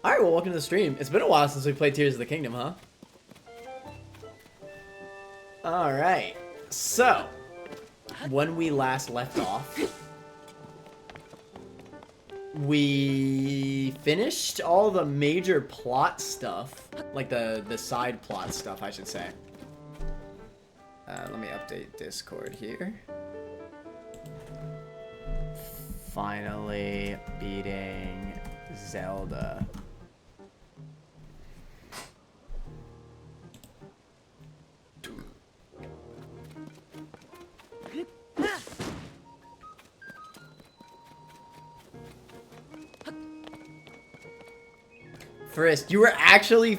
Alright, well, welcome to the stream. It's been a while since we played Tears of the Kingdom, huh? Alright. So, when we last left off, we finished all the major plot stuff. Like the side plot stuff, I should say. Let me update Discord here. Finally beating Zelda. Frist, you were actually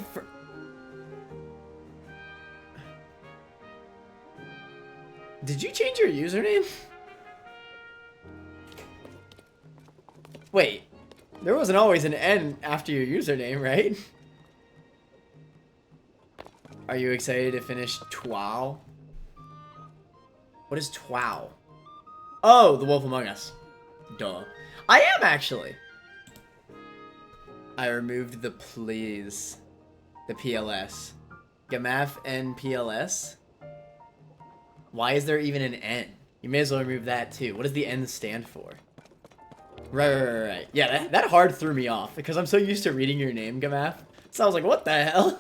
Did you change your username? Wait, there wasn't always an N after your username, right? Are you excited to finish TOW? What is TOW? Oh, The Wolf Among Us. Duh. I am actually. I removed the please. The PLS. Gamaf and PLS? Why is there even an N? You may as well remove that too. What does the N stand for? Right. Yeah, that hard threw me off because I'm so used to reading your name, Gamaf. So I was like, what the hell?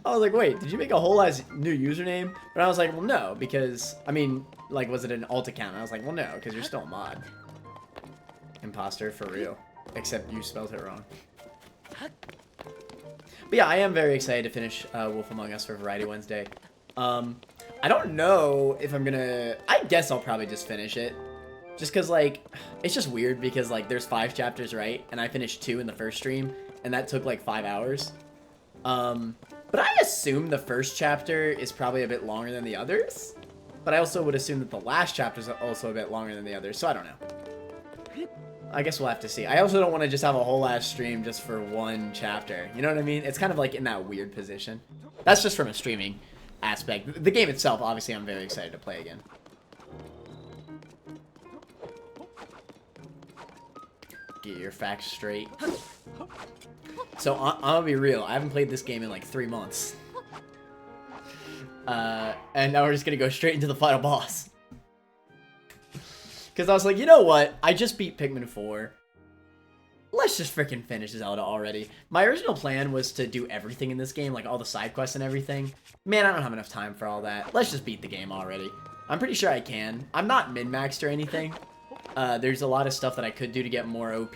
I was like, wait, did you make a whole ass new username? But I was like, well, no, because, I mean, like, was it an alt account? And I was like, well, no, because you're still a mod. Imposter, for real. Except you spelled it wrong. But yeah, I am very excited to finish Wolf Among Us for Variety Wednesday. I don't know if I'm gonna... I guess I'll probably just finish it. Just because, like, it's just weird because, like, there's 5 chapters, right? And I finished 2 in the first stream, and that took, like, 5 hours. But I assume the first chapter is probably a bit longer than the others. But I also would assume that the last chapter is also a bit longer than the others, so I don't know. I guess we'll have to see. I also don't want to just have a whole ass stream just for one chapter. You know what I mean? It's kind of like in that weird position. That's just from a streaming aspect. The game itself, obviously, I'm very excited to play again. Get your facts straight. So, I'm gonna be real. I haven't played this game in like 3 months. And now we're just gonna go straight into the final boss. Because I was like, you know what? I just beat Pikmin 4. Let's just freaking finish Zelda already. My original plan was to do everything in this game, like all the side quests and everything. Man, I don't have enough time for all that. Let's just beat the game already. I'm pretty sure I can. I'm not min-maxed or anything. There's a lot of stuff that I could do to get more OP.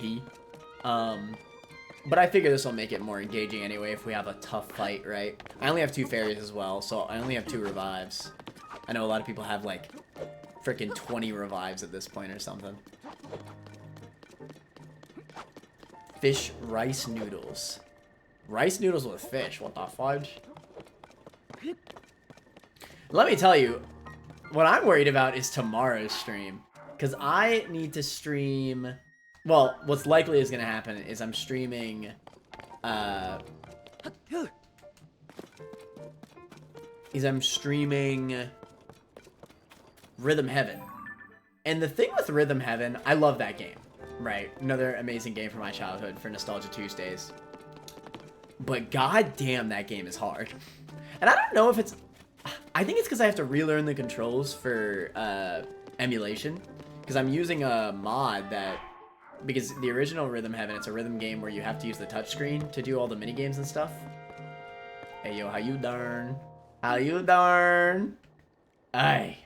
But I figure this will make it more engaging anyway if we have a tough fight, right? I only have 2 fairies as well, so I only have 2 revives. I know a lot of people have like freaking 20 revives at this point or something. Fish rice noodles. Rice noodles with fish, what the fudge? Let me tell you, what I'm worried about is tomorrow's stream. Because I need to stream... Well, what's likely is going to happen is I'm streaming... Rhythm Heaven. And the thing with Rhythm Heaven, I love that game. Right, another amazing game from my childhood for Nostalgia Tuesdays. But goddamn, that game is hard. And I don't know if it's... I think it's because I have to relearn the controls for emulation. Because I'm using a mod that... Because the original Rhythm Heaven, it's a rhythm game where you have to use the touchscreen to do all the minigames and stuff. Hey, yo, how you darn? How you darn? Aye.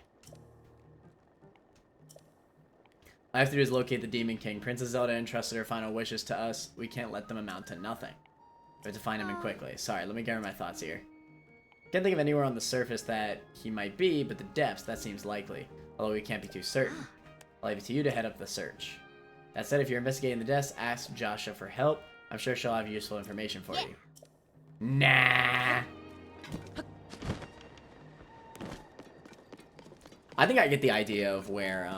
All I have to do is locate the Demon King. Princess Zelda entrusted her final wishes to us. We can't let them amount to nothing. We have to find him in quickly. Sorry, let me gather my thoughts here. Can't think of anywhere on the surface that he might be, but the depths, that seems likely. Although we can't be too certain. I'll leave it to you to head up the search. That said, if you're investigating the depths, ask Joshua for help. I'm sure she'll have useful information for you. Nah. I think I get the idea of where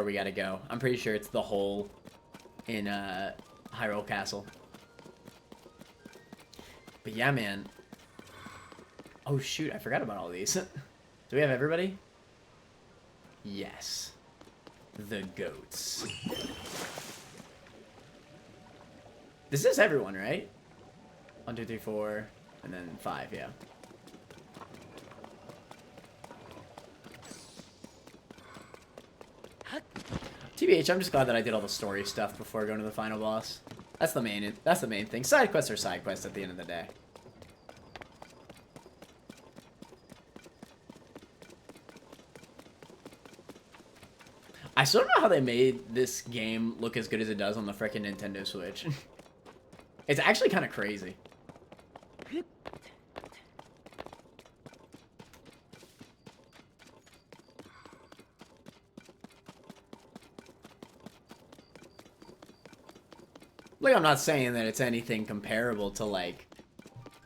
we gotta go. I'm pretty sure it's the hole in Hyrule Castle. But yeah, man. Oh shoot, I forgot about all these. Do we have everybody? Yes. The goats. This is everyone, right? 1, 2, 3, 4, and then 5, yeah. TBH, I'm just glad that I did all the story stuff before going to the final boss. That's the main thing. Side quests are side quests at the end of the day. I still don't know how they made this game look as good as it does on the frickin' Nintendo Switch. It's actually kind of crazy. Like, I'm not saying that it's anything comparable to, like,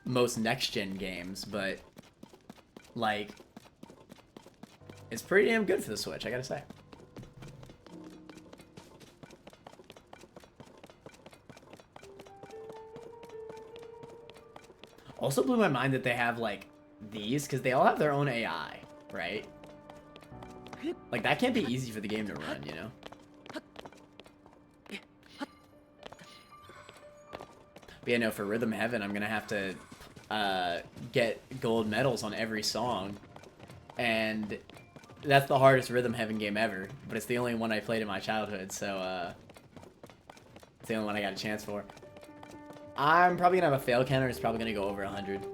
most next-gen games, but, like, it's pretty damn good for the Switch, I gotta say. Also blew my mind that they have, like, these, because they all have their own AI, right? Like, that can't be easy for the game to run, you know? But yeah, no, for Rhythm Heaven, I'm gonna have to get gold medals on every song. And that's the hardest Rhythm Heaven game ever, but it's the only one I played in my childhood, so it's the only one I got a chance for. I'm probably gonna have a fail counter. It's probably gonna go over 100.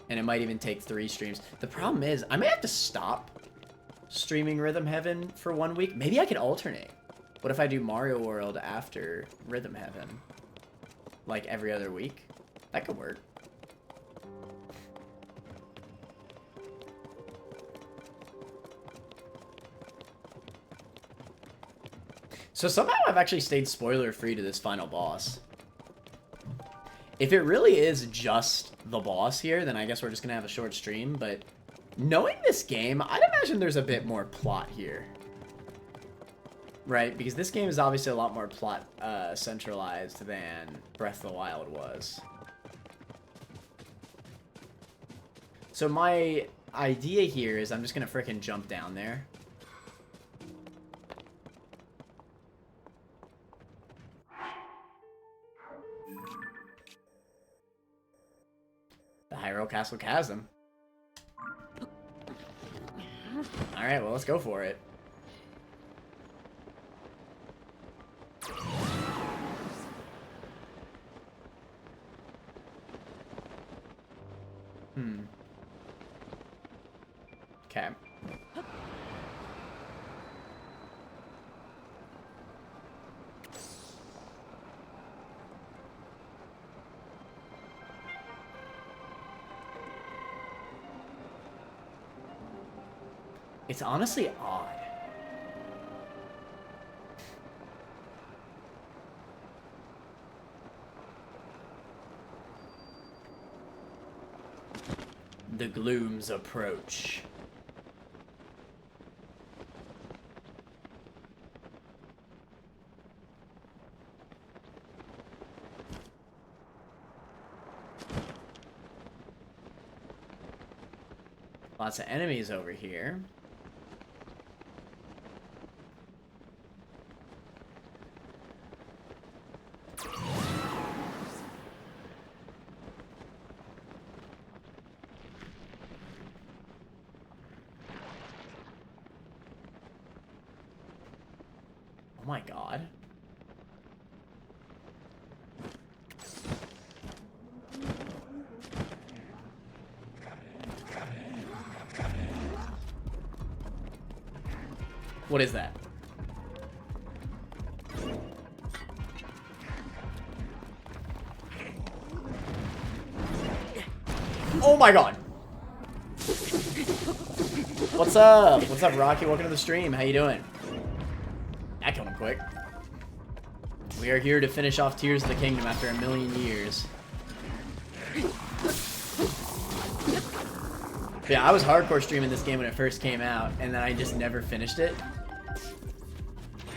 And it might even take 3 streams. The problem is, I may have to stop streaming Rhythm Heaven for 1 week. Maybe I could alternate. What if I do Mario World after Rhythm Heaven? Like every other week? That could work. So somehow I've actually stayed spoiler-free to this final boss. If it really is just the boss here, then I guess we're just gonna have a short stream, but knowing this game, I'd imagine there's a bit more plot here. Right? Because this game is obviously a lot more plot centralized than Breath of the Wild was. So my idea here is I'm just gonna frickin' jump down there. The Hyrule Castle Chasm. Alright, well, let's go for it. Okay. It's honestly odd. The glooms approach. Lots of enemies over here. Oh my god. What is that? Oh my god. What's up? What's up, Rocky? Welcome to the stream. How you doing? That killed him quick. We are here to finish off Tears of the Kingdom after a million years. But yeah, I was hardcore streaming this game when it first came out, and then I just never finished it.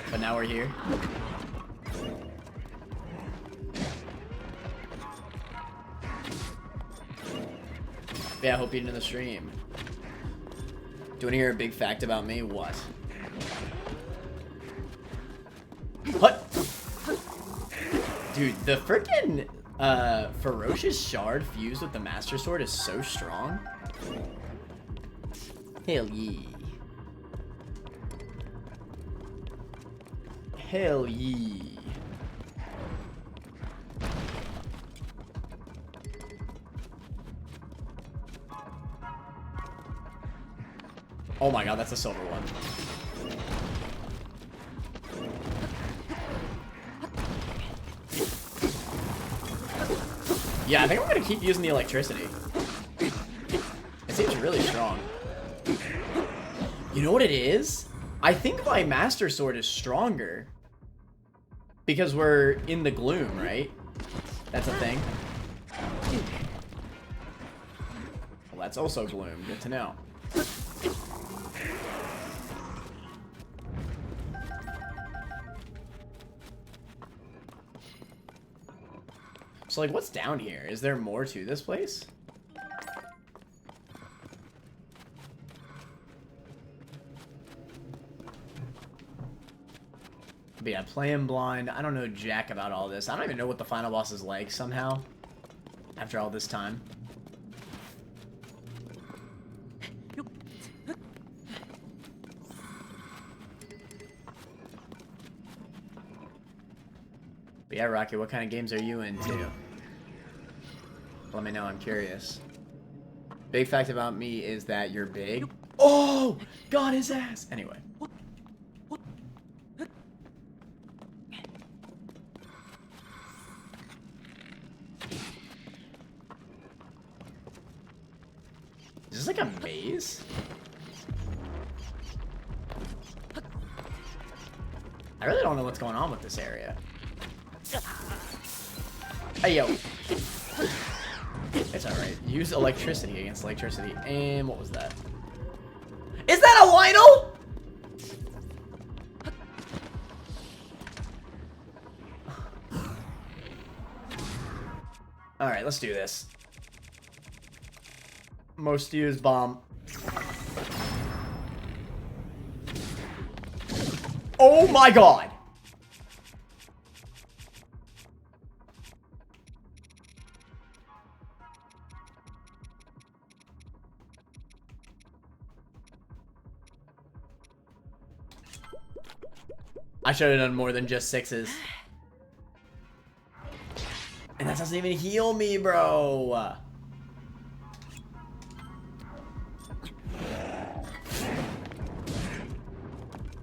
But now we're here. But yeah, I hope you're into the stream. Do you want to hear a big fact about me? What? What? Dude, the freaking ferocious shard fused with the master sword is so strong. Hell yeah. Hell yeah. Oh my god, that's a silver one. Yeah, I think I'm gonna keep using the electricity. It seems really strong. You know what it is? I think my master sword is stronger. Because we're in the gloom, right? That's a thing. Well, that's also gloom. Good to know. So, like, what's down here? Is there more to this place? But yeah, playing blind. I don't know jack about all this. I don't even know what the final boss is like somehow. After all this time. But yeah, Rocky, what kind of games are you into? Let me know, I'm curious. Big fact about me is that you're big. Oh! Got his ass! Anyway. Is this like a maze? I really don't know what's going on with this area. Hey, yo. It's alright. Use electricity against electricity. And what was that? Is that a Lionel? Alright, let's do this. Most used bomb. Oh my god! I should have done more than just sixes. And that doesn't even heal me, bro.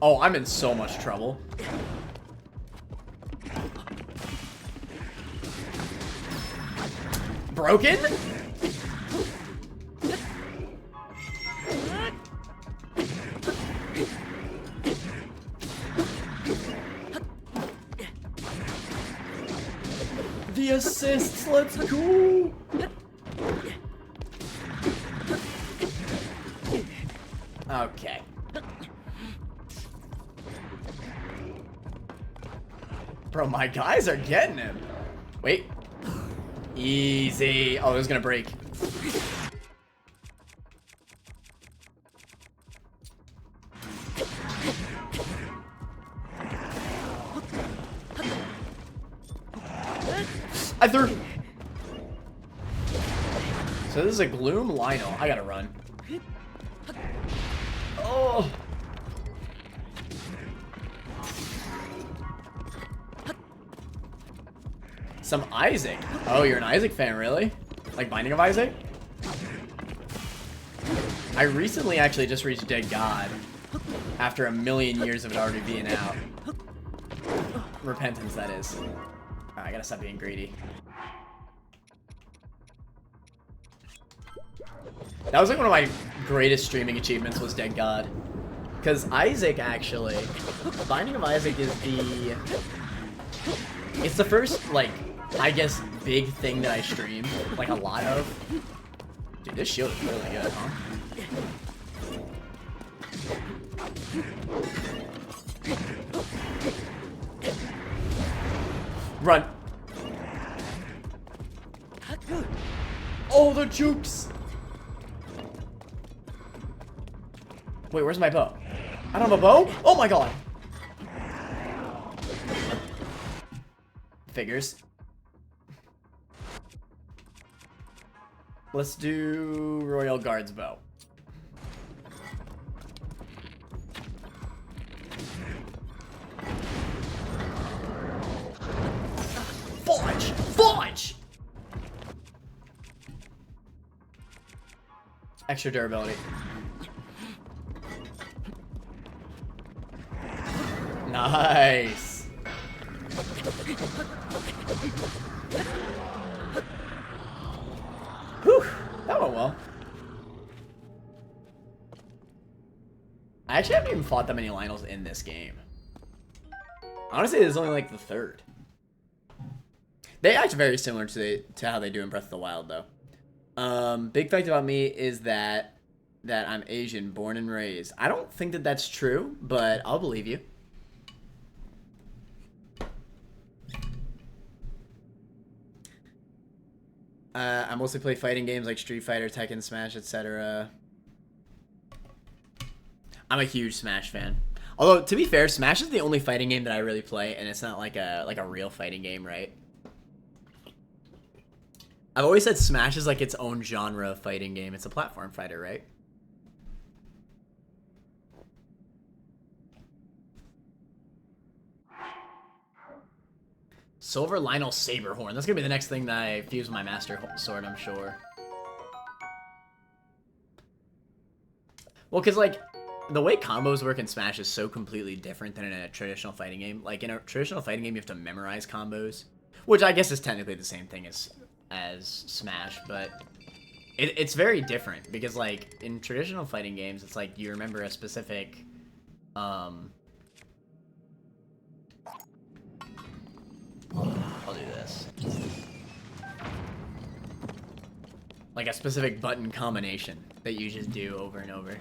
Oh, I'm in so much trouble. Broken? The assists, let's go! Okay. Bro, my guys are getting him. Wait. Easy. Oh, it was gonna break. I threw. So this is a Gloom Lionel. I gotta run. Oh. Some Isaac. Oh, you're an Isaac fan, really? Like Binding of Isaac? I recently actually just reached Dead God. After a million years of it already being out. Repentance, that is. Alright, I gotta stop being greedy. That was like one of my greatest streaming achievements was Dead God. Because Isaac actually, Binding of Isaac is the... It's the first, like, I guess, big thing that I stream. Like, a lot of. Dude, this shield is really good, huh? Run. Oh, the jukes. Wait, where's my bow? I don't have a bow? Oh my god. Figures. Let's do Royal Guard's bow. Fudge! Fudge! Extra durability. Nice. Whew, that went well. I actually haven't even fought that many Lionels in this game. Honestly, this is only like the third. They act very similar to how they do in Breath of the Wild, though. Big fact about me is that I'm Asian, born and raised. I don't think that that's true, but I'll believe you. I mostly play fighting games like Street Fighter, Tekken, Smash, etc. I'm a huge Smash fan. Although, to be fair, Smash is the only fighting game that I really play, and it's not like a real fighting game, right? I've always said Smash is like its own genre of fighting game. It's a platform fighter, right? Silver Lionel Saberhorn. That's gonna be the next thing that I fuse with my Master Sword, I'm sure. Well, because, like, the way combos work in Smash is so completely different than in a traditional fighting game. Like, in a traditional fighting game, you have to memorize combos, which I guess is technically the same thing as Smash, but it's very different because, like, in traditional fighting games, it's like you remember a specific, I'll do this. Like a specific button combination that you just do over and over.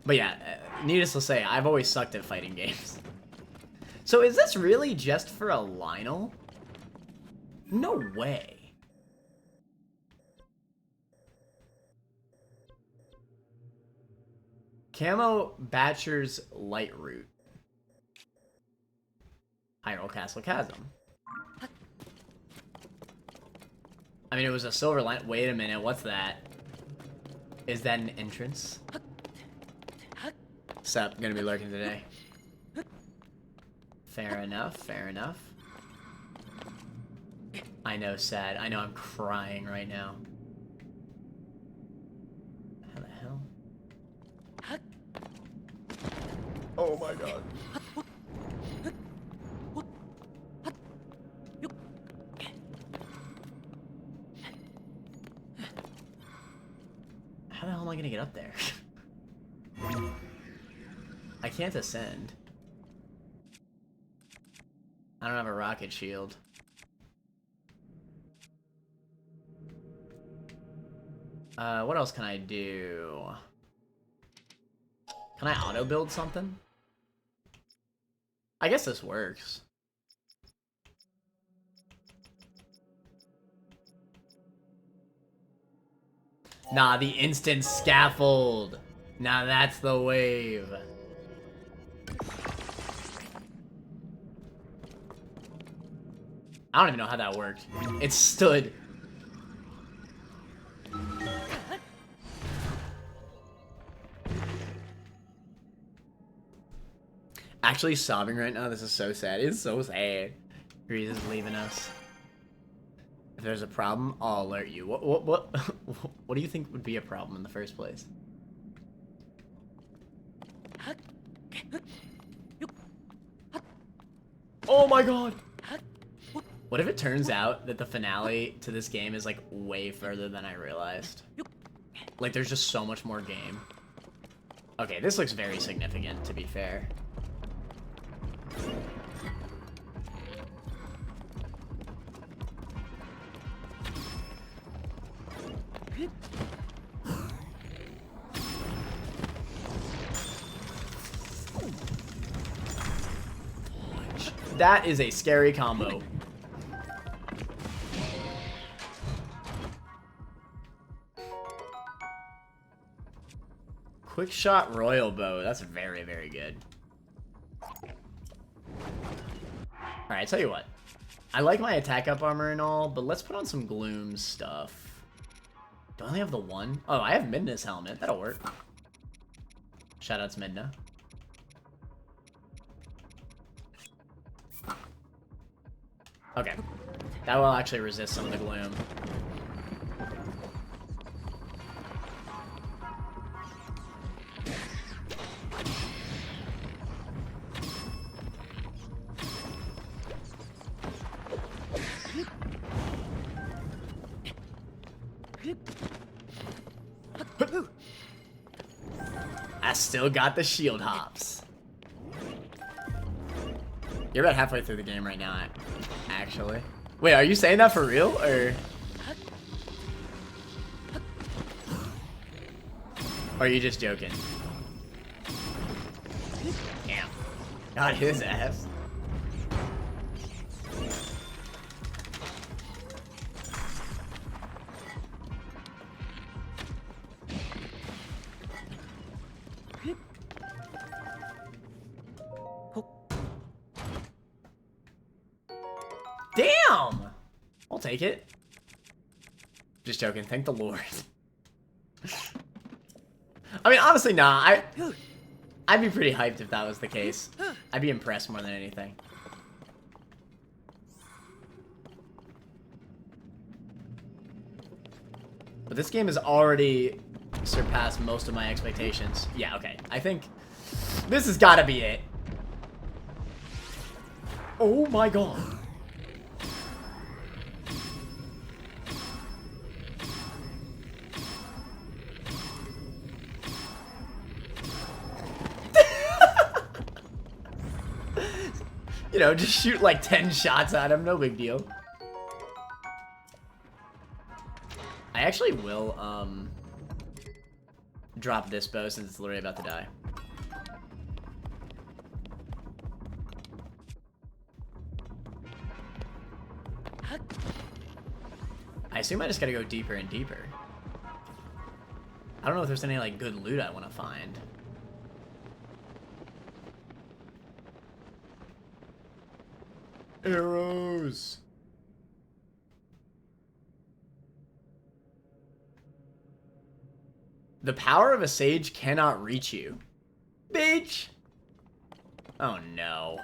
But yeah, needless to say, I've always sucked at fighting games. So is this really just for a Lionel? No way. Camo Batcher's Light Root. Hyrule Castle Chasm. I mean, it was a silver line. Wait a minute, what's that? Is that an entrance? Sup, gonna be lurking today. Fair enough, fair enough. I know, sad. I know I'm crying right now. How the hell? Oh my god. How the hell am I gonna get up there? I can't ascend. I don't have a rocket shield. What else can I do? Can I auto-build something? I guess this works. Nah, the instant scaffold. Nah, that's the wave. I don't even know how that worked. It stood. Actually sobbing right now. This is so sad. It's so sad. Grease is leaving us. If there's a problem, I'll alert you. What what do you think would be a problem in the first place? Oh my god! What if it turns out that the finale to this game is like way further than I realized? Like there's just so much more game. Okay, this looks very significant, to be fair. That is a scary combo. Quick shot royal bow. That's very, very good. Alright, tell you what. I like my attack up armor and all, but let's put on some gloom stuff. Do I only have the one? Oh, I have Midna's helmet. That'll work. Shoutouts Midna. Okay. That will actually resist some of the gloom. I still got the shield hops. You're about halfway through the game right now, actually. Wait, are you saying that for real, or are you just joking? Damn. Got his ass. Damn! I'll take it. Just joking. Thank the Lord. I mean, honestly, nah. I'd be pretty hyped if that was the case. I'd be impressed more than anything. But this game has already surpassed most of my expectations. Yeah, okay. I think this has got to be it. Oh my god. You know, just shoot like 10 shots at him, no big deal. I actually will, drop this bow since it's literally about to die. I assume I just gotta go deeper and deeper. I don't know if there's any, like, good loot I want to find. Arrows. The power of a sage cannot reach you. Bitch. Oh no.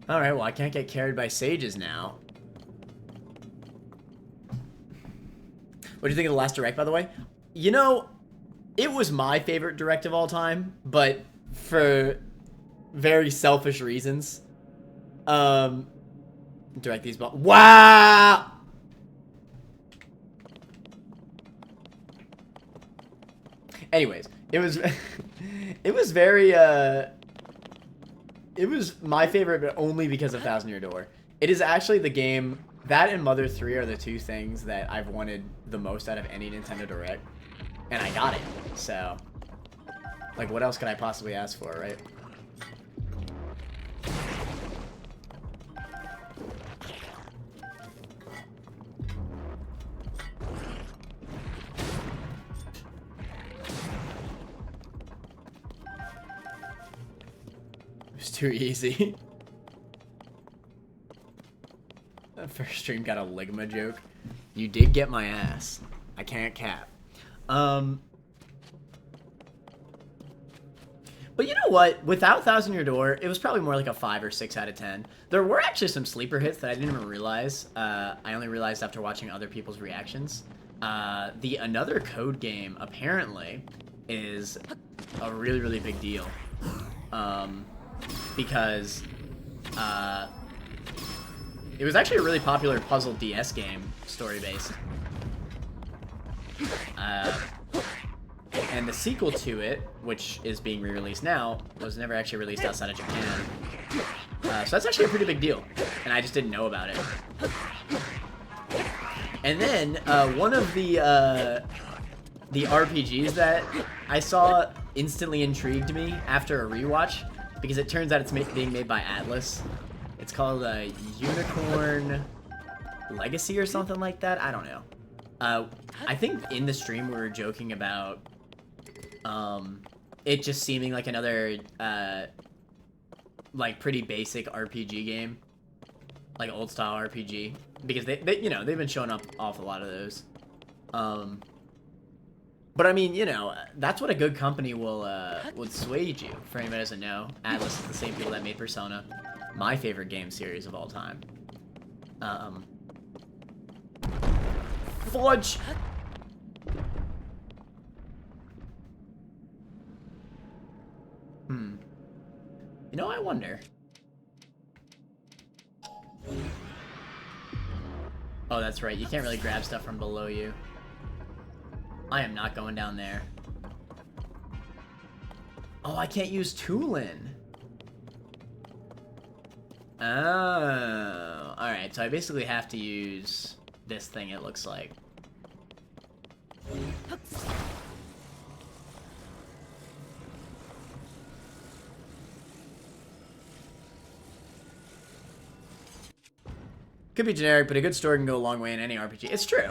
Alright, well I can't get carried by sages now. What do you think of the last direct, by the way? You know, it was my favorite direct of all time, but for very selfish reasons. Direct these balls. Wow! Anyways, it was it was very it was my favorite, but only because of Thousand Year Door. It is actually the game, that and Mother 3 are the two things that I've wanted the most out of any Nintendo Direct. And I got it. So, like, what else could I possibly ask for, right? Too easy. That first stream got a Ligma joke. You did get my ass. I can't cap. But you know what? Without Thousand Year Door, it was probably more like a 5 or 6 out of 10. There were actually some sleeper hits that I didn't even realize. I only realized after watching other people's reactions. The Another Code game, apparently, is a really, really big deal. Because it was actually a really popular puzzle DS game, story-based. And the sequel to it, which is being re-released now, was never actually released outside of Japan. So that's actually a pretty big deal, and I just didn't know about it. And then one of the RPGs that I saw instantly intrigued me after a rewatch, because it turns out it's being made by Atlas. It's called Unicorn Legacy or something like that. I don't know. I think in the stream we were joking about It just seeming like another, like, pretty basic RPG game. Like, old-style RPG. Because they, you know, they've been showing up off a lot of those. But I mean, you know, that's what a good company will would sway you. For anybody who doesn't know, Atlas is the same people that made Persona, my favorite game series of all time. Fudge! You know, I wonder. Oh, that's right. You can't really grab stuff from below you. I am not going down there. Oh, I can't use Tulin. Oh. Alright, so I basically have to use this thing, it looks like. Could be generic, but a good story can go a long way in any RPG. It's true.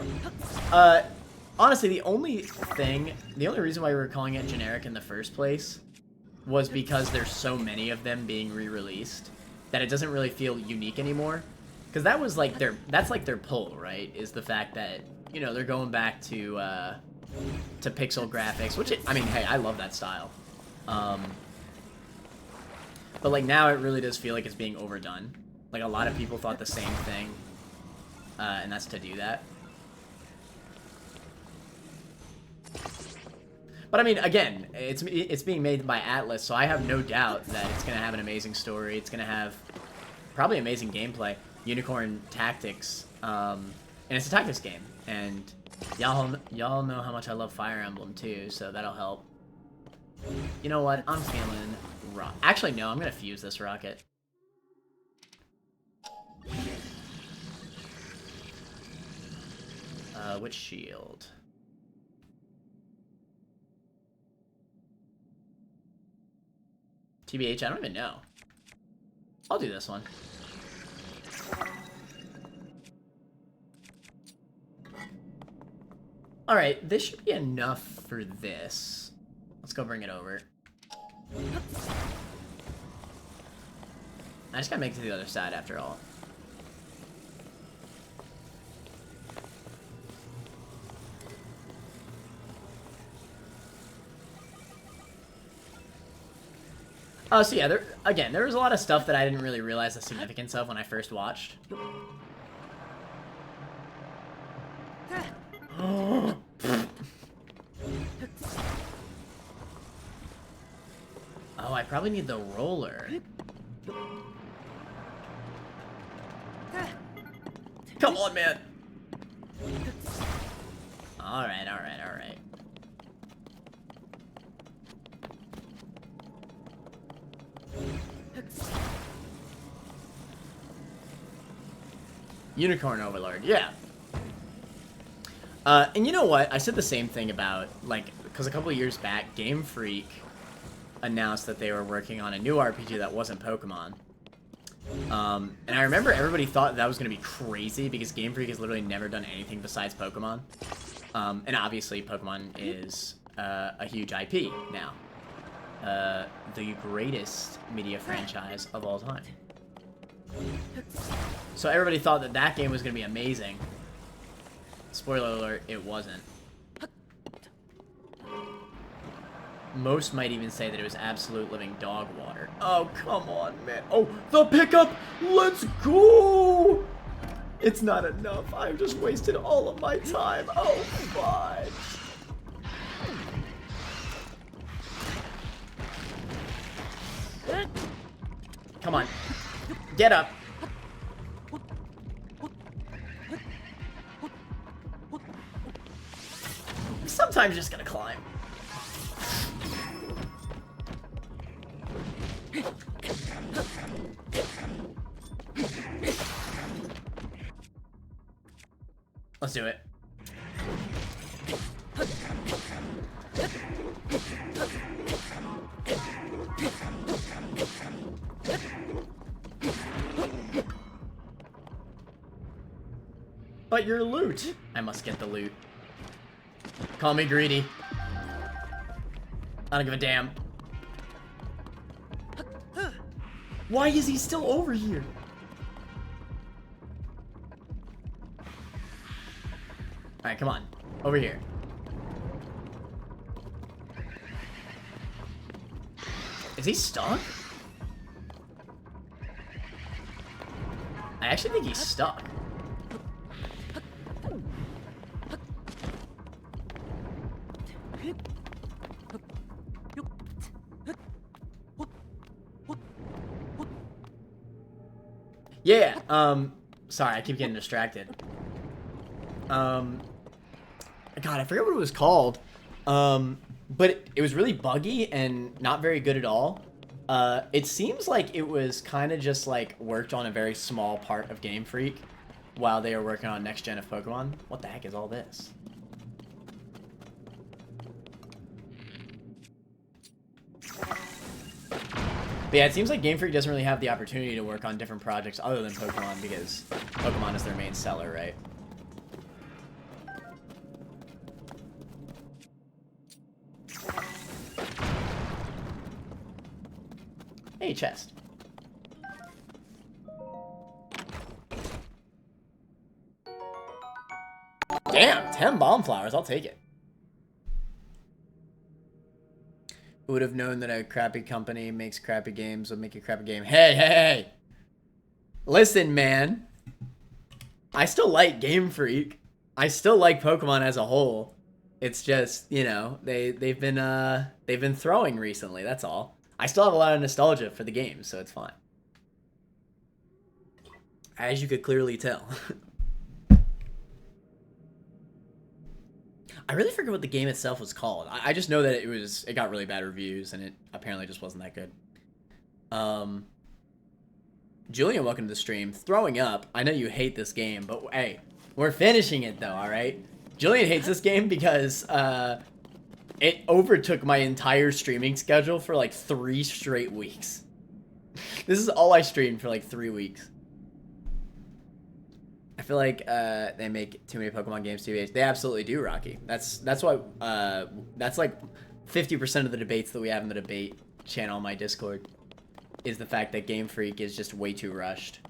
Honestly, the only reason why we were calling it generic in the first place was because there's so many of them being re-released that it doesn't really feel unique anymore. Because that was like that's like their pull, right? Is the fact that, you know, they're going back to pixel graphics, which I mean, hey, I love that style. But like now it really does feel like it's being overdone. Like, a lot of people thought the same thing, and that's to do that. But I mean, again, it's being made by Atlas, so I have no doubt that it's gonna have an amazing story. It's gonna have probably amazing gameplay, Unicorn Tactics, and it's a tactics game. And y'all know how much I love Fire Emblem too, so that'll help. You know what? I'm feeling actually, no, I'm gonna fuse this rocket. Which shield? TBH, I don't even know. I'll do this one. Alright, this should be enough for this. Let's go bring it over. I just gotta make it to the other side after all. So yeah, there was a lot of stuff that I didn't really realize the significance of when I first watched. Oh, I probably need the roller. Come on, man! Alright, alright, alright. Unicorn Overlord, yeah. And you know what? I said the same thing about, like, because a couple of years back, Game Freak announced that they were working on a new RPG that wasn't Pokemon. And I remember everybody thought that was going to be crazy because Game Freak has literally never done anything besides Pokemon. And obviously Pokemon is a huge IP now. The greatest media franchise of all time. So everybody thought that that game was going to be amazing. Spoiler alert, it wasn't. Most might even say that it was absolute living dog water. Oh, come on, man. Oh, the pickup! Let's go! It's not enough. I've just wasted all of my time. Oh, fudge. Come on. Get up. Sometimes you're just gonna climb. Let's do it. But your loot. I must get the loot. Call me greedy. I don't give a damn. Why is he still over here? Alright, come on. Over here. Is he stuck? I actually think he's stuck. Yeah, sorry, I keep getting distracted. God, I forget what it was called. But it was really buggy and not very good at all. It seems like it was kind of just like worked on a very small part of Game Freak while they were working on next gen of Pokemon. What the heck is all this? But yeah, it seems like Game Freak doesn't really have the opportunity to work on different projects other than Pokemon because Pokemon is their main seller, right? Hey, chest. Damn, 10 bomb flowers. I'll take it. Who would have known that a crappy company makes crappy games would make a crappy game? Hey, hey, hey. Listen, man. I still like Game Freak. I still like Pokemon as a whole. It's just, you know, they've been throwing recently, that's all. I still have a lot of nostalgia for the game, so it's fine. As you could clearly tell. I really forget what the game itself was called. I just know that it got really bad reviews, and it apparently just wasn't that good. Julian, welcome to the stream. Throwing up. I know you hate this game, but hey, we're finishing it though, alright? Julian hates this game because it overtook my entire streaming schedule for like 3 straight weeks. This is all I streamed for like 3 weeks. I feel like they make too many Pokemon games too. They absolutely do, Rocky. That's why that's like 50% of the debates that we have in the debate channel on my Discord is the fact that Game Freak is just way too rushed.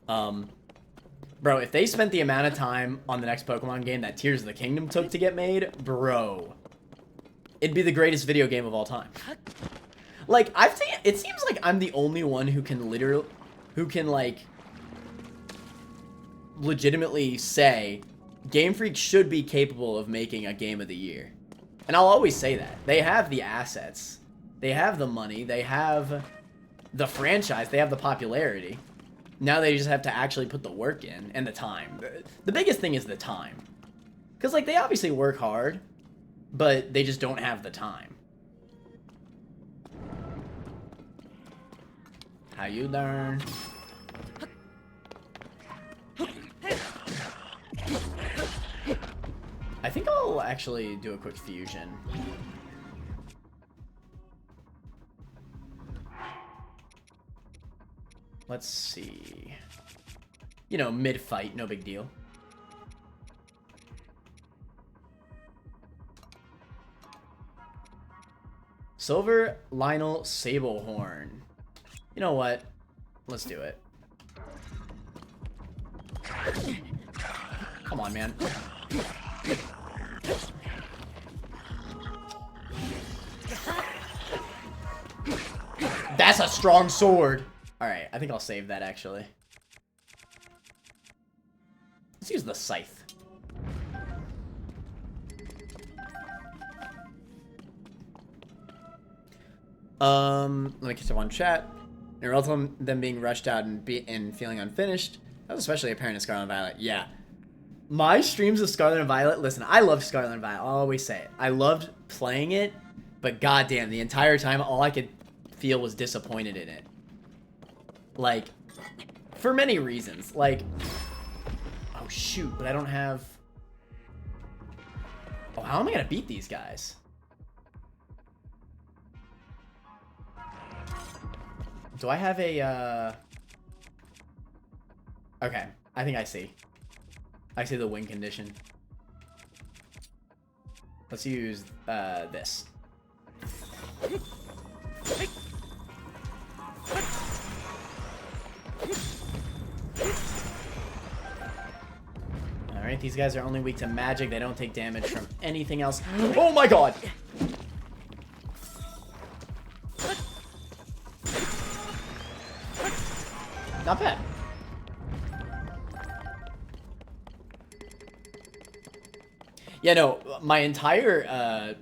Bro, if they spent the amount of time on the next Pokemon game that Tears of the Kingdom took to get made, bro, it'd be the greatest video game of all time. Like, it seems like I'm the only one who can like legitimately say Game Freak should be capable of making a game of the year. And I'll always say that. They have the assets. They have the money. They have the franchise. They have the popularity. Now they just have to actually put the work in and the time. The biggest thing is the time. Because, like, they obviously work hard, but they just don't have the time. How you learn? I think I'll actually do a quick fusion. Let's see. You know, mid-fight, no big deal. Silver Lionel Sablehorn. You know what? Let's do it. Come on, man. That's a strong sword. Alright, I think I'll save that, actually. Let's use the scythe. Let me catch up on chat. In relative to them being rushed out and feeling unfinished, that was especially apparent in Scarlet and Violet. Yeah. My streams of Scarlet and Violet, listen, I love Scarlet and Violet. I'll always say it. I loved playing it, but goddamn, the entire time, all I could feel was disappointed in it. Like, for many reasons. Like, oh shoot, but I don't have... Oh, how am I gonna beat these guys? Do I have a, Okay, I think I see. I see the win condition. Let's use, this. Alright, these guys are only weak to magic. They don't take damage from anything else. Oh my god! Not bad. Yeah, no, my entire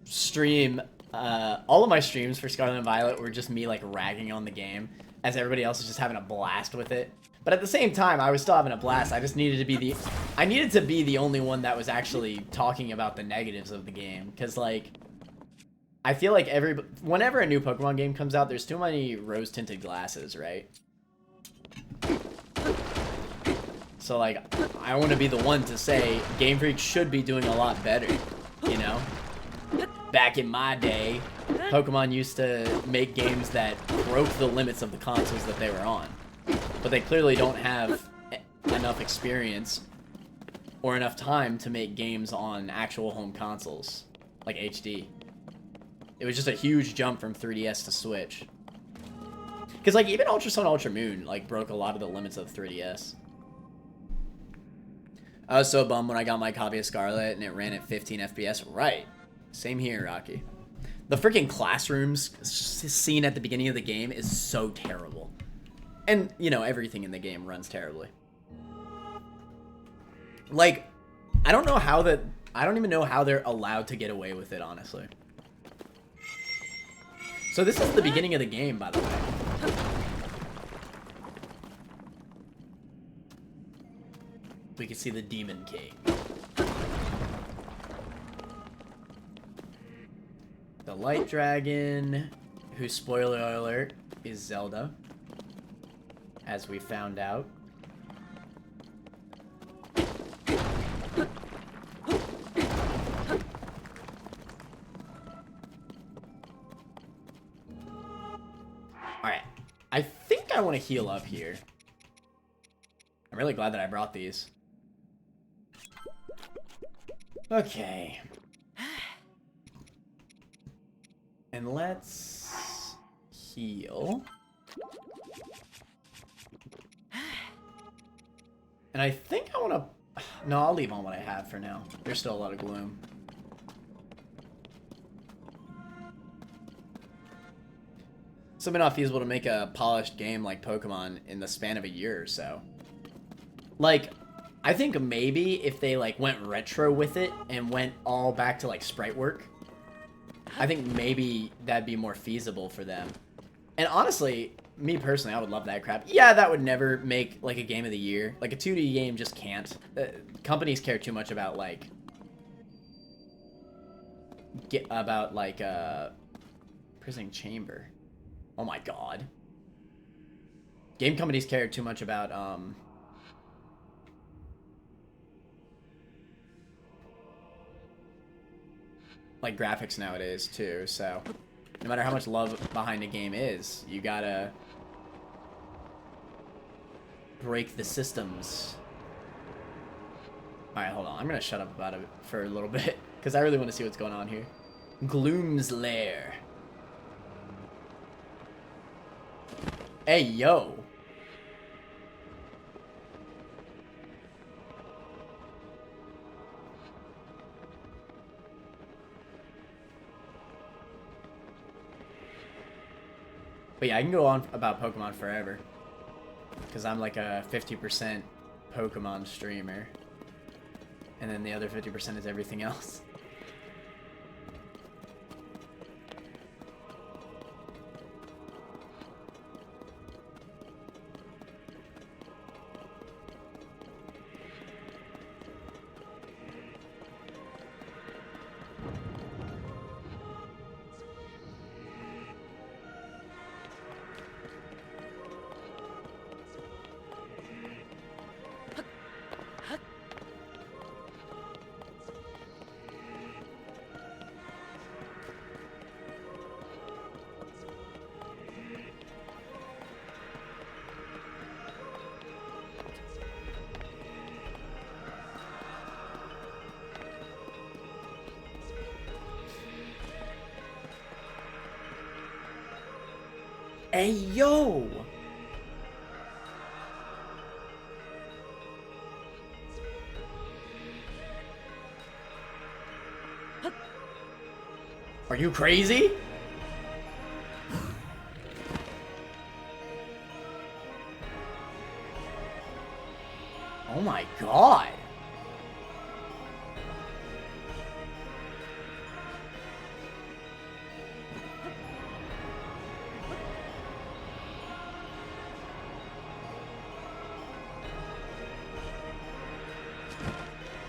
stream, all of my streams for Scarlet and Violet were just me like ragging on the game as everybody else is just having a blast with it. But at the same time, I was still having a blast. I just needed to be the only one that was actually talking about the negatives of the game. Cause like, I feel like whenever a new Pokemon game comes out, there's too many rose-tinted glasses, right? So like, I want to be the one to say Game Freak should be doing a lot better, you know? Back in my day, Pokemon used to make games that broke the limits of the consoles that they were on. But they clearly don't have enough experience or enough time to make games on actual home consoles, like HD. It was just a huge jump from 3DS to Switch. Because like even Ultra Sun, Ultra Moon like broke a lot of the limits of 3DS. I was so bummed when I got my copy of Scarlet and it ran at 15 FPS. Right. Same here, Rocky. The freaking classrooms scene at the beginning of the game is so terrible. And, you know, everything in the game runs terribly. Like, I don't even know how they're allowed to get away with it, honestly. So this is the beginning of the game, by the way. We can see the Demon King. The Light Dragon, who, spoiler alert, is Zelda. As we found out. Alright. I think I want to heal up here. I'm really glad that I brought these. Okay. And let's heal. And I think I want to... No, I'll leave on what I have for now. There's still a lot of gloom. It's been not feasible to make a polished game like Pokemon in the span of a year or so. Like, I think maybe if they like went retro with it and went all back to like sprite work, I think maybe that'd be more feasible for them. And honestly, me personally, I would love that crap. Yeah, that would never make like a game of the year. Like a 2D game just can't. Companies care too much about like Prison Chamber. Oh my god. Game companies care too much about like graphics nowadays too, so no matter how much love behind a game is, you gotta break the systems. Alright, hold on. I'm gonna shut up about it for a little bit, because I really want to see what's going on here. Gloom's Lair. Hey, yo. But yeah, I can go on about Pokemon forever. Because I'm like a 50% Pokemon streamer. And then the other 50% is everything else. Hey, yo! Are you crazy? Oh my god.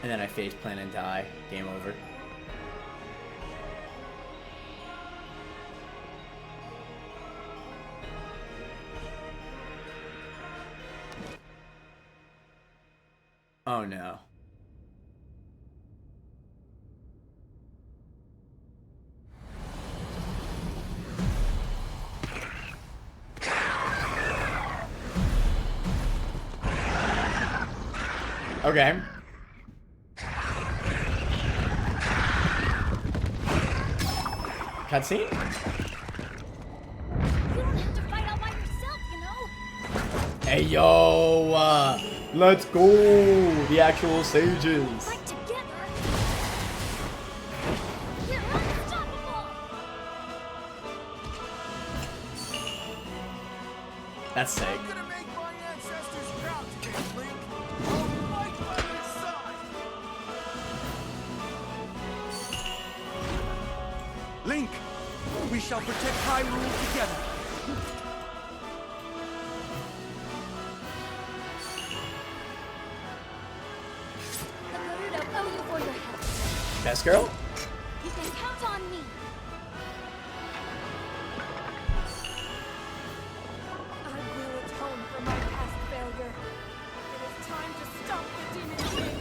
And then I face plant and die. Game over. Oh no. Okay. Cutscene? You don't have to fight all by yourself, you know? Hey yo, let's go! The actual sages. Fight together. We're unstoppable. That's sick. I'm gonna make my ancestors proud today, Link. I'll fight by their side. Link, we shall protect Hyrule together. The Gerudo owe you for your help. Best girl? You can count on me. I will atone for my past failure. It is time to stop the Demon King.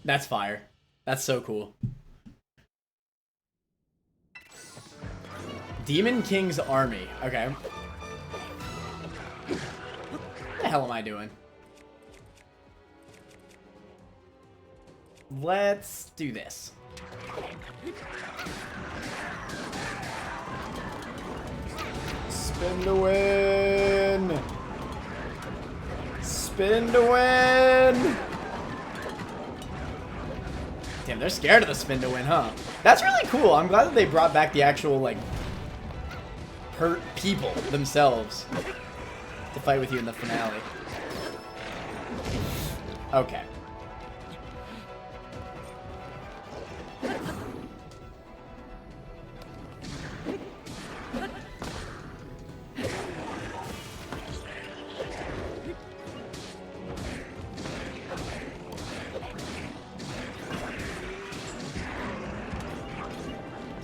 That's fire. That's so cool. Demon King's army. Okay. What the hell am I doing? Let's do this. Spin to win! Spin to win! Damn, they're scared of the spin to win, huh? That's really cool. I'm glad that they brought back the actual, like, people themselves to fight with you in the finale. Okay.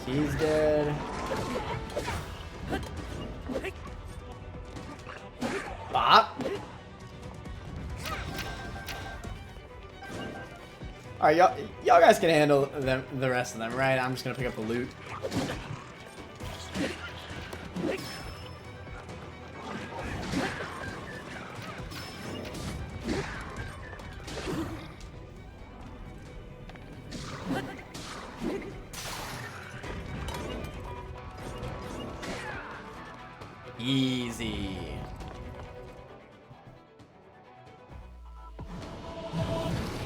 He's dead. Bop. Alright, y'all guys can handle them, the rest of them, right? I'm just gonna pick up the loot. Easy.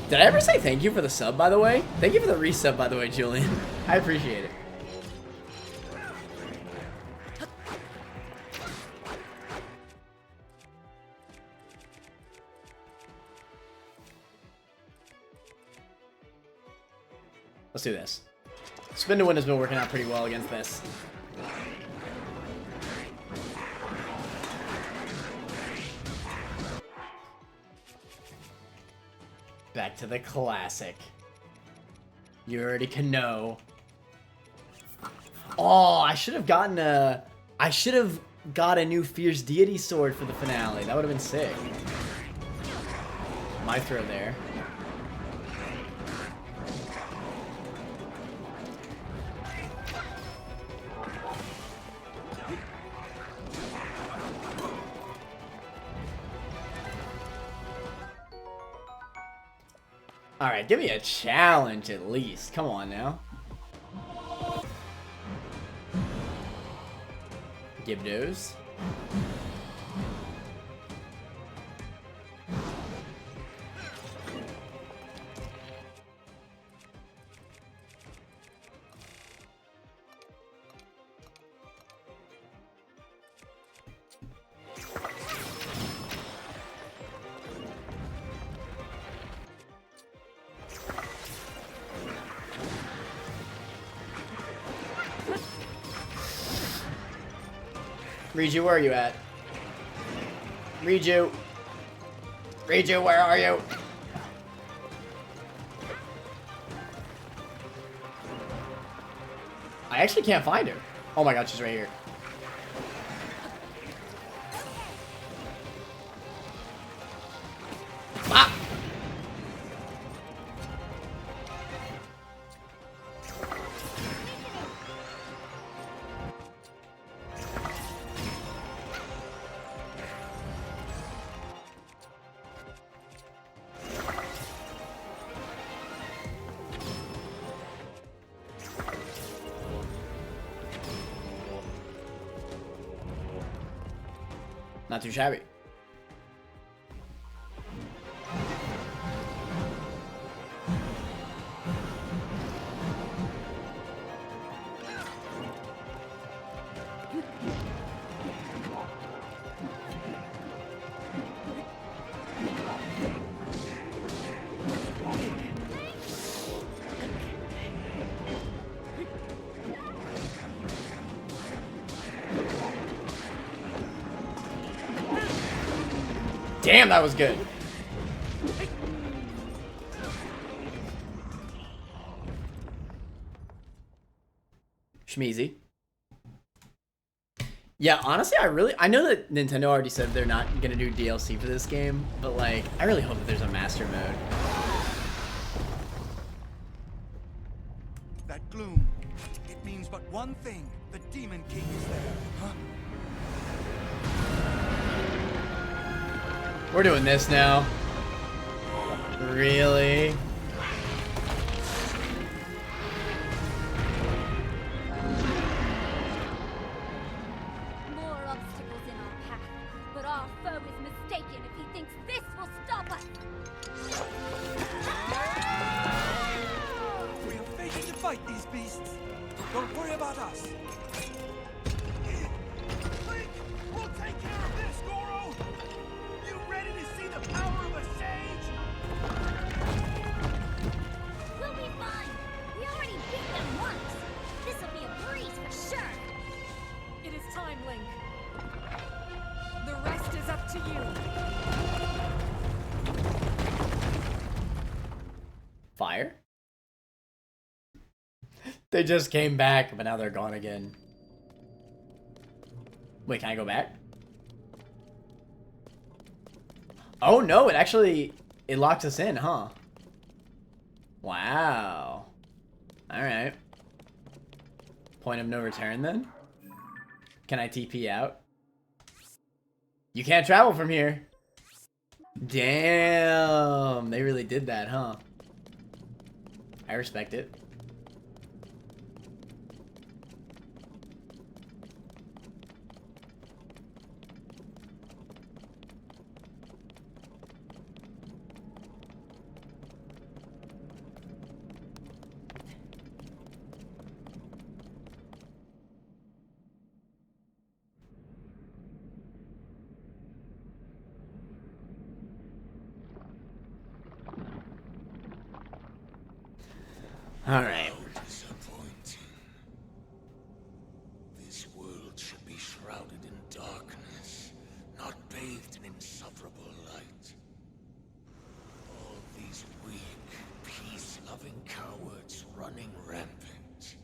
Did I ever say thank you for the sub, by the way? Thank you for the resub, by the way, Julian. I appreciate it. Let's do this. Spin to win has been working out pretty well against this. Back to the classic. You already can know. Oh, I should have gotten a... I should have got a new Fierce Deity sword for the finale. That would have been sick. My throw there. Alright, give me a challenge at least. Come on now. Gibdos. Riju, where are you at? Riju! Riju, where are you? I actually can't find her. Oh my god, she's right here. Ah! Not too shabby. Damn, that was good. Schmeezy. Yeah, honestly, I know that Nintendo already said they're not gonna do DLC for this game, but like, I really hope that there's a master mode. That gloom, it means but one thing. The Demon King is there. Huh? We're doing this now. Really? More obstacles in our path, but our foe is mistaken if he thinks this will stop us. We are fated to fight these beasts. Don't worry about us. Link, we'll take care of this, Goro. You ready to see the power of a sage? We'll be fine. We already beat them once. This'll be a breeze for sure. It is time, Link. The rest is up to you. Fire? They just came back, but now they're gone again. Wait, can I go back? Oh no, it locks us in, huh? Wow. Alright. Point of no return then? Can I TP out? You can't travel from here. Damn, they really did that, huh? I respect it. All right. How disappointing. This world should be shrouded in darkness, not bathed in insufferable light. All these weak, peace-loving cowards running rampant.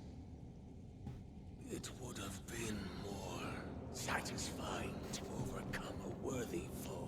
It would have been more satisfying to overcome a worthy foe.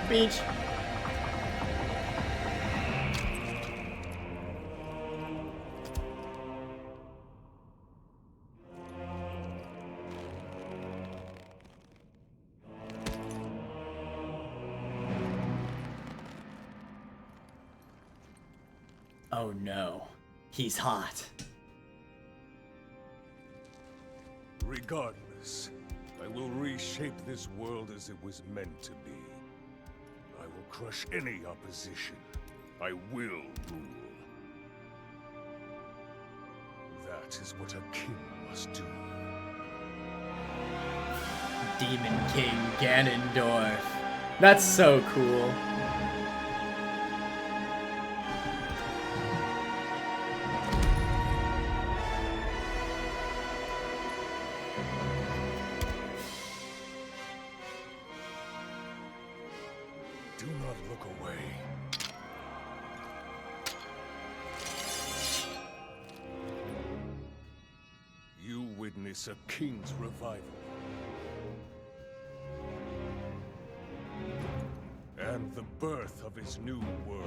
Beach. Oh no. He's hot. Regardless, I will reshape this world as it was meant to be. I will crush any opposition. I will rule. That is what a king must do. Demon King Ganondorf. That's so cool. Do not look away. You witness a king's revival. And the birth of his new world.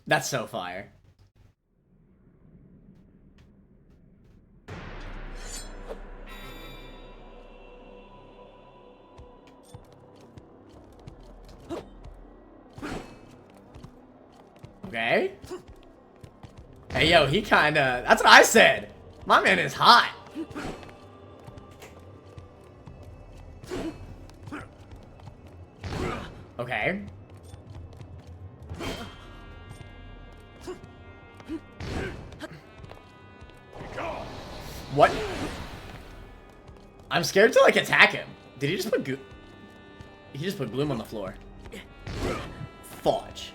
That's so fire. Okay. Hey, yo, he kinda... That's what I said. My man is hot. Okay. What? I'm scared to, like, attack him. Did he just put goo... He just put gloom on the floor. Fudge.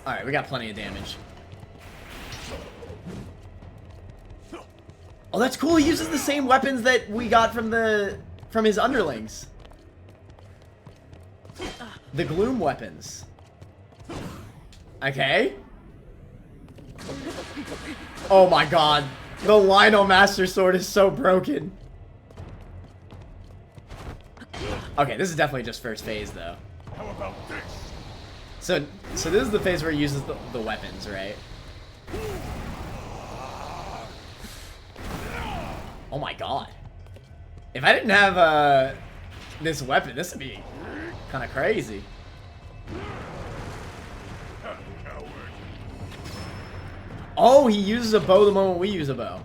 Alright, we got plenty of damage. Oh, that's cool. He uses the same weapons that we got from his underlings. The gloom weapons. Okay. Oh my god. The Lino Master Sword is so broken. Okay, this is definitely just first phase though. How about this? So this is the phase where he uses the weapons, right? Oh my god. If I didn't have this weapon, this would be kind of crazy. Oh, he uses a bow the moment we use a bow.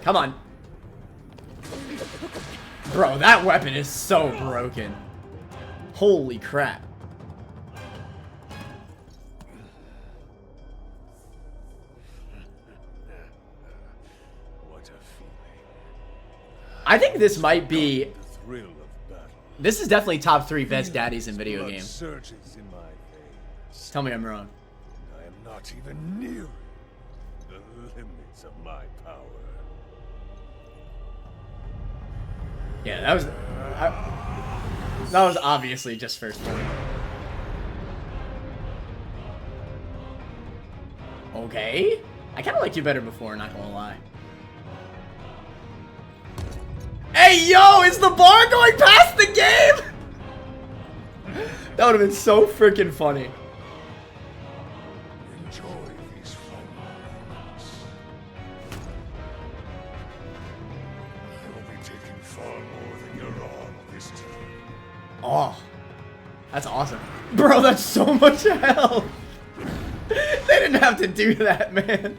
Come on. Bro, that weapon is so broken. Holy crap. What a feeling. I think this might be... The thrill of battle. This is definitely top 3 best daddies in video Blood games. surges in my veins. Tell me I'm wrong. I am not even nearing the limits of my power. Yeah, that was obviously just first point. Okay. I kind of liked you better before, not gonna lie. Hey, yo, is the bar going past the game? That would have been so freaking funny. Enjoy these fun moments. I will be taking far more than you're on this time. Oh, that's awesome. Bro, that's so much health. They didn't have to do that, man.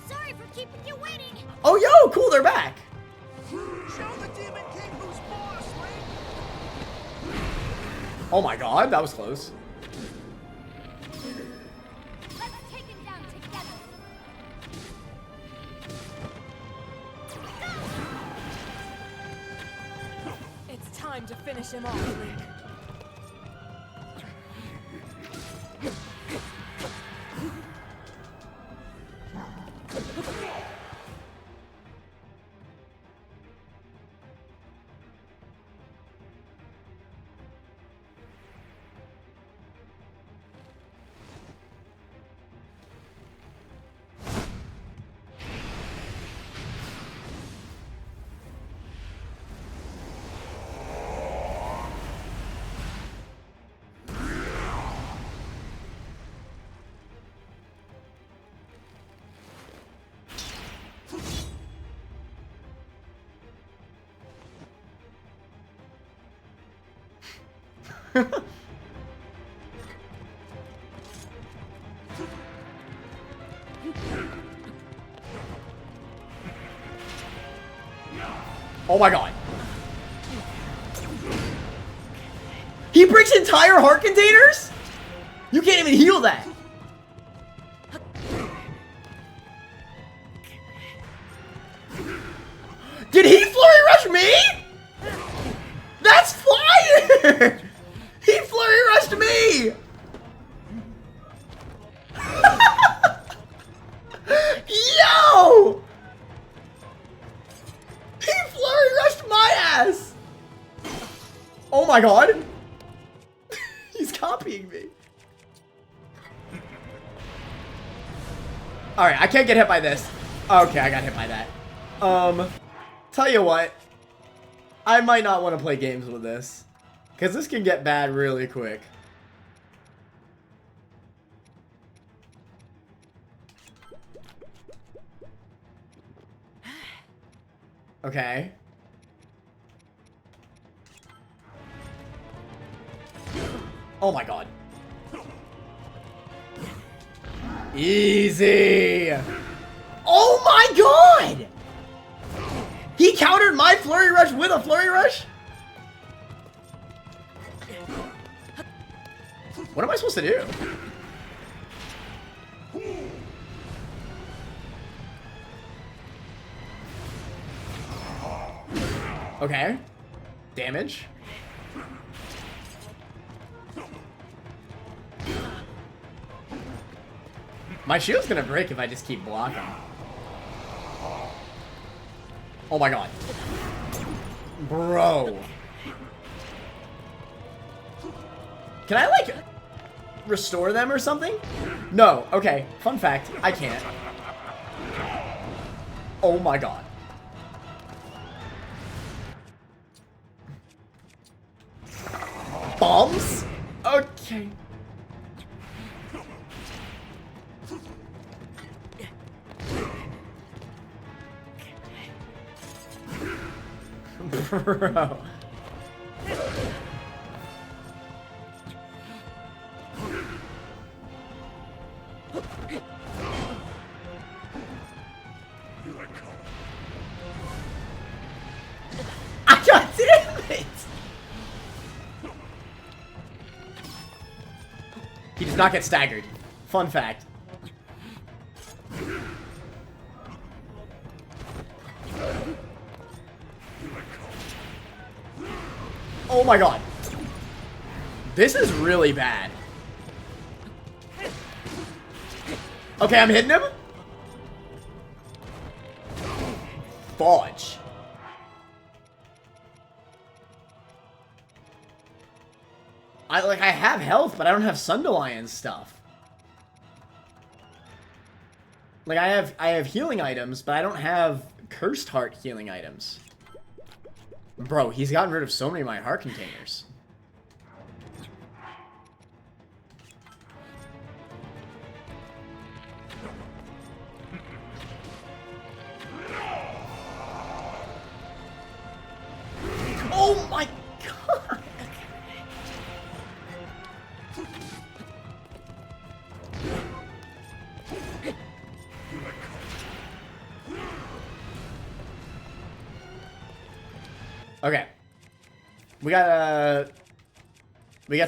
Sorry for keeping you waiting. Oh, yo, cool, they're back. Show the Demon King who's boss, Link! Oh my god, that was close. Let's take him down together. It's time to finish him off, Link. Oh my god. He breaks entire heart containers? You can't even heal that. Did he flurry rush me? That's fire! He flurry rushed me! Yo! He flurry rushed my ass! Oh my god. He's copying me. Alright, I can't get hit by this. Okay, I got hit by that. Tell you what. I might not want to play games with this. Because this can get bad really quick. Okay. Oh my god. Easy. Oh my god! He countered my flurry rush with a flurry rush? What am I supposed to do? Okay. Damage. My shield's gonna break if I just keep blocking. Oh my god. Bro. Can I, like, restore them or something? No. Okay. Fun fact. I can't. Oh my god. Bombs? Okay. Bro. I got it! He does not get staggered. Fun fact. Oh my god. This is really bad. Okay, I'm hitting him. Fudge. I have health, but I don't have Sunderlion stuff. Like I have healing items, but I don't have Cursed Heart healing items. Bro, he's gotten rid of so many of my heart containers. Oh my god! Okay. We got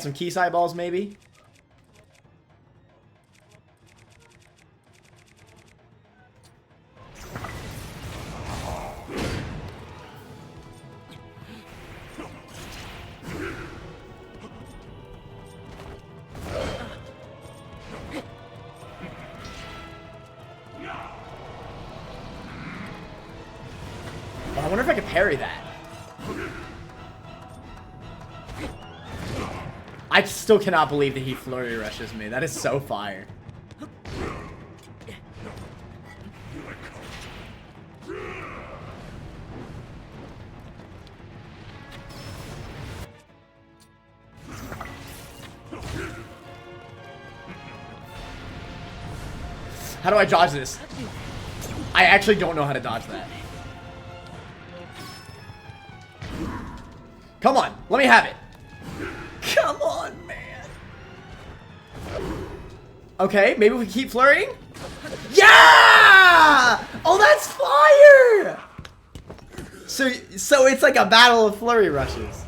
some key side balls maybe. Oh, I wonder if I could parry that. I still cannot believe that he flurry rushes me. That is so fire. How do I dodge this? I actually don't know how to dodge that. Come on, let me have it. Come on, man. Okay, maybe we keep flurrying? Yeah! Oh, that's fire! So it's like a battle of flurry rushes.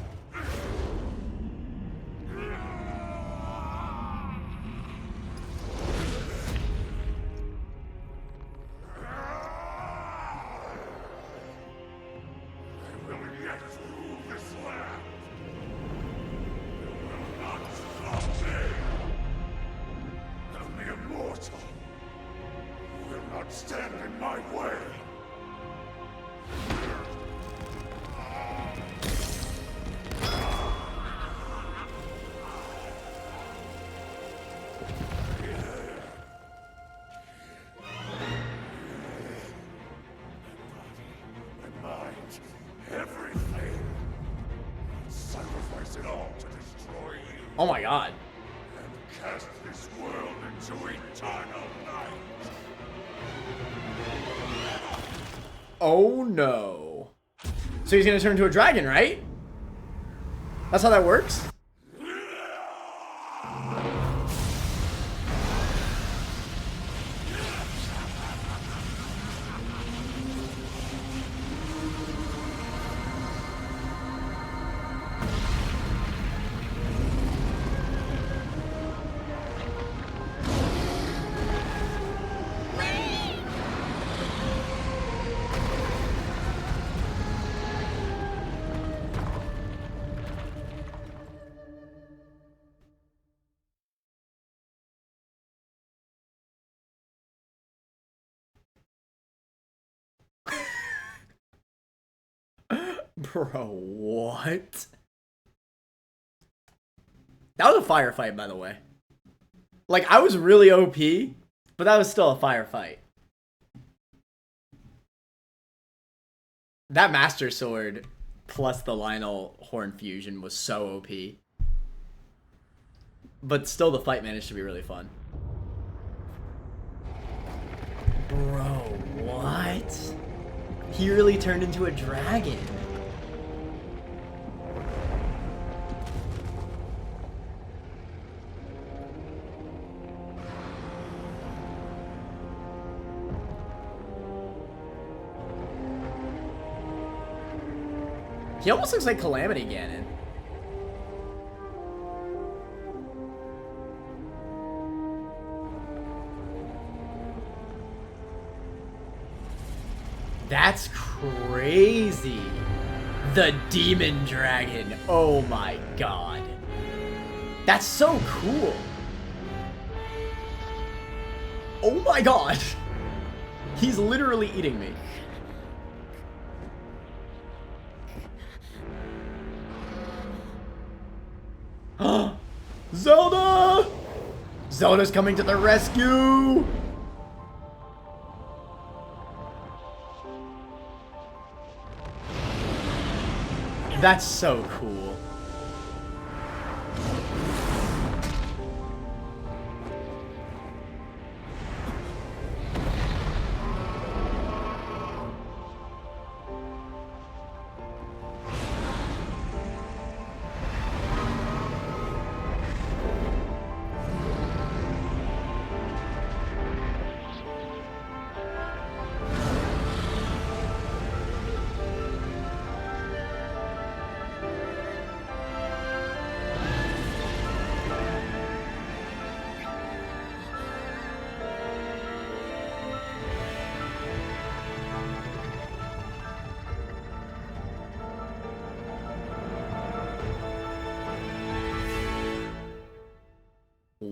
Stand in my way. My mind, everything. Sacrifice it all to destroy you Oh my god. and cast this world into eternal night. Oh no. So he's gonna turn into a dragon, right? That's how that works? Bro, what? That was a firefight, by the way. Like, I was really OP, but that was still a firefight. That Master Sword plus the Lionel Horn fusion was so OP. But still, the fight managed to be really fun. Bro, what? He really turned into a dragon. He almost looks like Calamity Ganon. That's crazy. The Demon Dragon. Oh my god. That's so cool. Oh my god. He's literally eating me. Zelda! Zelda's coming to the rescue! That's so cool.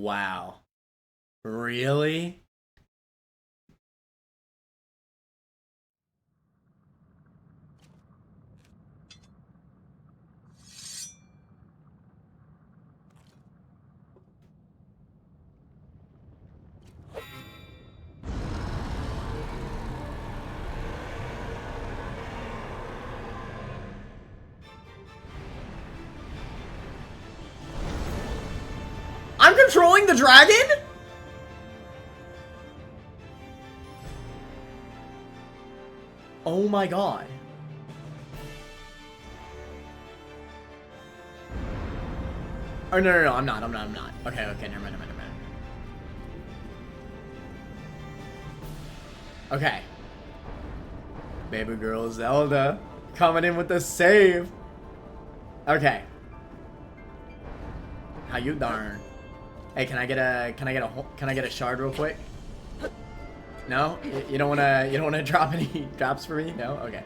Wow. Really? I'm controlling the dragon? Oh my god. Or no, I'm not. Okay, never mind. Okay. Baby girl Zelda coming in with the save. Okay. How you darn? Hey, can I get a shard real quick? No? You don't wanna drop any drops for me? No? Okay.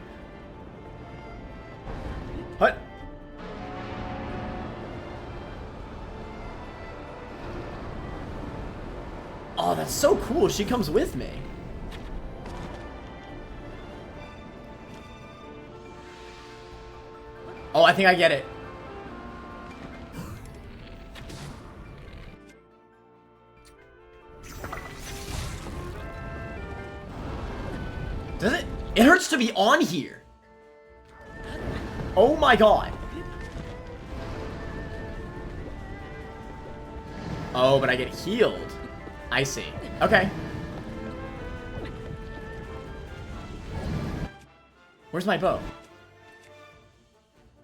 What? Oh, that's so cool. She comes with me. Oh, I think I get it. Does it? It hurts to be on here. Oh my god. Oh, but I get healed. I see. Okay. Where's my bow?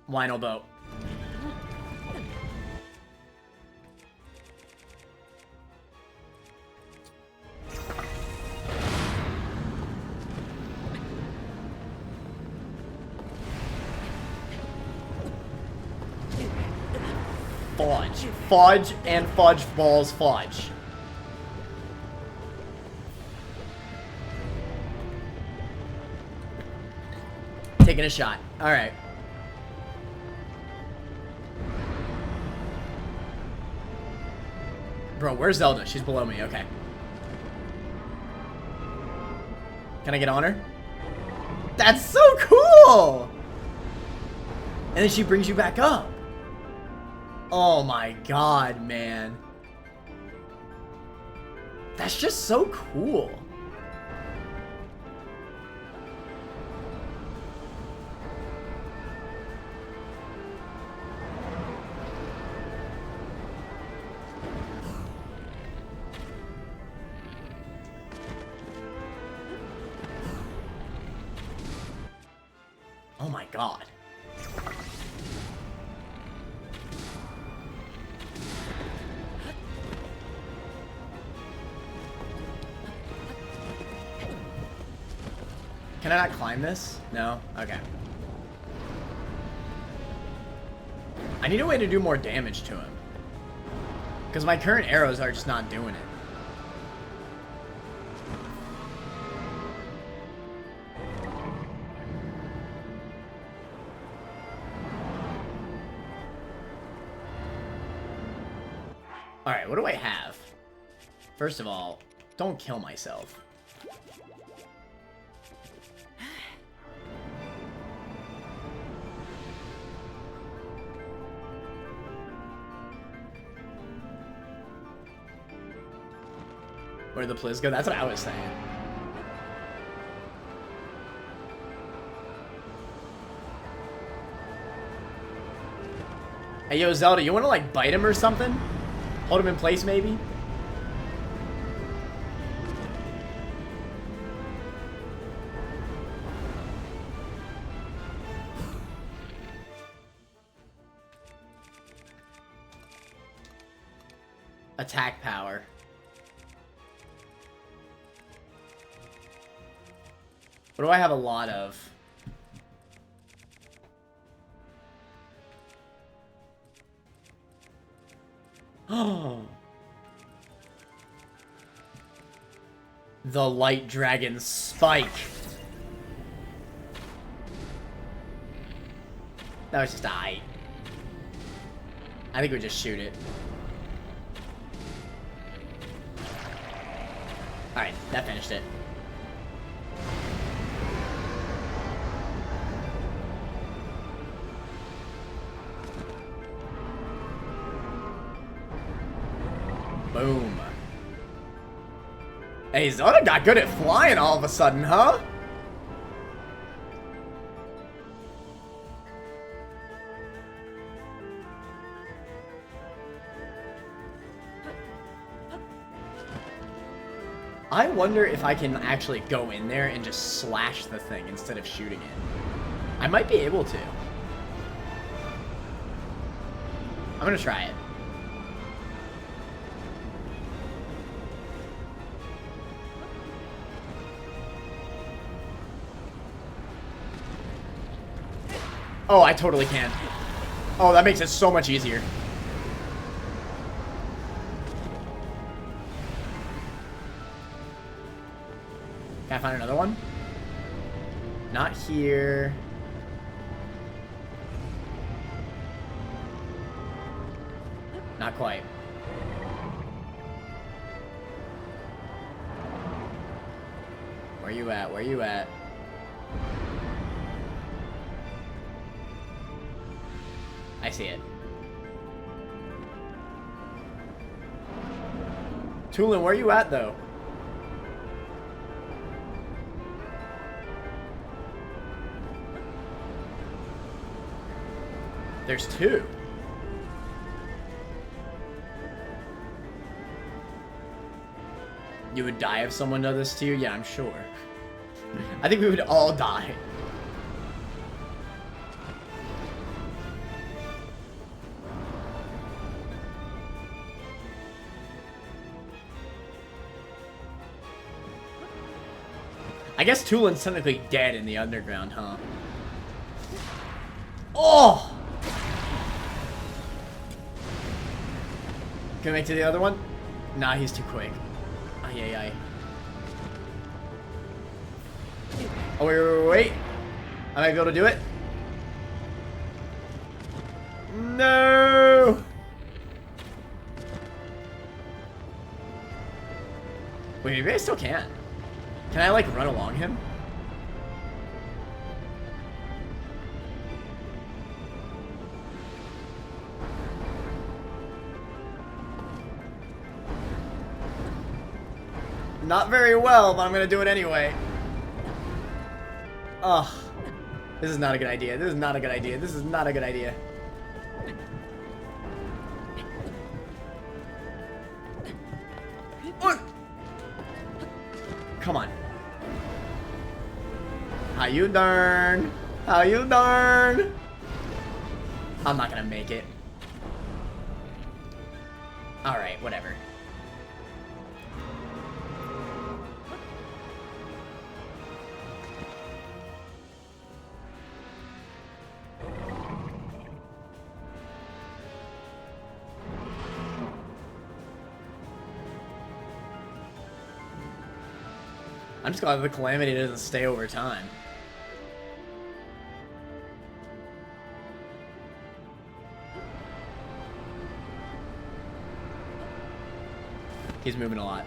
Lionel bow. Fudge. Fudge and fudge balls fudge. Taking a shot. Alright. Bro, where's Zelda? She's below me. Okay. Can I get on her? That's so cool! And then she brings you back up. Oh my god, man. That's just so cool. Oh my god. Can I not climb this? No? Okay. I need a way to do more damage to him. Because my current arrows are just not doing it. Alright, what do I have? First of all, don't kill myself. Where the Pliz go? That's what I was saying. Hey, yo, Zelda, you want to, like, bite him or something? Hold him in place, maybe? Attack power. What do I have a lot of? Oh. The Light Dragon Spike. That was just a height. I think we just shoot it. Alright, that finished it. Boom. Hey, Zelda got good at flying all of a sudden, huh? I wonder if I can actually go in there and just slash the thing instead of shooting it. I might be able to. I'm gonna try it. Oh, I totally can. Oh, that makes it so much easier. Can I find another one? Not here. Not quite. Where you at? Where you at? I see it. Tulin, where you at though? There's two. You would die if someone does this to you? Yeah, I'm sure. I think we would all die. I guess Tulin's technically dead in the underground, huh? Oh! Can we make it to the other one? Nah, he's too quick. Ay, ay, ay. Oh, wait. I might be able to do it. No! Wait, maybe I still can. Can I, like, run along him? Not very well, but I'm gonna do it anyway. Ugh. This is not a good idea. This is not a good idea. This is not a good idea. Come on. How you darn? How you darn? I'm not gonna make it. Alright, whatever. I'm just glad the calamity doesn't stay over time. He's moving a lot.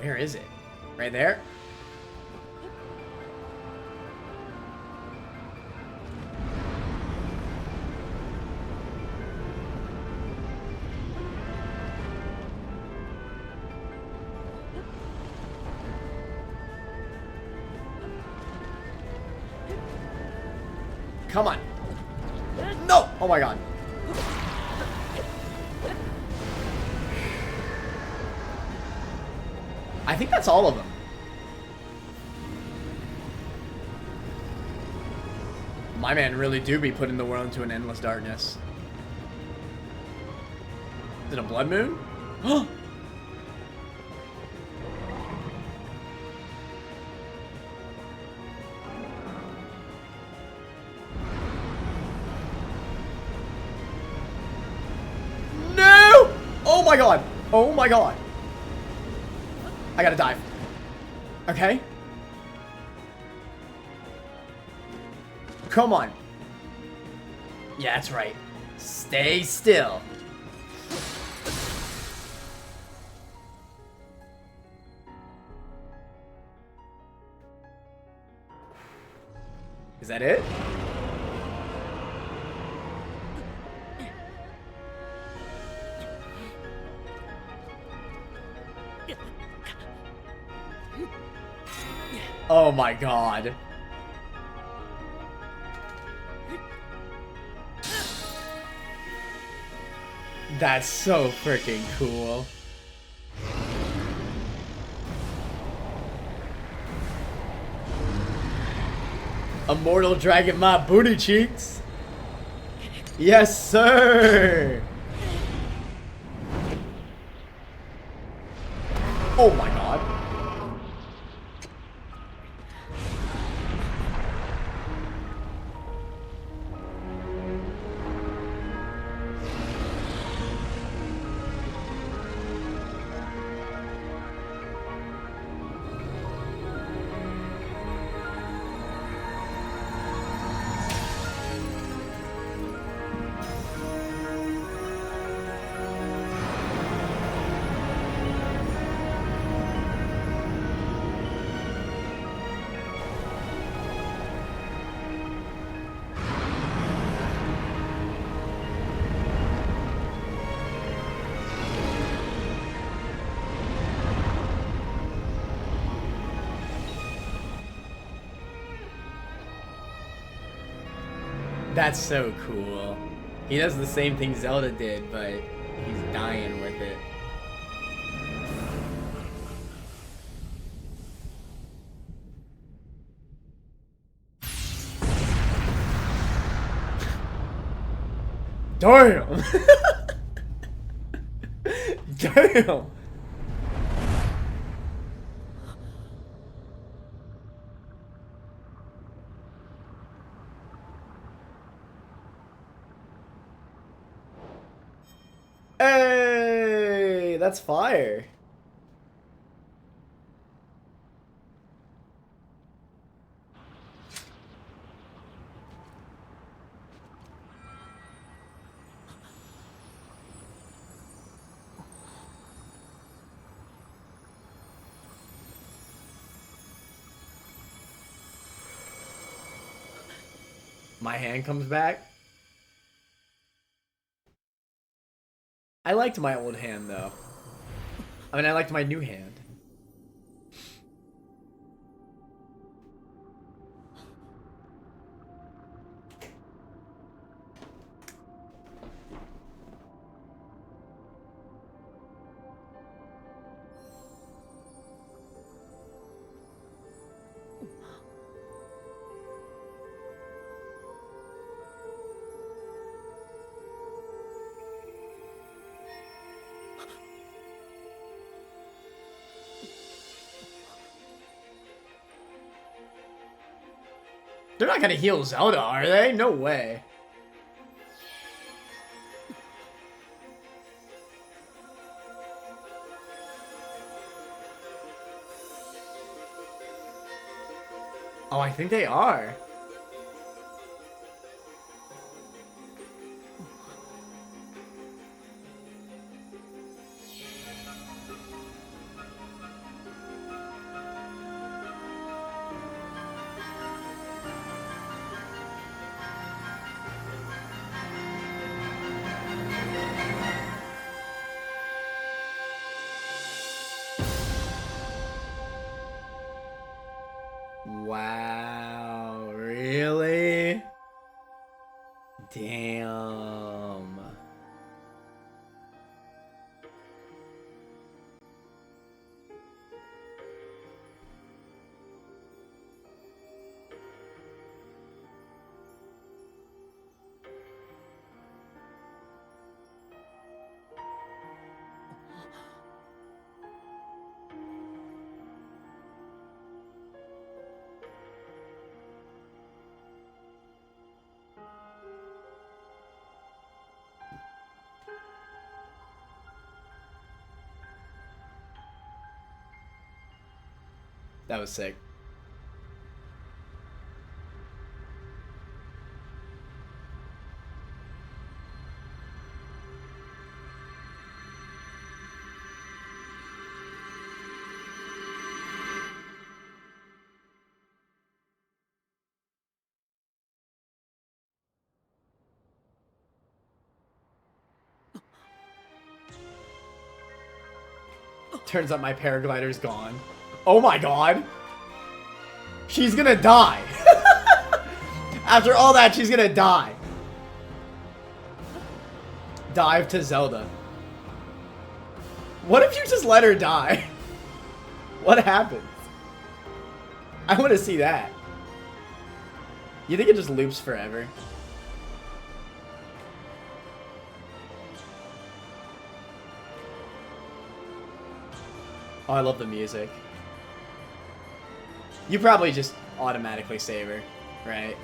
Where is it? Right there? Come on. No! Oh my god. I think that's all of them. My man really do be putting the world into an endless darkness. Is it a blood moon? Oh my god! Oh my god! I gotta dive. Okay? Come on. Yeah, that's right. Stay still. Is that it? Oh my god. That's so freaking cool. Immortal dragon my booty cheeks. Yes, sir. Oh my god. That's so cool. He does the same thing Zelda did, but he's dying with it. Damn! Damn! Hey, that's fire. My hand comes back. I liked my old hand though. I mean, I liked my new hand. They're not gonna heal Zelda, are they? No way. Oh, I think they are. Wow, really? Damn. That was sick. Turns out my paraglider's gone. Oh my god. She's gonna die. After all that, she's gonna die. Dive to Zelda. What if you just let her die? What happens? I want to see that. You think it just loops forever? Oh, I love the music. You probably just automatically save her, right?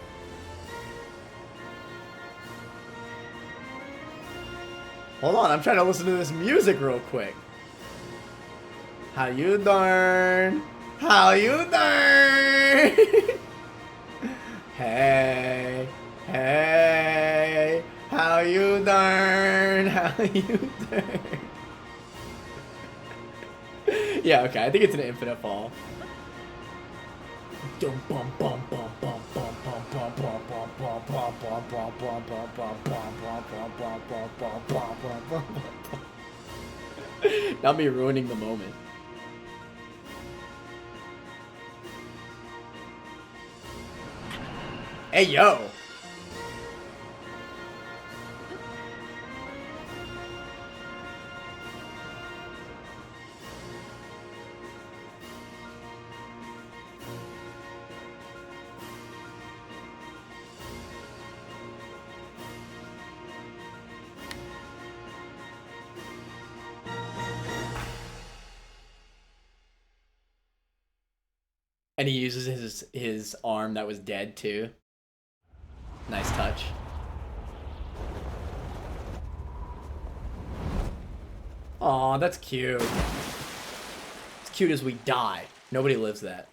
Hold on, I'm trying to listen to this music real quick. How you doing? How you doing? Hey, hey, how you doing? How you doing? Yeah, okay, I think it's an infinite fall. Not me ruining the moment. Hey, yo! And he uses his arm that was dead too. Nice touch. Aw, that's cute. It's cute as we die. Nobody lives that.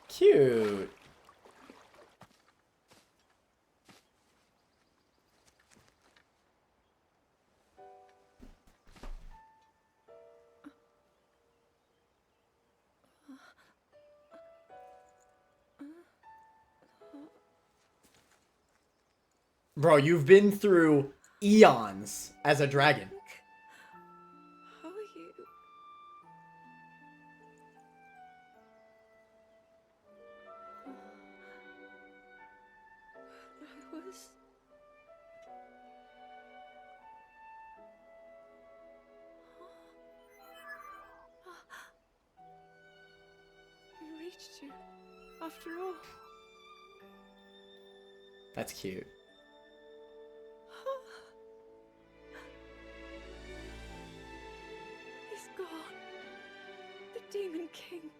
Cute. Bro, you've been through eons as a dragon. How are you? I was... We reached you, after all. That's cute. He's gone. The Demon King.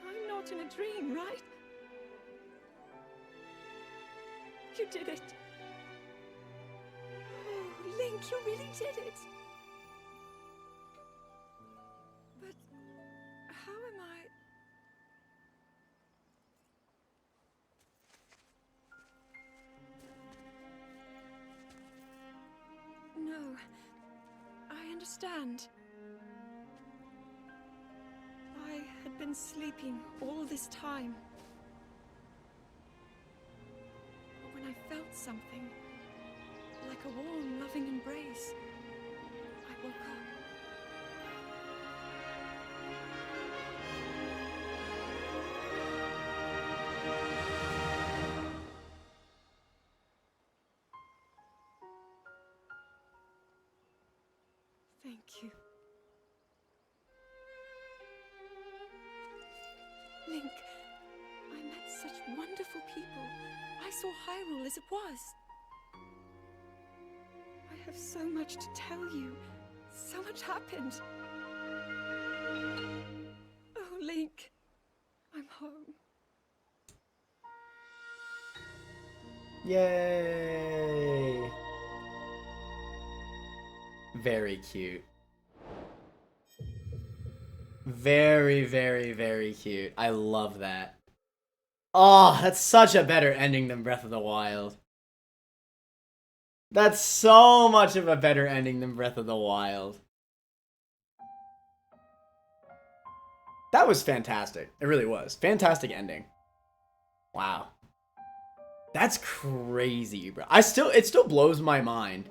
I'm not in a dream, right? You did it. Oh, Link, you really did it. But how am I... No, I understand. I had been sleeping all this time. But when I felt something, like a warm, loving embrace, I woke up. Thank you. Link, I met such wonderful people. I saw Hyrule as it was. I have so much to tell you. So much happened. Oh, Link, I'm home. Yay! Very cute. Very, very, very cute. I love that. Oh, that's such a better ending than Breath of the Wild. That's so much of a better ending than Breath of the Wild. That was fantastic. It really was. Fantastic ending. Wow. That's crazy, bro. It still blows my mind.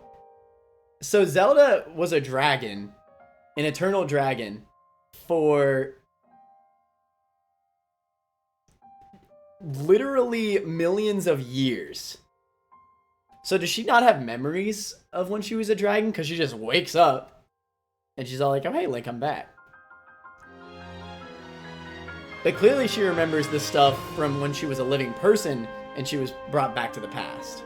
So Zelda was a dragon, an eternal dragon, for literally millions of years. So does she not have memories of when she was a dragon? Because she just wakes up and she's all like, oh, hey, Link, I'm back. But clearly she remembers the stuff from when she was a living person and she was brought back to the past.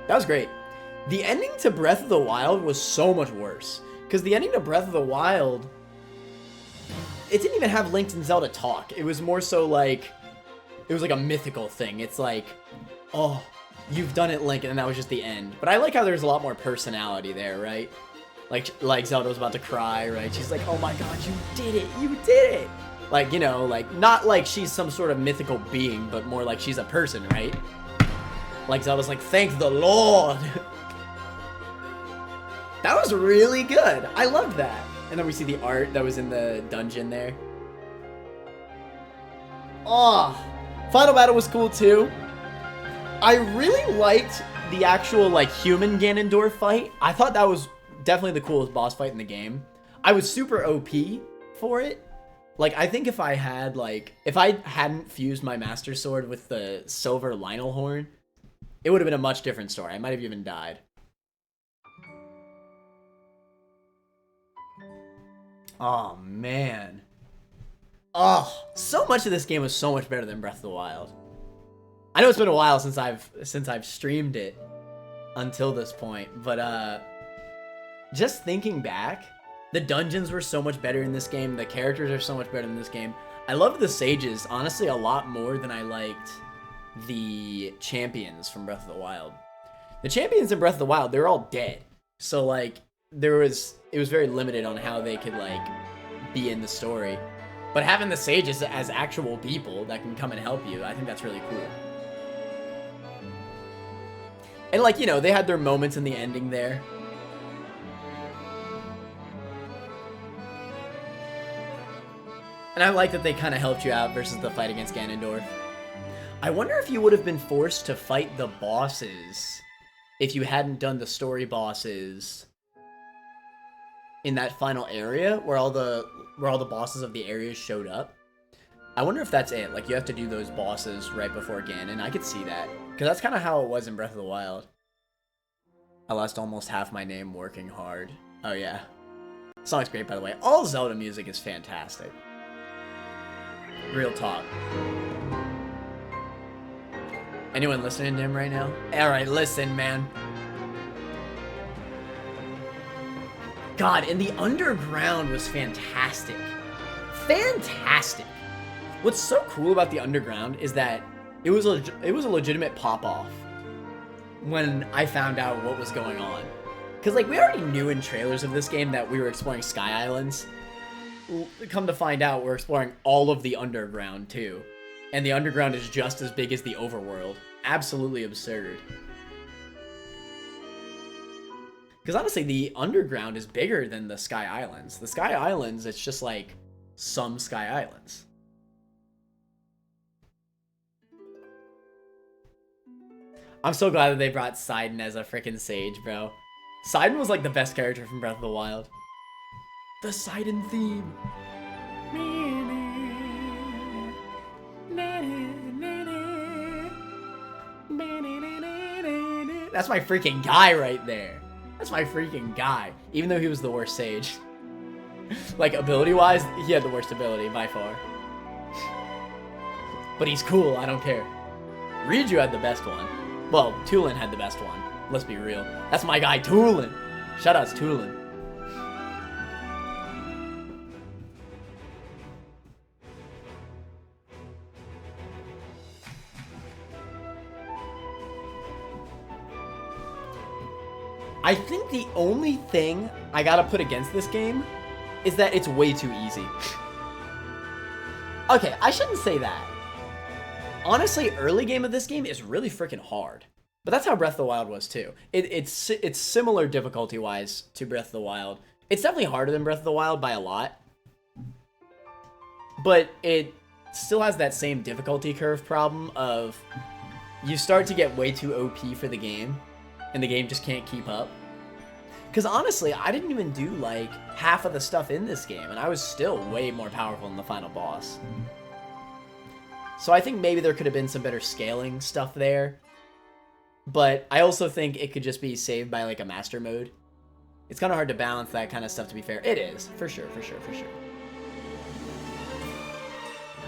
That was great. The ending to Breath of the Wild was so much worse. Because the ending to Breath of the Wild, it didn't even have Link and Zelda talk. It was more so like, it was like a mythical thing. It's like, oh, you've done it, Link, and that was just the end. But I like how there's a lot more personality there, right? Like Zelda was about to cry, right? She's like, oh my god, you did it, you did it! Like, you know, like, not like she's some sort of mythical being, but more like she's a person, right? Like Zelda's like, thank the Lord! That was really good. I loved that. And then we see the art that was in the dungeon there. Oh, final battle was cool too. I really liked the actual like human Ganondorf fight. I thought that was definitely the coolest boss fight in the game. I was super OP for it. Like, I think if I hadn't fused my Master Sword with the silver Lionel horn, it would have been a much different story. I might have even died. Oh, man. Oh, so much of this game was so much better than Breath of the Wild. I know it's been a while since I've streamed it until this point, but just thinking back, the dungeons were so much better in this game. The characters are so much better in this game. I love the sages, honestly, a lot more than I liked the champions from Breath of the Wild. The champions in Breath of the Wild, they're all dead. So, like, it was very limited on how they could, like, be in the story. But having the sages as actual people that can come and help you, I think that's really cool. And, like, you know, they had their moments in the ending there. And I like that they kind of helped you out versus the fight against Ganondorf. I wonder if you would have been forced to fight the bosses if you hadn't done the story bosses in that final area where all the bosses of the areas showed up. I wonder if that's it. Like, you have to do those bosses right before Ganon. I could see that. Because that's kind of how it was in Breath of the Wild. I lost almost half my name working hard. Oh, yeah. Song's great, by the way. All Zelda music is fantastic. Real talk. Anyone listening to him right now? Alright, listen, man. God, and the underground was fantastic. Fantastic. What's so cool about the underground is that it was a legitimate pop-off when I found out what was going on. Because, like, we already knew in trailers of this game that we were exploring Sky Islands. Come to find out, we're exploring all of the underground, too. And the underground is just as big as the overworld. Absolutely absurd. Because honestly, the underground is bigger than the Sky Islands. The Sky Islands, it's just like some Sky Islands. I'm so glad that they brought Sidon as a freaking sage, bro. Sidon was like the best character from Breath of the Wild. The Sidon theme. That's my freaking guy right there. That's my freaking guy. Even though he was the worst sage. Like, ability-wise, he had the worst ability by far. But he's cool, I don't care. Riju had the best one. Well, Tulin had the best one. Let's be real. That's my guy, Tulin. Shoutouts, Tulin. I think the only thing I gotta put against this game is that it's way too easy. Okay, I shouldn't say that. Honestly, early game of this game is really freaking hard. But that's how Breath of the Wild was too. It's similar difficulty-wise to Breath of the Wild. It's definitely harder than Breath of the Wild by a lot. But it still has that same difficulty curve problem of you start to get way too OP for the game, and the game just can't keep up. Because honestly, I didn't even do like half of the stuff in this game, and I was still way more powerful than the final boss. So I think maybe there could have been some better scaling stuff there. But I also think it could just be saved by like a master mode. It's kind of hard to balance that kind of stuff, to be fair. It is, for sure, for sure, for sure.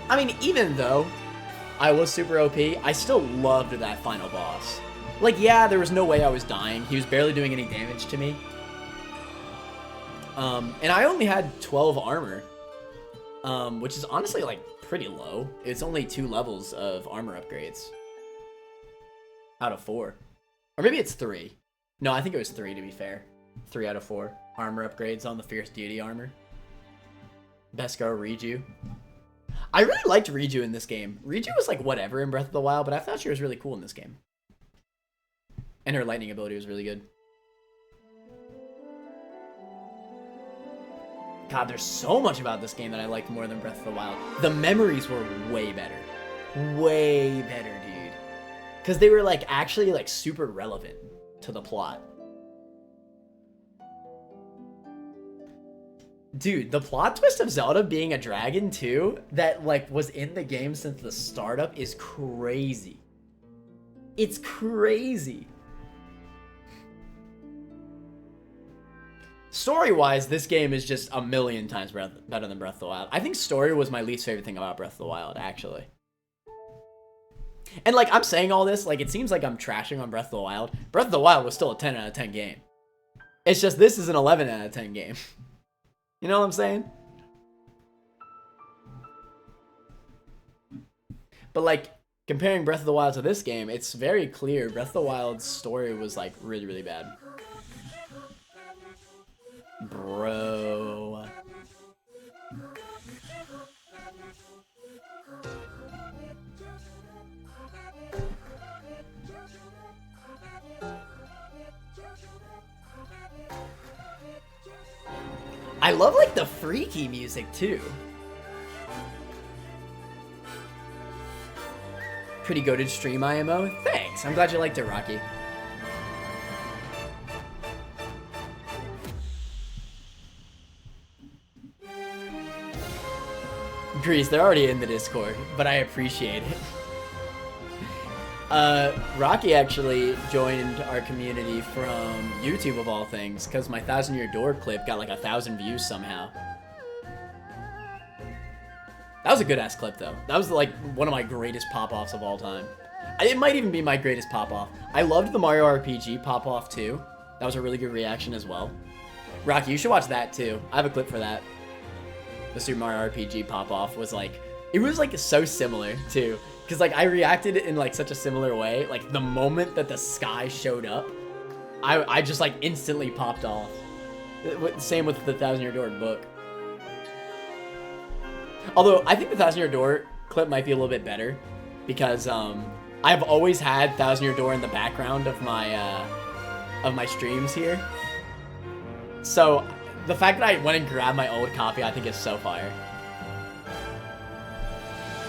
I mean, even though I was super OP, I still loved that final boss. Like, yeah, there was no way I was dying. He was barely doing any damage to me. And I only had 12 armor, which is honestly, like, pretty low. It's only 2 levels of armor upgrades out of 4. Or maybe it's 3. No, I think it was 3, to be fair. 3 out of 4 armor upgrades on the Fierce Deity armor. Besco, Riju. I really liked Riju in this game. Riju was like whatever in Breath of the Wild, but I thought she was really cool in this game. And her lightning ability was really good. God, there's so much about this game that I liked more than Breath of the Wild. The memories were way better. Way better, dude. Because they were like actually like super relevant to the plot. Dude, the plot twist of Zelda being a dragon too, that like was in the game since the startup, is crazy. It's crazy. Story-wise, this game is just a million times better than Breath of the Wild. I think story was my least favorite thing about Breath of the Wild, actually. And like, I'm saying all this, like, it seems like I'm trashing on Breath of the Wild. Breath of the Wild was still a 10 out of 10 game. It's just this is an 11 out of 10 game. You know what I'm saying? But like, comparing Breath of the Wild to this game, it's very clear Breath of the Wild's story was like really, really bad. Bro. I love like the freaky music too. Pretty goated stream IMO. Thanks. I'm glad you liked it, Rocky. Grease, they're already in the Discord, but I appreciate it. Rocky actually joined our community from YouTube of all things, because my 1,000-Year Door clip got like 1,000 views somehow. That was a good-ass clip, though. That was like one of my greatest pop-offs of all time. It might even be my greatest pop-off. I loved the Mario RPG pop-off, too. That was a really good reaction as well. Rocky, you should watch that, too. I have a clip for that. The Super Mario RPG pop-off was like... It was like so similar, too. Because like I reacted in like such a similar way. Like the moment that the sky showed up, I just like instantly popped off. Same with the 1,000-Year Door book. Although I think the 1,000-Year Door clip might be a little bit better, because I've always had 1,000-Year Door in the background of my streams here. So the fact that I went and grabbed my old copy, I think is so fire.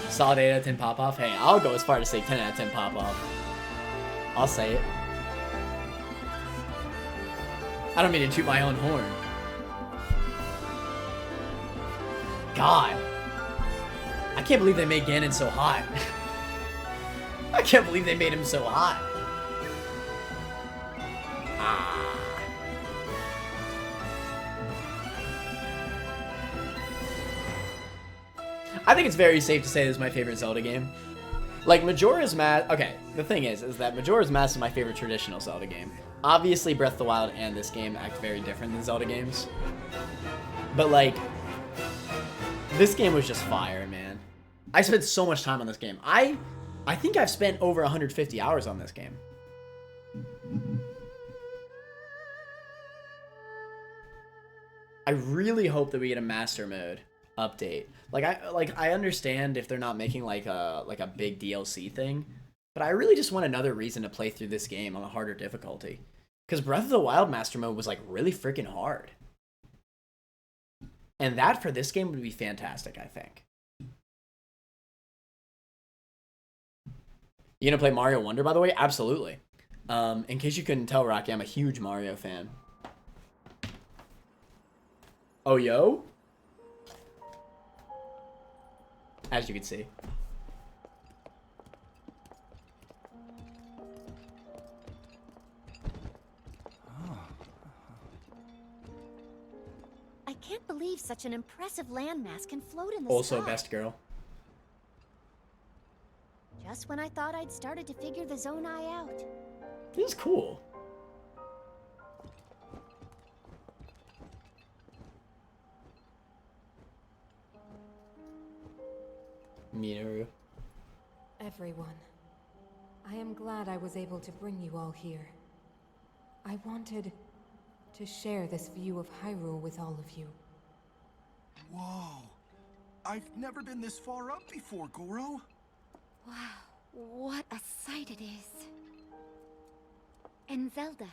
Solid 8 out of 10 pop-off? Hey, I'll go as far to say 10 out of 10 pop-off. I'll say it. I don't mean to toot my own horn. God. I can't believe they made Ganon so hot. I can't believe they made him so hot. Ah. I think it's very safe to say this is my favorite Zelda game. Like, Majora's Mask... Okay, the thing is that Majora's Mask is my favorite traditional Zelda game. Obviously, Breath of the Wild and this game act very different than Zelda games. But, like, this game was just fire, man. I spent so much time on this game. I think I've spent over 150 hours on this game. I really hope that we get a Master Mode update. I understand if they're not making like a big DLC thing, but I really just want another reason to play through this game on a harder difficulty. Because Breath of the Wild Master Mode was like really freaking hard. And that for this game would be fantastic, I think. You gonna play Mario Wonder, by the way? Absolutely. In case you couldn't tell, Rocky, I'm a huge Mario fan. Oh, yo? As you can see. I can't believe such an impressive landmass can float in the Also sky. best girl. Just when I thought I'd started to figure the zone eye out. This is cool. Minoru. Everyone, I am glad I was able to bring you all here. I wanted to share this view of Hyrule with all of you. Whoa. I've never been this far up before, Goro. Wow, what a sight it is. And Zelda,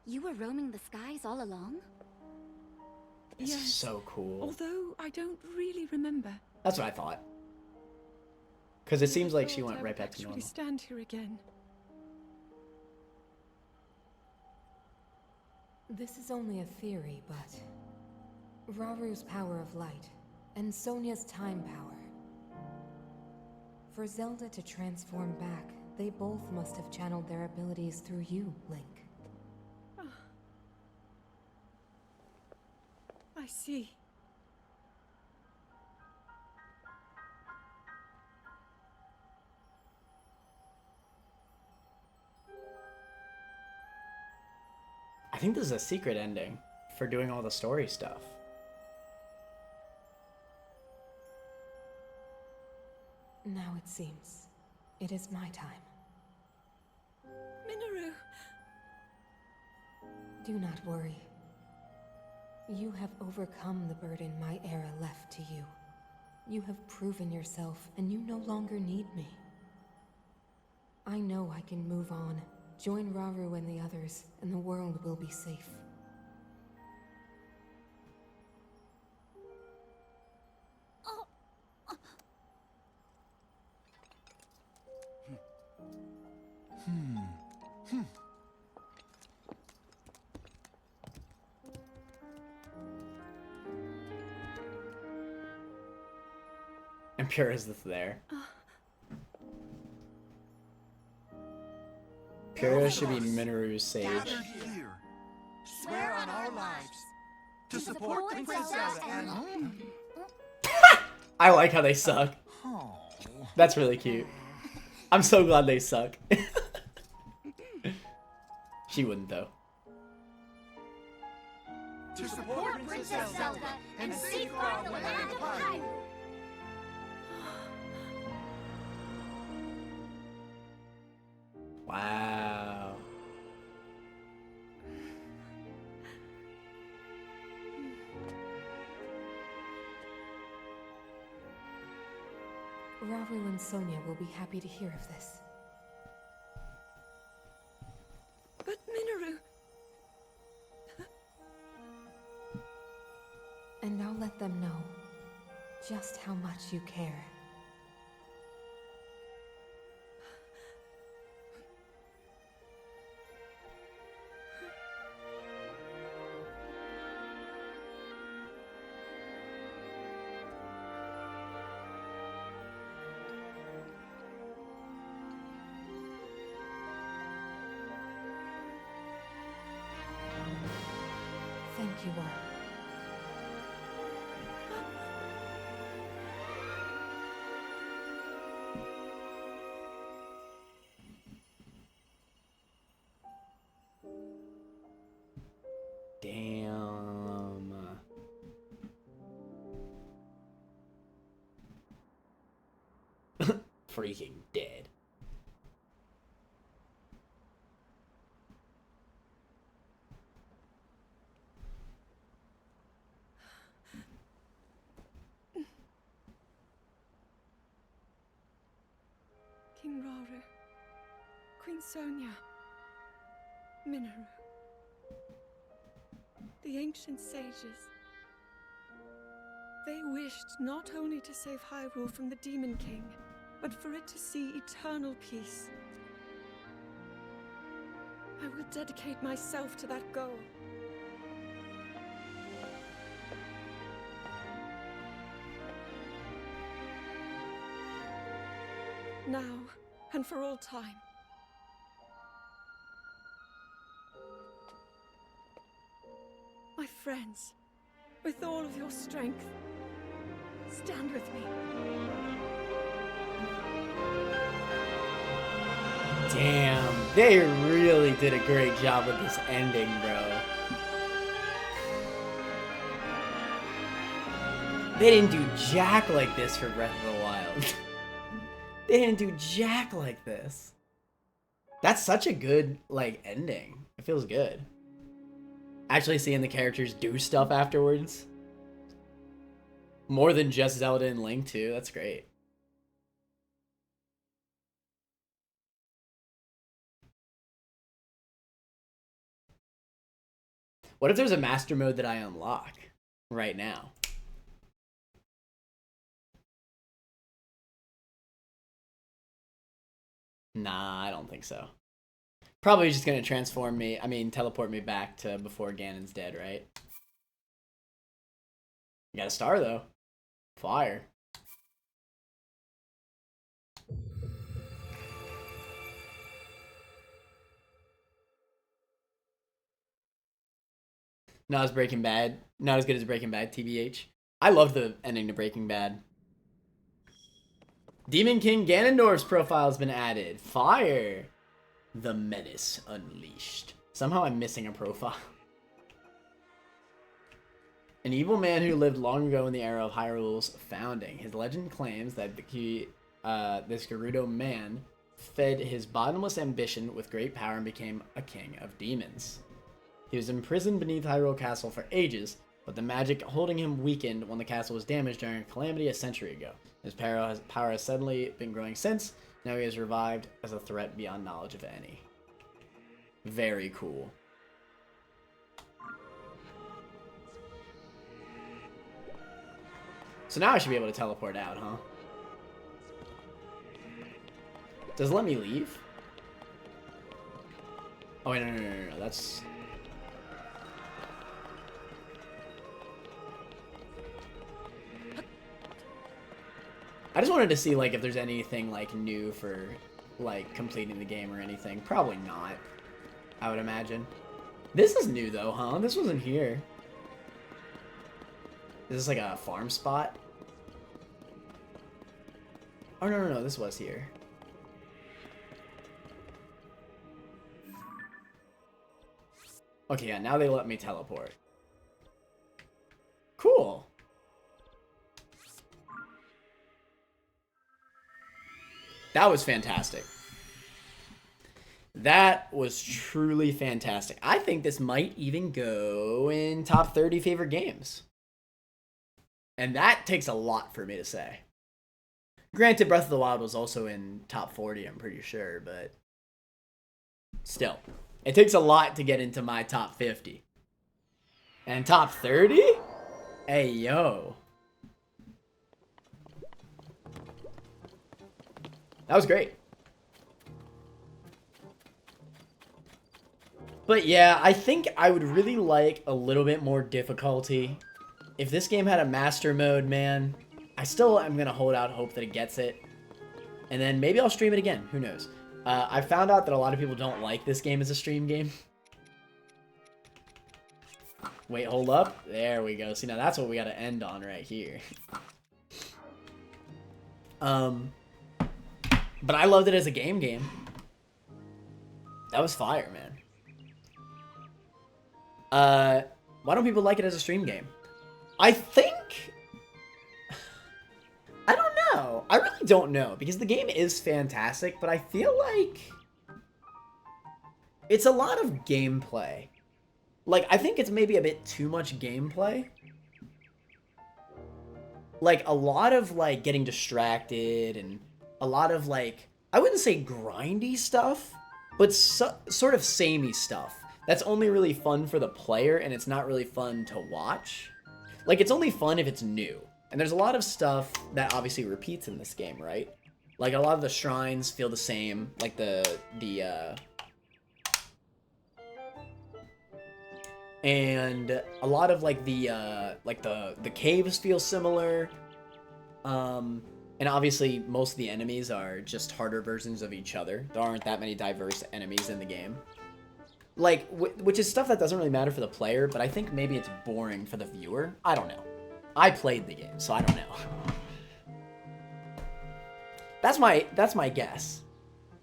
you were roaming the skies all along? This Yes. is so cool. Although I don't really remember. That's what I thought. Because it seems like she Thought went I right would back to actually normal. stand here again. This is only a theory, but Raru's power of light and Sonia's time power. For Zelda to transform back, they both must have channeled their abilities through you, Link. I see. I think this is a secret ending for doing all the story stuff. Now it seems it is my time. Minoru! Do not worry. You have overcome the burden my era left to you. You have proven yourself, and you no longer need me. I know I can move on, join Raru and the others, and the world will be safe. And Pure is there. Pure should be Minoru's sage. Gathered here. Swear on our lives to support the princess and... I like how they suck. Oh. That's really cute. I'm so glad they suck. She wouldn't though. To support Princess Zelda and safeguard the land of Hyrule. Wow. Raru and Sonia will be happy to hear of this. But Minoru! And I'll let them know just how much you care. Thank you all. Damn. Freaking dead. King Raru, Queen Sonia, Minoru. The ancient sages. They wished not only to save Hyrule from the Demon King, but for it to see eternal peace. I will dedicate myself to that goal. now and for all time. My friends, with all of your strength, stand with me. Damn, they really did a great job with this ending, bro. They didn't do jack like this for Breath of the Wild. They didn't do jack like this. That's such a good, like, ending. It feels good. Actually seeing the characters do stuff afterwards. More than just Zelda and Link, too. That's great. What if there's a master mode that I unlock right now? Nah, I don't think so. Probably just gonna transform me, teleport me back to before Ganon's dead, right? You got a star, though. Fire. Not as Breaking Bad. Not as good as Breaking Bad, TBH. I love the ending to Breaking Bad. Demon King Ganondorf's profile has been added. Fire. The Menace Unleashed. Somehow I'm missing a profile. An evil man who lived long ago in the era of Hyrule's founding. His legend claims that this Gerudo man fed his bottomless ambition with great power and became a king of demons. He was imprisoned beneath Hyrule Castle for ages, but the magic holding him weakened when the castle was damaged during a calamity a century ago. His power has suddenly been growing since. Now he is revived as a threat beyond knowledge of any. Very cool. So now I should be able to teleport out, huh? Does it let me leave? Oh, wait, no. That's... I just wanted to see, like, if there's anything, like, new for, like, completing the game or anything. Probably not, I would imagine. This is new, though, huh? This wasn't here. Is this, like, a farm spot? Oh, no. This was here. Okay, yeah, now they let me teleport. Cool. That was fantastic. That was truly fantastic. I think this might even go in top 30 favorite games. And that takes a lot for me to say. Granted, Breath of the Wild was also in top 40, I'm pretty sure, but still. It takes a lot to get into my top 50. And top 30? Hey, yo. That was great. But yeah, I think I would really like a little bit more difficulty. If this game had a master mode, man, I still am going to hold out hope that it gets it. And then maybe I'll stream it again. Who knows? I found out that a lot of people don't like this game as a stream game. Wait, hold up. There we go. See, now that's what we got to end on right here. But I loved it as a game. That was fire, man. Why don't people like it as a stream game? I think... I don't know. I really don't know. Because the game is fantastic, but I feel like... it's a lot of gameplay. Like, I think it's maybe a bit too much gameplay. Like, a lot of, like, getting distracted and a lot of, like, I wouldn't say grindy stuff, but sort of samey stuff. That's only really fun for the player, and it's not really fun to watch. Like, it's only fun if it's new. And there's a lot of stuff that obviously repeats in this game, right? Like, a lot of the shrines feel the same. Like, and a lot of, like, the caves feel similar. And obviously, most of the enemies are just harder versions of each other. There aren't that many diverse enemies in the game. Like, which is stuff that doesn't really matter for the player, but I think maybe it's boring for the viewer. I don't know. I played the game, so I don't know. That's my guess.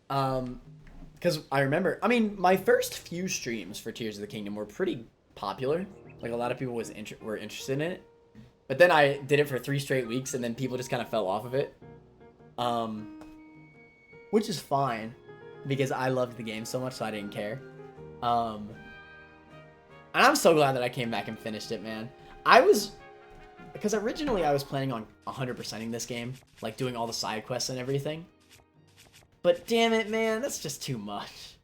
Because I remember, I mean, my first few streams for Tears of the Kingdom were pretty popular. Like, a lot of people were interested in it. But then I did it for 3 straight weeks, and then people just kind of fell off of it. Which is fine, because I loved the game so much, so I didn't care. And I'm so glad that I came back and finished it, man. Because originally I was planning on 100%ing this game, like doing all the side quests and everything. But damn it, man, that's just too much.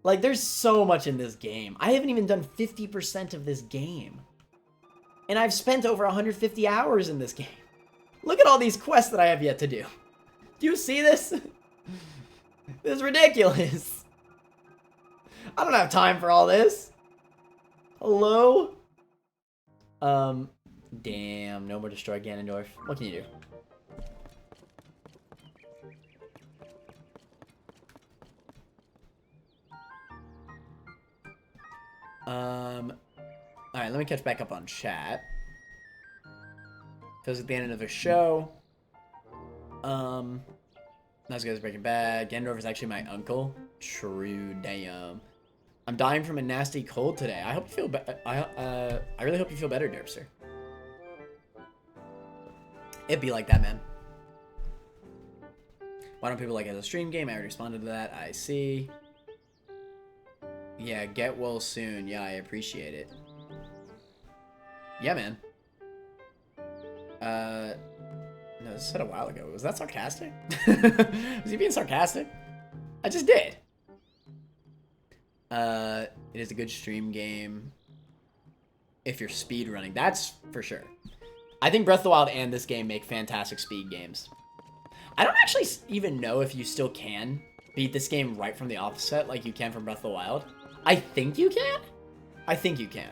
Like, there's so much in this game. I haven't even done 50% of this game. And I've spent over 150 hours in this game. Look at all these quests that I have yet to do. Do you see this? This is ridiculous. I don't have time for all this. Hello? Damn, no more destroy Ganondorf. What can you do? Alright, let me catch back up on chat. Because at the end of the show, those guys Breaking Bad. Ganondorf is actually my uncle. True, damn. I'm dying from a nasty cold today. I hope you feel better. I really hope you feel better, Derpster. It'd be like that, man. Why don't people like it as a stream game? I already responded to that. I see. Yeah, get well soon. Yeah, I appreciate it. Yeah, man. No, this said a while ago. Was that sarcastic? Was he being sarcastic? I just did. It is a good stream game if you're speed running. That's for sure. I think Breath of the Wild and this game make fantastic speed games. I don't actually even know if you still can beat this game right from the offset like you can from Breath of the Wild. I think you can. I think you can.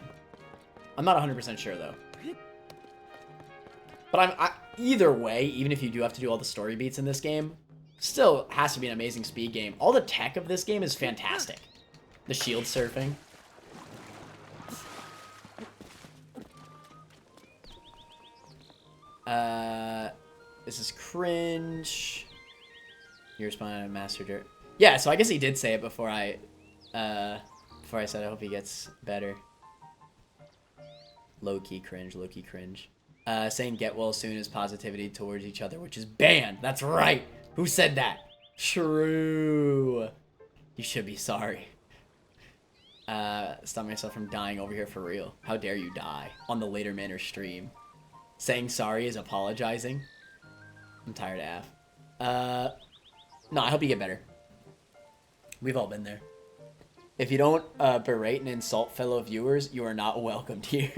I'm not 100% sure though. But either way, even if you do have to do all the story beats in this game, still has to be an amazing speed game. All the tech of this game is fantastic. The shield surfing. This is cringe. You responded to Master Dirt. Yeah, so I guess he did say it before I said I hope he gets better. Low-key cringe, low-key cringe. Saying get well soon is positivity towards each other, which is banned. That's right. Who said that? True. You should be sorry. Stop myself from dying over here for real. How dare you die on the Later Manor stream. Saying sorry is apologizing. I'm tired of No, I hope you get better. We've all been there. If you don't berate and insult fellow viewers, you are not welcomed here.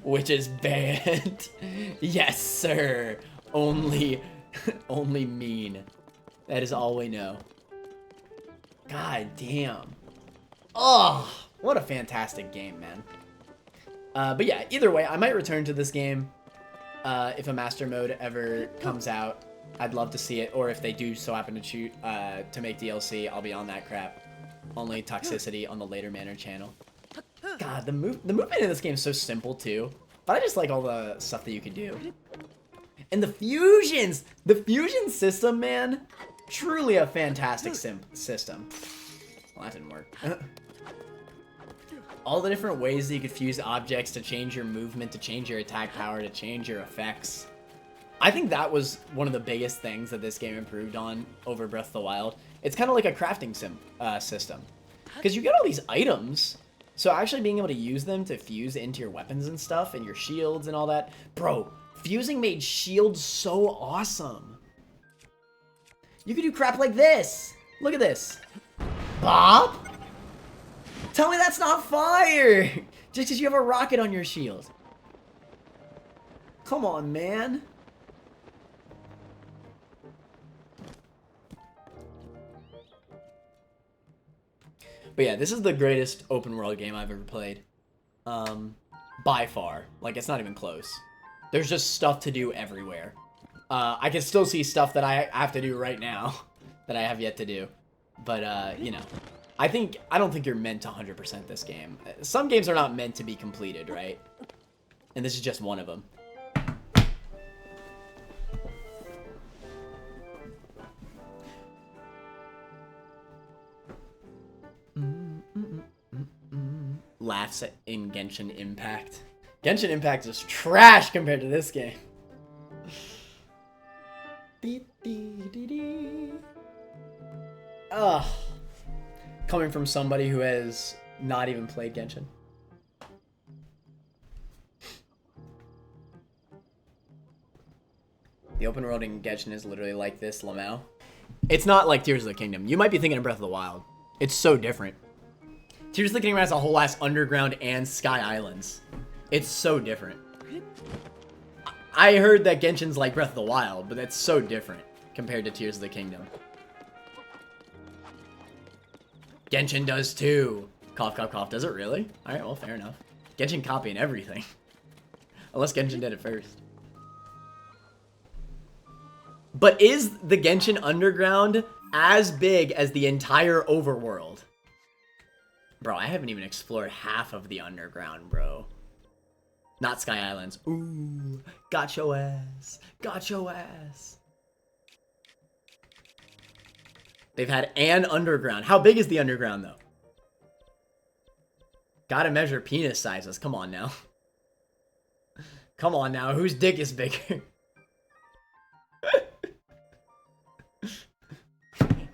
Which is banned. Yes, sir. Only mean. That is all we know. God damn. Oh, what a fantastic game, man. But yeah, either way, I might return to this game if a master mode ever comes out. I'd love to see it, or if they do so happen to make DLC, I'll be on that crap. Only toxicity on the Later Manor channel. God, the movement in this game is so simple too, but I just like all the stuff that you can do. And the fusions! The fusion system, man! Truly a fantastic system. Well, that didn't work. All the different ways that you could fuse objects to change your movement, to change your attack power, to change your effects. I think that was one of the biggest things that this game improved on over Breath of the Wild. It's kind of like a crafting system. Because you get all these items, so actually being able to use them to fuse into your weapons and stuff, and your shields and all that. Bro, fusing made shields so awesome. You could do crap like this. Look at this. Bob? Tell me that's not fire! Just because you have a rocket on your shield. Come on, man. But yeah, this is the greatest open world game I've ever played. By far. Like, it's not even close. There's just stuff to do everywhere. I can still see stuff that I have to do right now that I have yet to do. But, you know, I don't think you're meant to 100% this game. Some games are not meant to be completed, right? And this is just one of them. Laughs in Genshin Impact. Genshin Impact is trash compared to this game. Ugh. Coming from somebody who has not even played Genshin. The open world in Genshin is literally like this, Lamau. It's not like Tears of the Kingdom. You might be thinking of Breath of the Wild. It's so different. Tears of the Kingdom has a whole ass underground and sky islands. It's so different. I heard that Genshin's like Breath of the Wild, but that's so different compared to Tears of the Kingdom. Genshin does too. Cough, cough, cough. Does it really? Alright, well, fair enough. Genshin copying everything. Unless Genshin did it first. But is the Genshin Underground as big as the entire overworld? Bro, I haven't even explored half of the underground, bro. Not Sky Islands. Ooh, got your ass. Got your ass. They've had an underground. How big is the underground, though? Gotta measure penis sizes. Come on now. Come on now. Whose dick is bigger?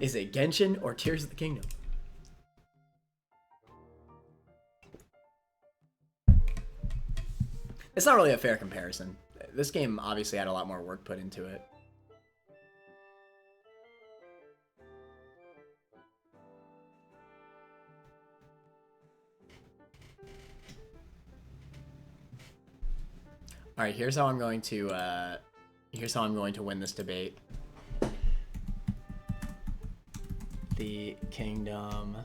Is it Genshin or Tears of the Kingdom? It's not really a fair comparison. This game obviously had a lot more work put into it. All right, here's how I'm going to win this debate. The Kingdom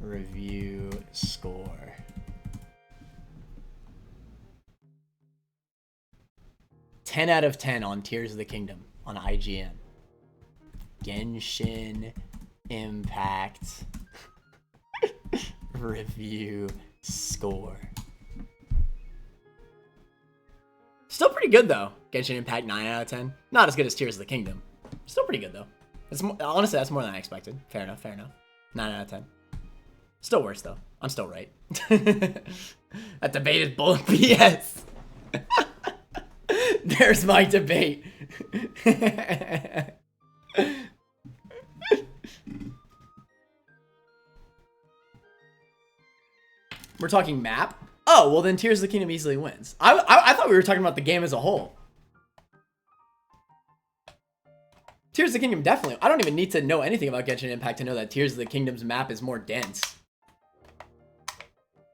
review score. 10 out of 10 on Tears of the Kingdom on IGN. Genshin Impact review score. Still pretty good though. Genshin Impact 9 out of 10. Not as good as Tears of the Kingdom. Still pretty good though. Honestly, that's more than I expected. Fair enough, fair enough. 9 out of 10. Still worse though. I'm still right. That debate is bull BS. There's my debate. We're talking map? Oh, well then Tears of the Kingdom easily wins. I thought we were talking about the game as a whole. Tears of the Kingdom definitely. I don't even need to know anything about Genshin Impact to know that Tears of the Kingdom's map is more dense.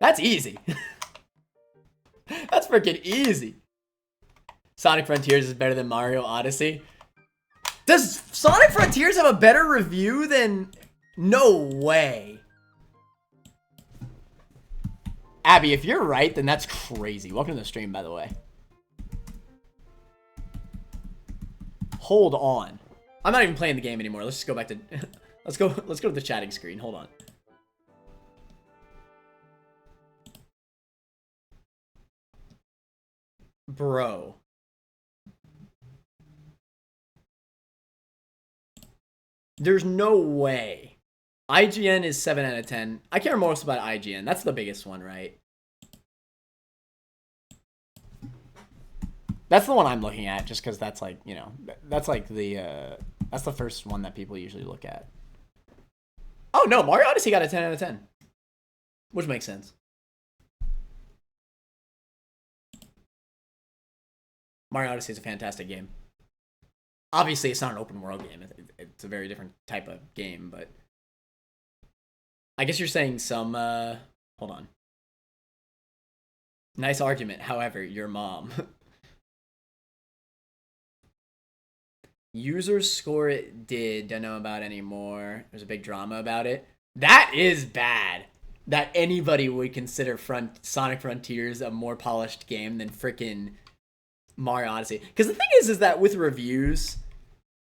That's easy. That's freaking easy. Sonic Frontiers is better than Mario Odyssey. Does Sonic Frontiers have a better review than... No way. Abby, if you're right, then that's crazy. Welcome to the stream, by the way. Hold on. I'm not even playing the game anymore. Let's just go back to... let's go to the chatting screen. Hold on. Bro. There's no way. IGN is 7 out of 10. I care most about IGN. That's the biggest one, right? That's the one I'm looking at, just because that's like, you know, that's like the, that's the first one that people usually look at. Oh, no, Mario Odyssey got a 10 out of 10. Which makes sense. Mario Odyssey is a fantastic game. Obviously, it's not an open world game. It's a very different type of game, but... I guess you're saying some, hold on. Nice argument, however, your mom. Users score it did. Don't know about anymore. There's a big drama about it. That is bad. that anybody would consider Sonic Frontiers a more polished game than frickin' Mario Odyssey. Because the thing is that with reviews,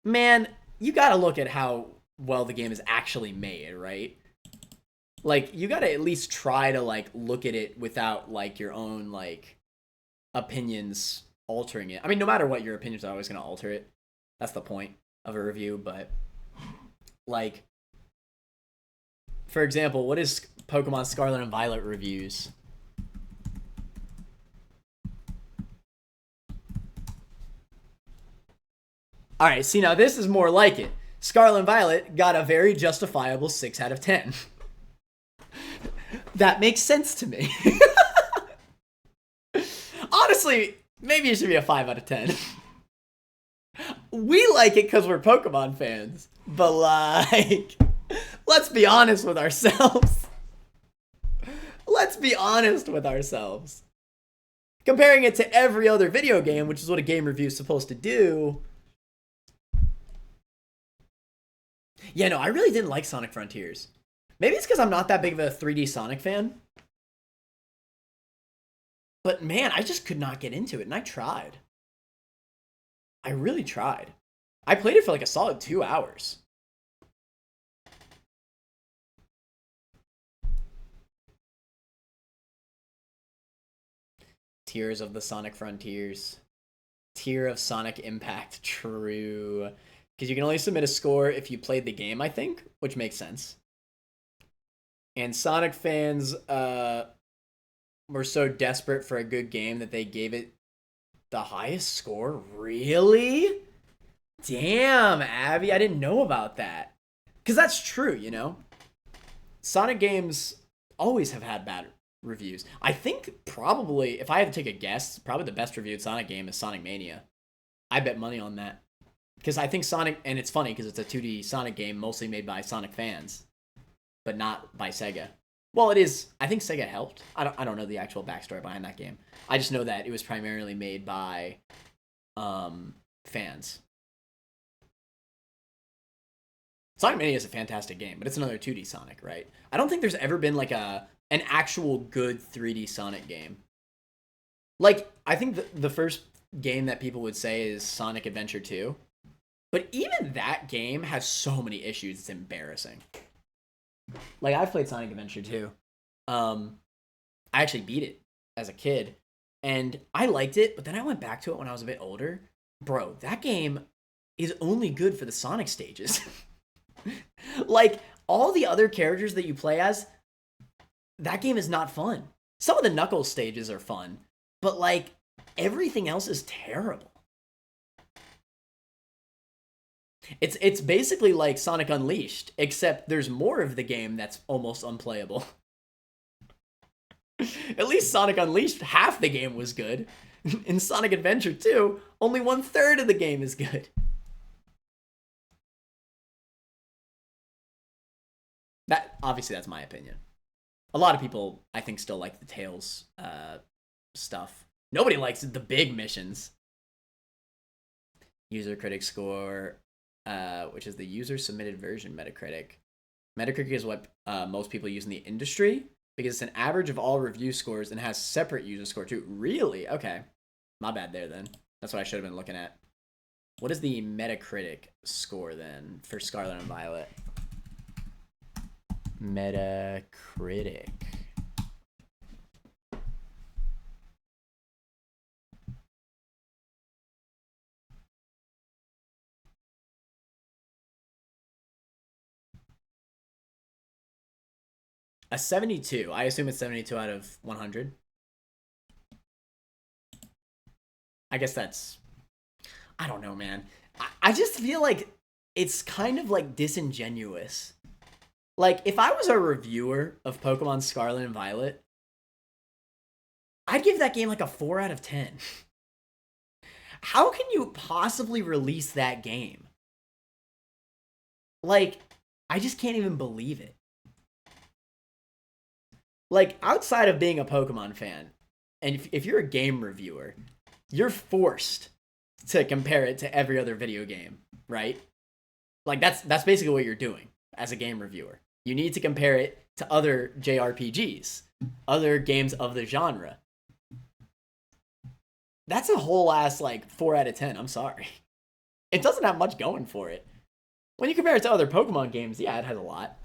man, you gotta look at how well the game is actually made, right? Like, you gotta at least try to, like, look at it without, like, your own, like, opinions altering it. I mean, no matter what, your opinions are always gonna alter it. That's the point of a review, but, like, for example, what is Pokemon Scarlet and Violet reviews? Alright, see, now this is more like it. Scarlet and Violet got a very justifiable 6 out of 10. That makes sense to me. Honestly, maybe it should be a 5 out of 10. We like it because we're Pokemon fans. But, like, let's be honest with ourselves. Let's be honest with ourselves. Comparing it to every other video game, which is what a game review is supposed to do. Yeah, no, I really didn't like Sonic Frontiers. Maybe it's because I'm not that big of a 3D Sonic fan. But man, I just could not get into it, and I tried. I really tried. I played it for like a solid 2 hours. Tears of the Sonic Frontiers. Tier of Sonic Impact. True. Because you can only submit a score if you played the game, I think, which makes sense. And Sonic fans were so desperate for a good game that they gave it the highest score? Really? Damn, Abby, I didn't know about that. Because that's true, you know? Sonic games always have had bad reviews. I think probably, if I had to take a guess, probably the best reviewed Sonic game is Sonic Mania. I bet money on that. Because I think Sonic, and it's funny because it's a 2D Sonic game mostly made by Sonic fans, but not by Sega. Well, it is. I think Sega helped. I don't know the actual backstory behind that game. I just know that it was primarily made by fans. Sonic Mania is a fantastic game, but it's another 2D Sonic, right? I don't think there's ever been like an actual good 3D Sonic game. Like, I think the first game that people would say is Sonic Adventure 2. But even that game has so many issues, it's embarrassing. Like, I've played Sonic Adventure 2. I actually beat it as a kid. And I liked it, but then I went back to it when I was a bit older. Bro, that game is only good for the Sonic stages. Like, all the other characters that you play as, that game is not fun. Some of the Knuckles stages are fun, but, like, everything else is terrible. It's basically like Sonic Unleashed, except there's more of the game that's almost unplayable. At least Sonic Unleashed, half the game was good. In Sonic Adventure 2, only 1/3 of the game is good. Obviously, that's my opinion. A lot of people, I think, still like the Tails stuff. Nobody likes the big missions. User critic score, which is the user-submitted version Metacritic. Metacritic is what most people use in the industry, because it's an average of all review scores and has separate user score too. Really? Okay. My bad there, then. That's what I should have been looking at. What is the Metacritic score, then, for Scarlet and Violet? Metacritic. A 72. I assume it's 72 out of 100. I guess that's... I don't know, man. I just feel like it's kind of, like, disingenuous. Like, if I was a reviewer of Pokemon Scarlet and Violet, I'd give that game, like, a 4 out of 10. How can you possibly release that game? Like, I just can't even believe it. Like, outside of being a Pokemon fan, and if you're a game reviewer, you're forced to compare it to every other video game, right? Like, that's basically what you're doing as a game reviewer. You need to compare it to other JRPGs, other games of the genre. That's a whole ass, like, 4 out of 10. I'm sorry. It doesn't have much going for it. When you compare it to other Pokemon games, yeah, it has a lot.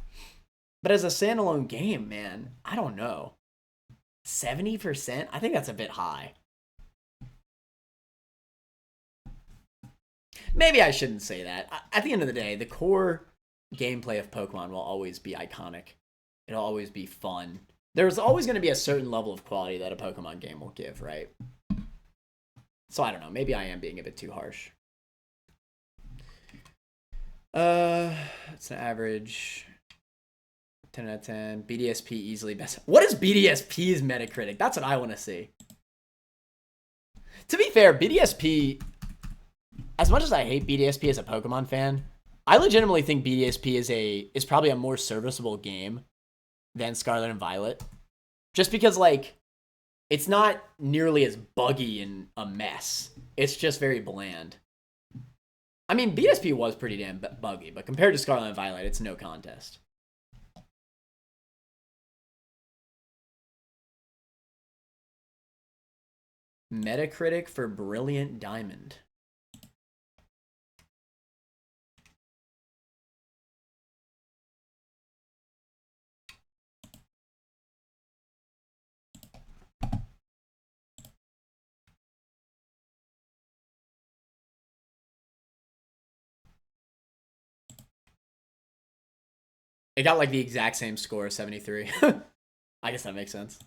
But as a standalone game, man, I don't know. 70%? I think that's a bit high. Maybe I shouldn't say that. At the end of the day, the core gameplay of Pokemon will always be iconic. It'll always be fun. There's always going to be a certain level of quality that a Pokemon game will give, right? So I don't know. Maybe I am being a bit too harsh. It's an average 10 out of 10. BDSP easily best. What is BDSP's Metacritic? That's what I want to see. To be fair, BDSP, as much as I hate BDSP as a Pokemon fan, I legitimately think BDSP is probably a more serviceable game than Scarlet and Violet. Just because, like, it's not nearly as buggy and a mess. It's just very bland. I mean, BDSP was pretty damn buggy, but compared to Scarlet and Violet, it's no contest. Metacritic for Brilliant Diamond. It got like the exact same score, 73. I guess that makes sense.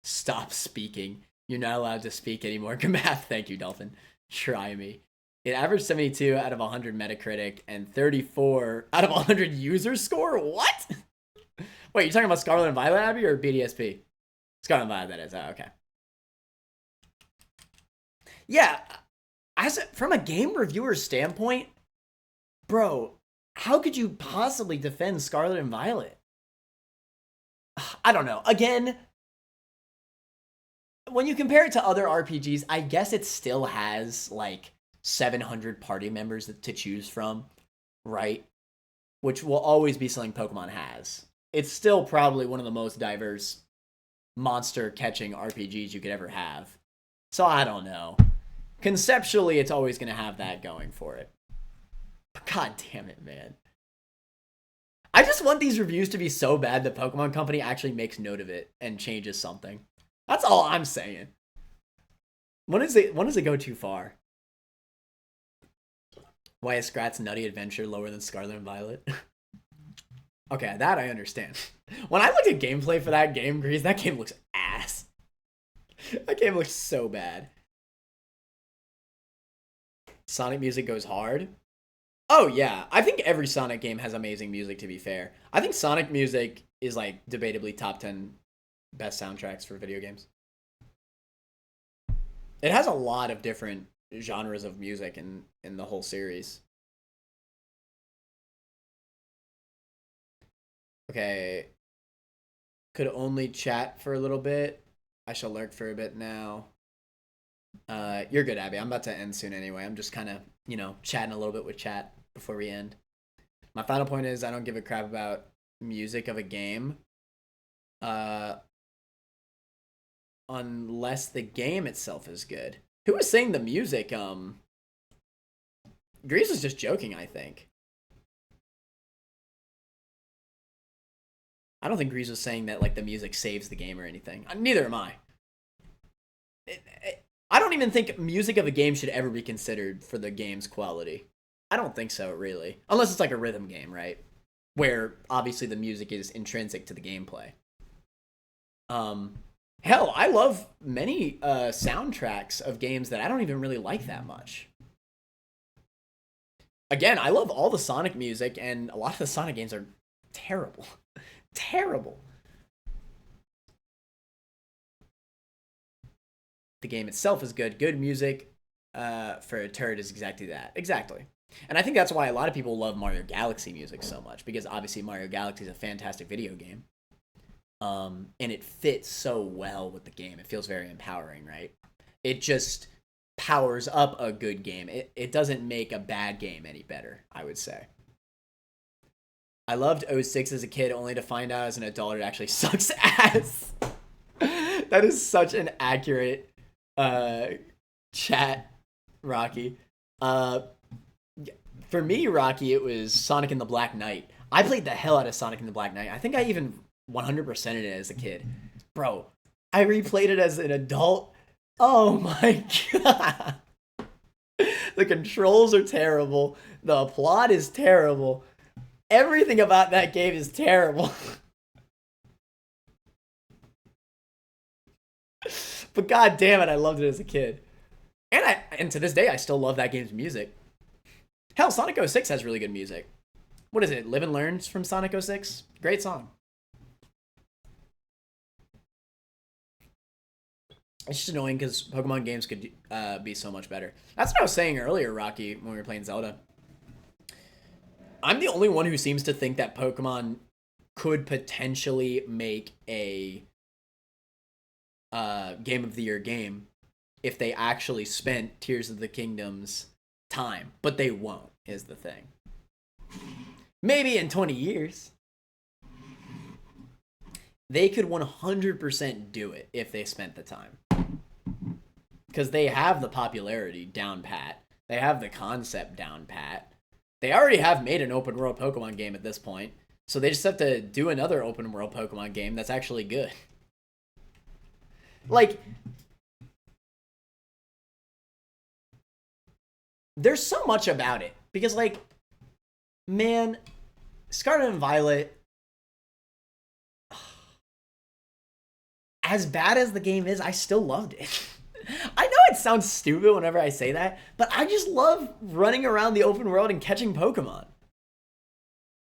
Stop speaking. You're not allowed to speak anymore. Gamath, thank you, Dolphin. Try me. It averaged 72 out of 100 Metacritic and 34 out of 100 user score? What? Wait, you're talking about Scarlet and Violet, Abby, or BDSP? Scarlet and Violet, that is. Oh, okay. Yeah, from a game reviewer's standpoint, bro, how could you possibly defend Scarlet and Violet? I don't know. Again, when you compare it to other RPGs, I guess it still has like 700 party members to choose from, right? Which will always be something Pokemon has. It's still probably one of the most diverse monster catching RPGs you could ever have. So I don't know. Conceptually, it's always going to have that going for it. But god damn it, man. I just want these reviews to be so bad the Pokemon Company actually makes note of it and changes something. That's all I'm saying. When does it go too far? Why is Scrat's Nutty Adventure lower than Scarlet and Violet? Okay, that I understand. When I look at gameplay for that game, Grease, that game looks ass. That game looks so bad. Sonic music goes hard. Oh yeah, I think every Sonic game has amazing music, to be fair. I think Sonic music is like debatably top 10 best soundtracks for video games. It has a lot of different genres of music in the whole series. Okay. Could only chat for a little bit. I shall lurk for a bit now. You're good, Abby. I'm about to end soon anyway. I'm just kind of, chatting a little bit with chat before we end. My final point is I don't give a crap about music of a game. Unless the game itself is good. Who was saying the music? Grease was just joking, I think. I don't think Grease was saying that like the music saves the game or anything. Neither am I. I don't even think music of a game should ever be considered for the game's quality. I don't think so, really. Unless it's like a rhythm game, right? Where obviously the music is intrinsic to the gameplay. Hell, I love many soundtracks of games that I don't even really like that much. Again, I love all the Sonic music, and a lot of the Sonic games are terrible. Terrible. The game itself is good. Good music for a turd is exactly that. Exactly. And I think that's why a lot of people love Mario Galaxy music so much, because obviously Mario Galaxy is a fantastic video game. And it fits so well with the game. It feels very empowering, right? It just powers up a good game. It doesn't make a bad game any better, I would say. I loved 06 as a kid, only to find out as an adult it actually sucks ass. That is such an accurate chat, Rocky. For me, Rocky, it was Sonic and the Black Knight. I played the hell out of Sonic and the Black Knight. I think I even 100%ed it as a kid. Bro, I replayed it as an adult. Oh my god. The controls are terrible. The plot is terrible. Everything about that game is terrible. But god damn it, I loved it as a kid. And to this day, I still love that game's music. Hell, Sonic 06 has really good music. What is it? Live and Learn's from Sonic 06? Great song. It's just annoying because Pokemon games could be so much better. That's what I was saying earlier, Rocky, when we were playing Zelda. I'm the only one who seems to think that Pokemon could potentially make a Game of the Year game if they actually spent Tears of the Kingdom's time. But they won't, is the thing. Maybe in 20 years. They could 100% do it if they spent the time. Because they have the popularity down pat. They have the concept down pat. They already have made an open world Pokemon game at this point. So they just have to do another open world Pokemon game that's actually good. Like, there's so much about it. Because, like, man, Scarlet and Violet, as bad as the game is, I still loved it. I know it sounds stupid whenever I say that, but I just love running around the open world and catching Pokemon.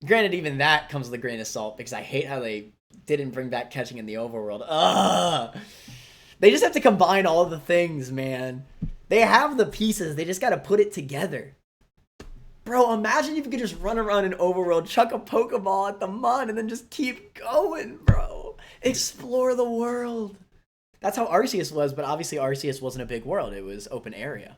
Granted, even that comes with a grain of salt, because I hate how they didn't bring back catching in the overworld. Ugh! They just have to combine all the things, man. They have the pieces, they just gotta put it together. Bro, imagine if you could just run around an overworld, chuck a Pokeball at the mud, and then just keep going, bro. Explore the world. That's how Arceus was, but obviously Arceus wasn't a big world. It was open area.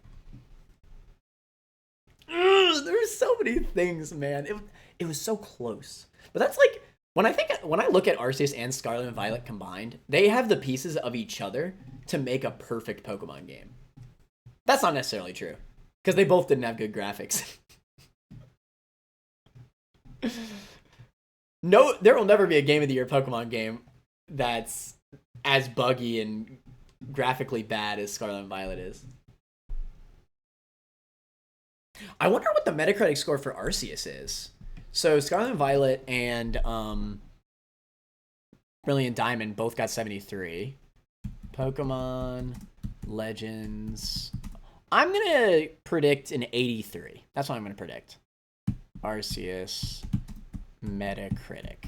There's so many things, man. It was so close. But that's like, when I look at Arceus and Scarlet and Violet combined, they have the pieces of each other to make a perfect Pokemon game. That's not necessarily true, because they both didn't have good graphics. No, there will never be a Game of the Year Pokemon game that's as buggy and graphically bad as Scarlet and Violet is. I wonder what the Metacritic score for Arceus is. So Scarlet and Violet and Brilliant Diamond both got 73. Pokemon Legends. I'm going to predict an 83. That's what I'm going to predict. Arceus Metacritic.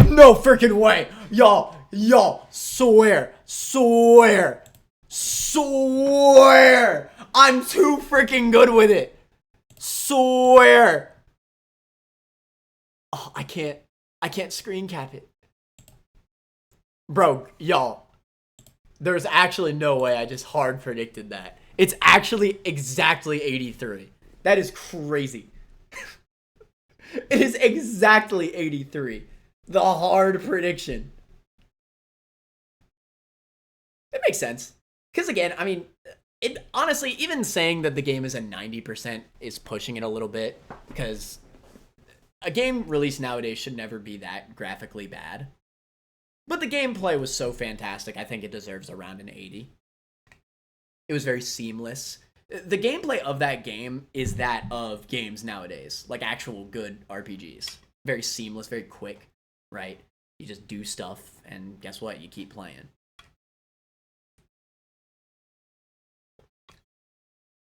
No freaking way. Y'all, swear. I'm too freaking good with it. Swear. Oh, I can't screen cap it. Bro, y'all, there's actually no way I just hard predicted that. It's actually exactly 83. That is crazy. It is exactly 83. The hard prediction. It makes sense. Because again, I mean, it honestly, even saying that the game is a 90% is pushing it a little bit. Because a game released nowadays should never be that graphically bad. But the gameplay was so fantastic, I think it deserves around an 80. It was very seamless. The gameplay of that game is that of games nowadays. Like actual good RPGs. Very seamless, very quick. Right? You just do stuff, and guess what? You keep playing.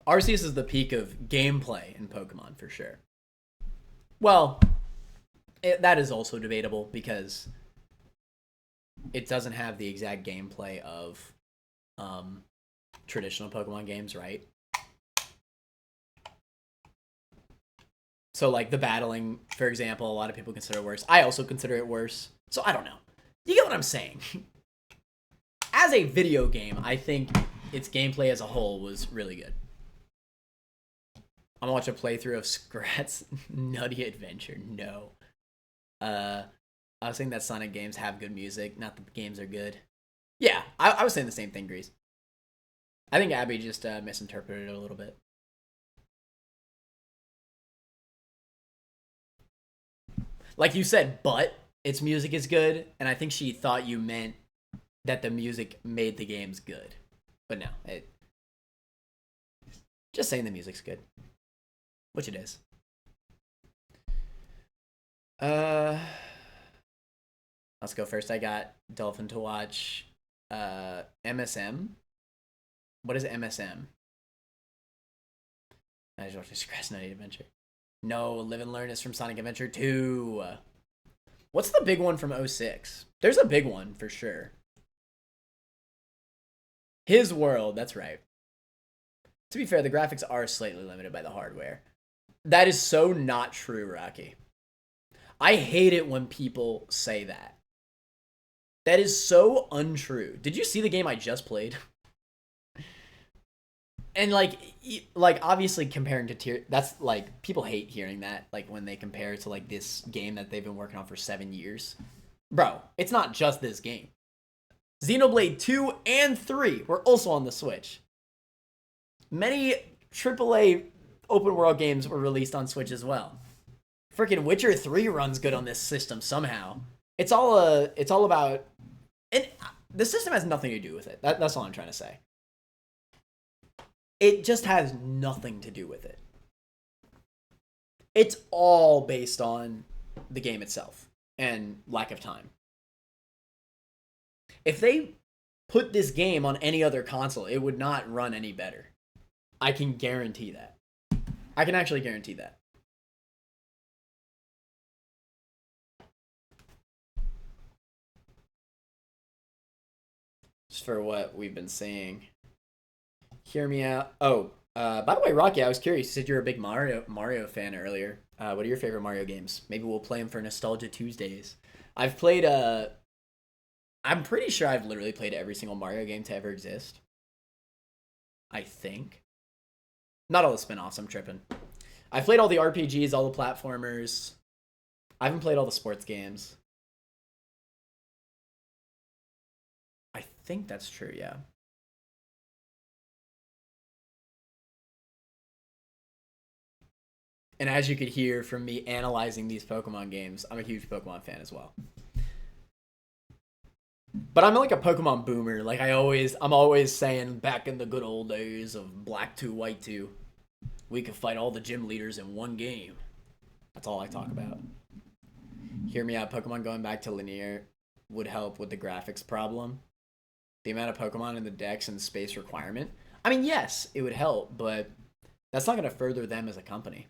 Arceus is the peak of gameplay in Pokemon, for sure. Well, that is also debatable, because it doesn't have the exact gameplay of traditional Pokemon games, right? So, like, the battling, for example, a lot of people consider it worse. I also consider it worse. So, I don't know. You get what I'm saying? As a video game, I think its gameplay as a whole was really good. I'm gonna watch a playthrough of Scrat's Nutty Adventure. No. I was saying that Sonic games have good music, not that the games are good. Yeah, I was saying the same thing, Grease. I think Abby just misinterpreted it a little bit. Like you said, but its music is good, and I think she thought you meant that the music made the games good. But no, just saying the music's good. Which it is. Let's go first. I got Dolphin to watch MSM. What is MSM? I just watched Scratch Nutty Adventure. No, Live and Learn is from Sonic Adventure 2. What's the big one from 06? There's a big one for sure. His World, that's right. To be fair, the graphics are slightly limited by the hardware. That is so not true, Rocky. I hate it when people say that. That is so untrue. Did you see the game I just played? And like obviously comparing to tier, that's like people hate hearing that, like when they compare it to like this game that they've been working on for 7 years. Bro, it's not just this game. Xenoblade 2 and 3 were also on the Switch. Many AAA open world games were released on Switch as well. Freaking Witcher 3 runs good on this system somehow. It's all about, and the system has nothing to do with it. That's all I'm trying to say. It just has nothing to do with it. It's all based on the game itself and lack of time. If they put this game on any other console, it would not run any better. I can guarantee that. I can actually guarantee that. Just for what we've been seeing. Hear me out. Oh, by the way, Rocky, I was curious. You said you're a big Mario fan earlier. What are your favorite Mario games? Maybe we'll play them for Nostalgia Tuesdays. I've played, I'm pretty sure I've literally played every single Mario game to ever exist. I think. Not all the spin-offs, I'm tripping. I've played all the RPGs, all the platformers. I haven't played all the sports games. I think that's true, yeah. And as you could hear from me analyzing these Pokemon games, I'm a huge Pokemon fan as well. But I'm like a Pokemon boomer. Like I'm always saying back in the good old days of Black 2, White 2, we could fight all the gym leaders in one game. That's all I talk about. Hear me out, Pokemon going back to linear would help with the graphics problem. The amount of Pokemon in the decks and the space requirement. I mean, yes, it would help, but that's not going to further them as a company.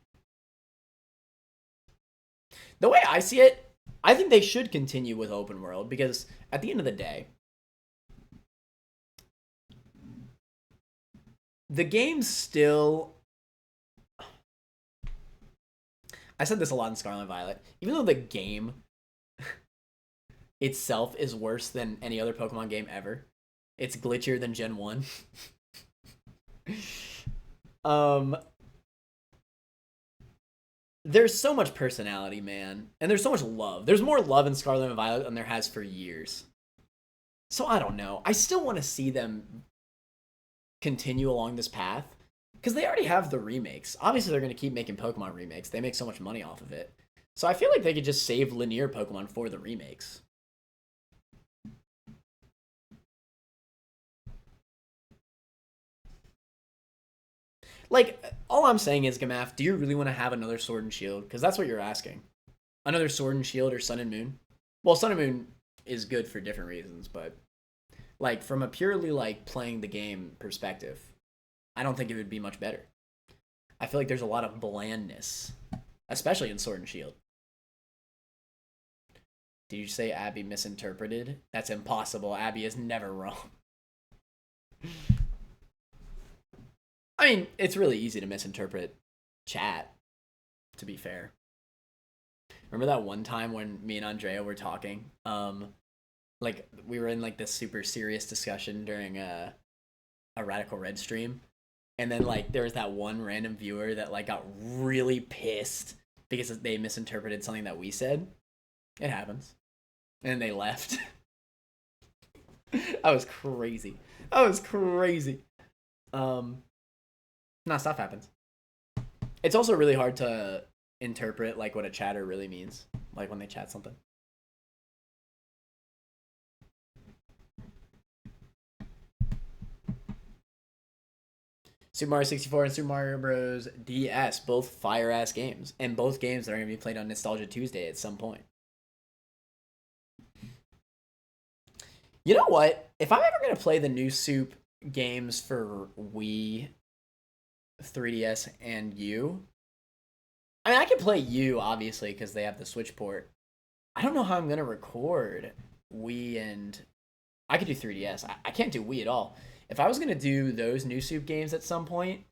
The way I see it, I think they should continue with open world because at the end of the day, the game still... I said this a lot in Scarlet and Violet. Even though the game itself is worse than any other Pokemon game ever, it's glitchier than Gen 1. There's so much personality, man. And there's so much love. There's more love in Scarlet and Violet than there has for years. So I don't know. I still want to see them continue along this path. Because they already have the remakes. Obviously, they're going to keep making Pokemon remakes. They make so much money off of it. So I feel like they could just save linear Pokemon for the remakes. Like, all I'm saying is, Gamaf, do you really want to have another Sword and Shield? Because that's what you're asking. Another Sword and Shield or Sun and Moon? Well, Sun and Moon is good for different reasons, but like from a purely like playing the game perspective, I don't think it would be much better. I feel like there's a lot of blandness, especially in Sword and Shield. Did you say Abby misinterpreted? That's impossible. Abby is never wrong. I mean, it's really easy to misinterpret chat, to be fair. Remember that one time when me and Andrea were talking? Like we were in like this super serious discussion during a Radical Red stream, and then like there was that one random viewer that like got really pissed because they misinterpreted something that we said. It happens, and they left. I was crazy. I was crazy. Nah, stuff happens. It's also really hard to interpret like what a chatter really means, like when they chat something. Super Mario 64 and Super Mario Bros. DS, both fire-ass games. And both games are going to be played on Nostalgia Tuesday at some point. You know what? If I'm ever going to play the new Soup games for Wii, 3DS, and U, I mean, I can play U, obviously, because they have the Switch port. I don't know how I'm going to record Wii and... I could do 3DS. I can't do Wii at all. If I was going to do those new Soup games at some point...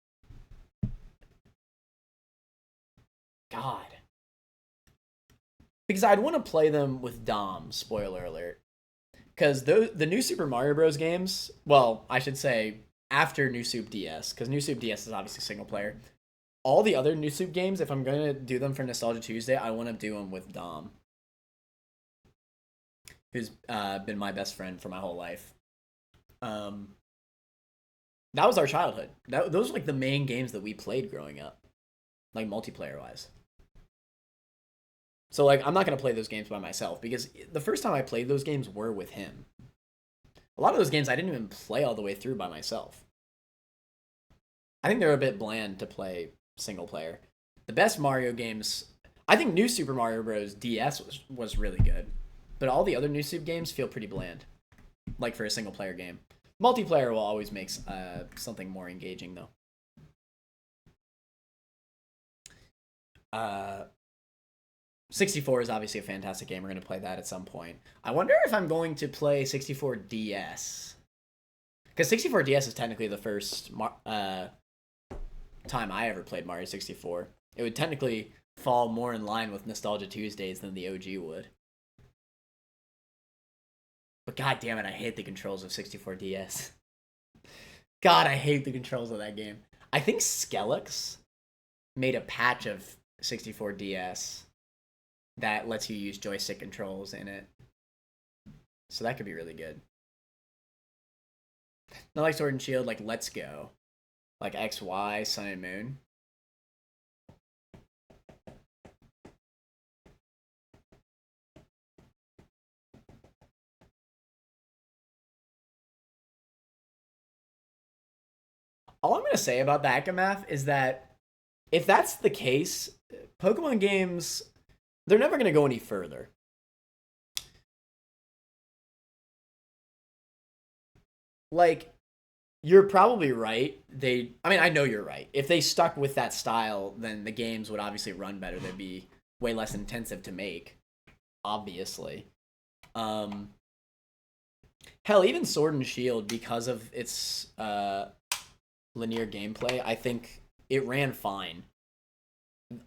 God. Because I'd want to play them with Dom, spoiler alert. Because the new Super Mario Bros. Games... Well, I should say after New Soup DS, because New Soup DS is obviously single player. All the other New Soup games, if I'm going to do them for Nostalgia Tuesday, I want to do them with Dom. Who's been my best friend for my whole life. That was our childhood. Those were like the main games that we played growing up. Like multiplayer-wise. So like, I'm not going to play those games by myself, because the first time I played those games were with him. A lot of those games I didn't even play all the way through by myself. I think they're a bit bland to play single player. The best Mario games... I think New Super Mario Bros. DS was really good. But all the other New Soup games feel pretty bland. Like for a single player game. Multiplayer will always make something more engaging, though. 64 is obviously a fantastic game. We're going to play that at some point. I wonder if I'm going to play 64 DS. Because 64 DS is technically the first time I ever played Mario 64. It would technically fall more in line with Nostalgia Tuesdays than the OG would. But god damn it, I hate the controls of 64 DS. God, I hate the controls of that game. I think Skelix made a patch of 64 DS that lets you use joystick controls in it. So that could be really good. Not like Sword and Shield, like Let's Go. Like XY, Sun and Moon. All I'm going to say about the Akamath is that if that's the case, Pokemon games, they're never going to go any further. Like, you're probably right. I know you're right. If they stuck with that style, then the games would obviously run better. They'd be way less intensive to make, obviously. Hell, even Sword and Shield, because of its linear gameplay, I think it ran fine.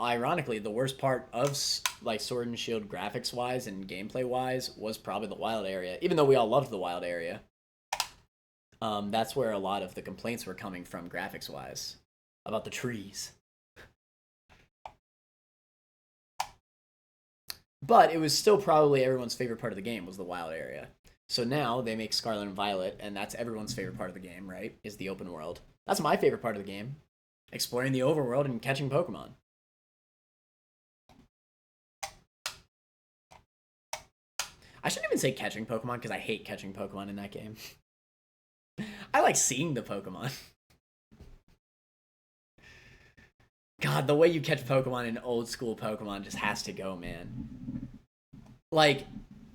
Ironically, the worst part of like Sword and Shield graphics wise and gameplay wise was probably the wild area, even though we all loved the wild area. That's where a lot of the complaints were coming from graphics wise about the trees. But it was still probably everyone's favorite part of the game was the wild area. So now they make Scarlet and Violet, and that's everyone's favorite part of the game, right? Is the open world. That's my favorite part of the game. Exploring the overworld and catching Pokemon. I shouldn't even say catching Pokemon, because I hate catching Pokemon in that game. I like seeing the Pokemon. God, the way you catch Pokemon in old school Pokemon just has to go, man. Like,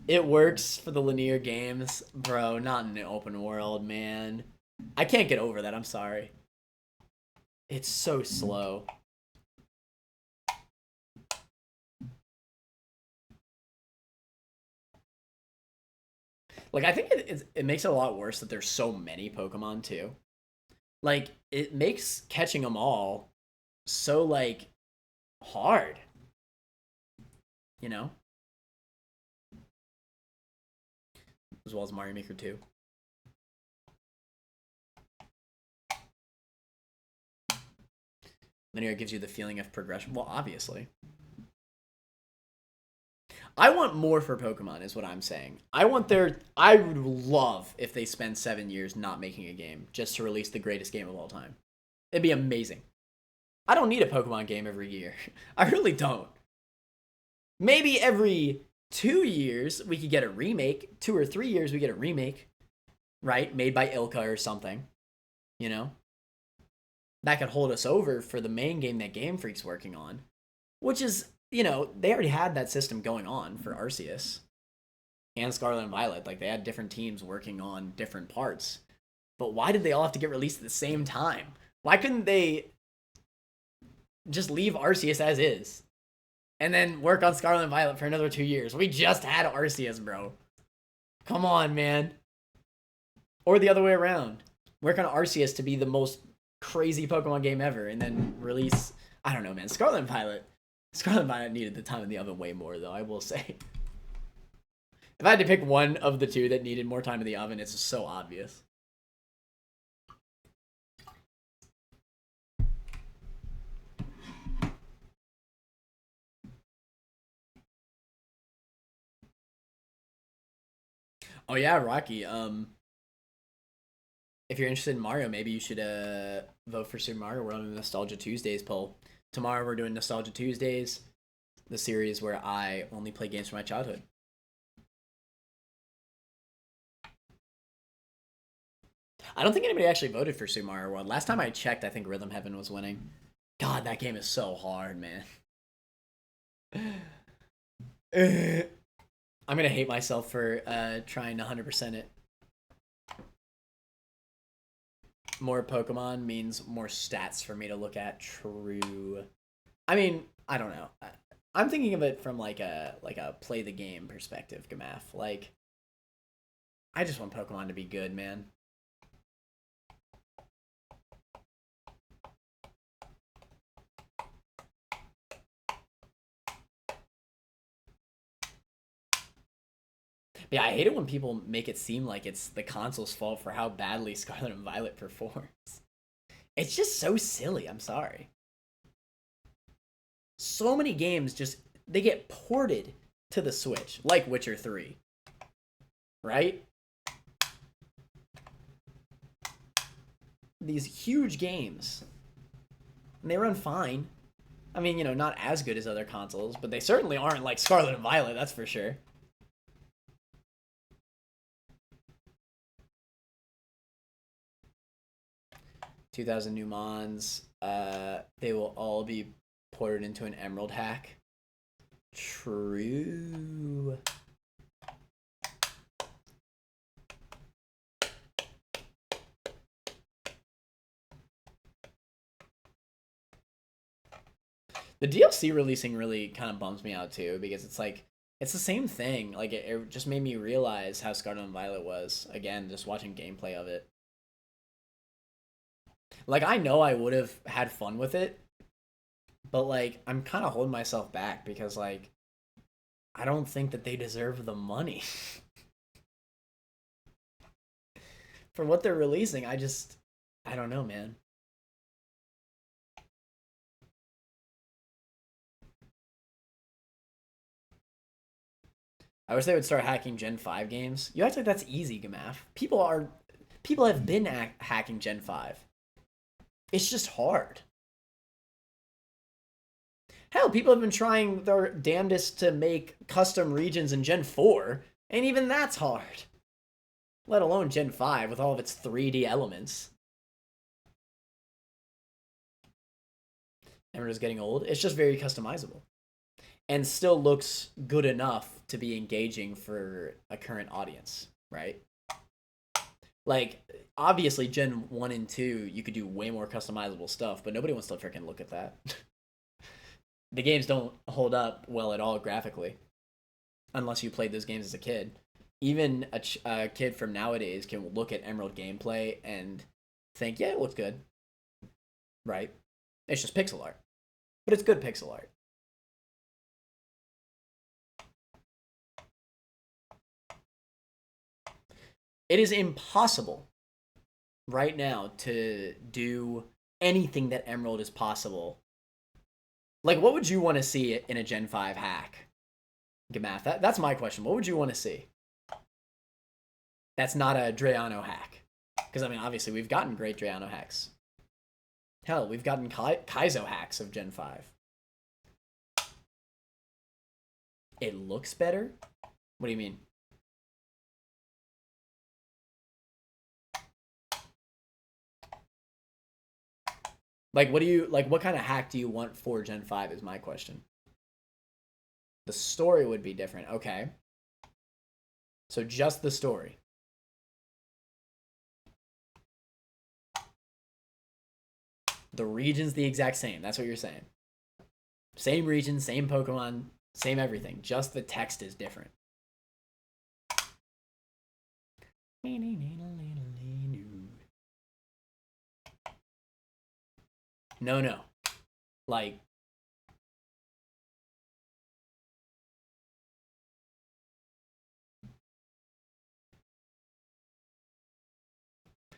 it works for the linear games, bro, not in the open world, man. I can't get over that, I'm sorry. It's so slow. Like, I think it makes it a lot worse that there's so many Pokemon, too. Like, it makes catching them all so, like, hard. You know? as well as Mario Maker 2. Linear gives you the feeling of progression. Well, obviously. I want more for Pokemon, is what I'm saying. I would love if they spend 7 years not making a game just to release the greatest game of all time. It'd be amazing. I don't need a Pokemon game every year. I really don't. Maybe every 2 years we could get a remake. 2 or 3 years we get a remake, right? Made by Ilka or something, you know? That could hold us over for the main game that Game Freak's working on, which is, you know, they already had that system going on for Arceus and Scarlet and Violet. Like, they had different teams working on different parts. But why did they all have to get released at the same time? Why couldn't they just leave Arceus as is and then work on Scarlet and Violet for another 2 years? We just had Arceus, bro. Come on, man. Or the other way around. Work on Arceus to be the most crazy Pokemon game ever and then release, I don't know, man. Scarlet and Violet needed the time in the oven way more, though, I will say. If I had to pick one of the two that needed more time in the oven, it's so obvious. Oh yeah, Rocky. If you're interested in Mario, maybe you should vote for Super Mario World in the Nostalgia Tuesdays poll. Tomorrow we're doing Nostalgia Tuesdays, the series where I only play games from my childhood. I don't think anybody actually voted for Super Mario World. Last time I checked, I think Rhythm Heaven was winning. God, that game is so hard, man. I'm gonna hate myself for trying to 100% it. More Pokemon means more stats for me to look at. True. I mean, I don't know. I'm thinking of it from like a play the game perspective, Gamaf. Like, I just want Pokemon to be good, man. But yeah, I hate it when people make it seem like it's the console's fault for how badly Scarlet and Violet performs. It's just so silly, I'm sorry. So many games just, they get ported to the Switch, like Witcher 3. Right? These huge games. And they run fine. I mean, you know, not as good as other consoles, but they certainly aren't like Scarlet and Violet, that's for sure. 2,000 new mons. They will all be ported into an Emerald hack. True. The DLC releasing really kind of bums me out too, because it's like, it's the same thing. Like, it just made me realize how Scarlet and Violet was. Again, just watching gameplay of it. Like, I know I would have had fun with it, but, like, I'm kind of holding myself back because, like, I don't think that they deserve the money. For what they're releasing, I don't know, man. I wish they would start hacking Gen 5 games. You act like that's easy, Gamaf. People have been hacking Gen 5. It's just hard. Hell, people have been trying their damnedest to make custom regions in Gen 4, and even that's hard. Let alone Gen 5 with all of its 3D elements. Emerald is getting old. It's just very customizable. And still looks good enough to be engaging for a current audience, right? Like, obviously, Gen 1 and 2, you could do way more customizable stuff, but nobody wants to freaking look at that. The games don't hold up well at all graphically, unless you played those games as a kid. Even a kid from nowadays can look at Emerald gameplay and think, yeah, it looks good. Right? It's just pixel art. But it's good pixel art. It is impossible right now to do anything that Emerald is possible. Like, what would you want to see in a Gen 5 hack? Gamath, that's my question. What would you want to see? That's not a Drayano hack. Because, I mean, obviously, we've gotten great Drayano hacks. Hell, we've gotten Kaizo hacks of Gen 5. It looks better? What do you mean? Like, what kind of hack do you want for Gen 5 is my question. The story would be different. Okay. So just the story. The region's the exact same. That's what you're saying. Same region, same Pokemon, same everything. Just the text is different. No. Like,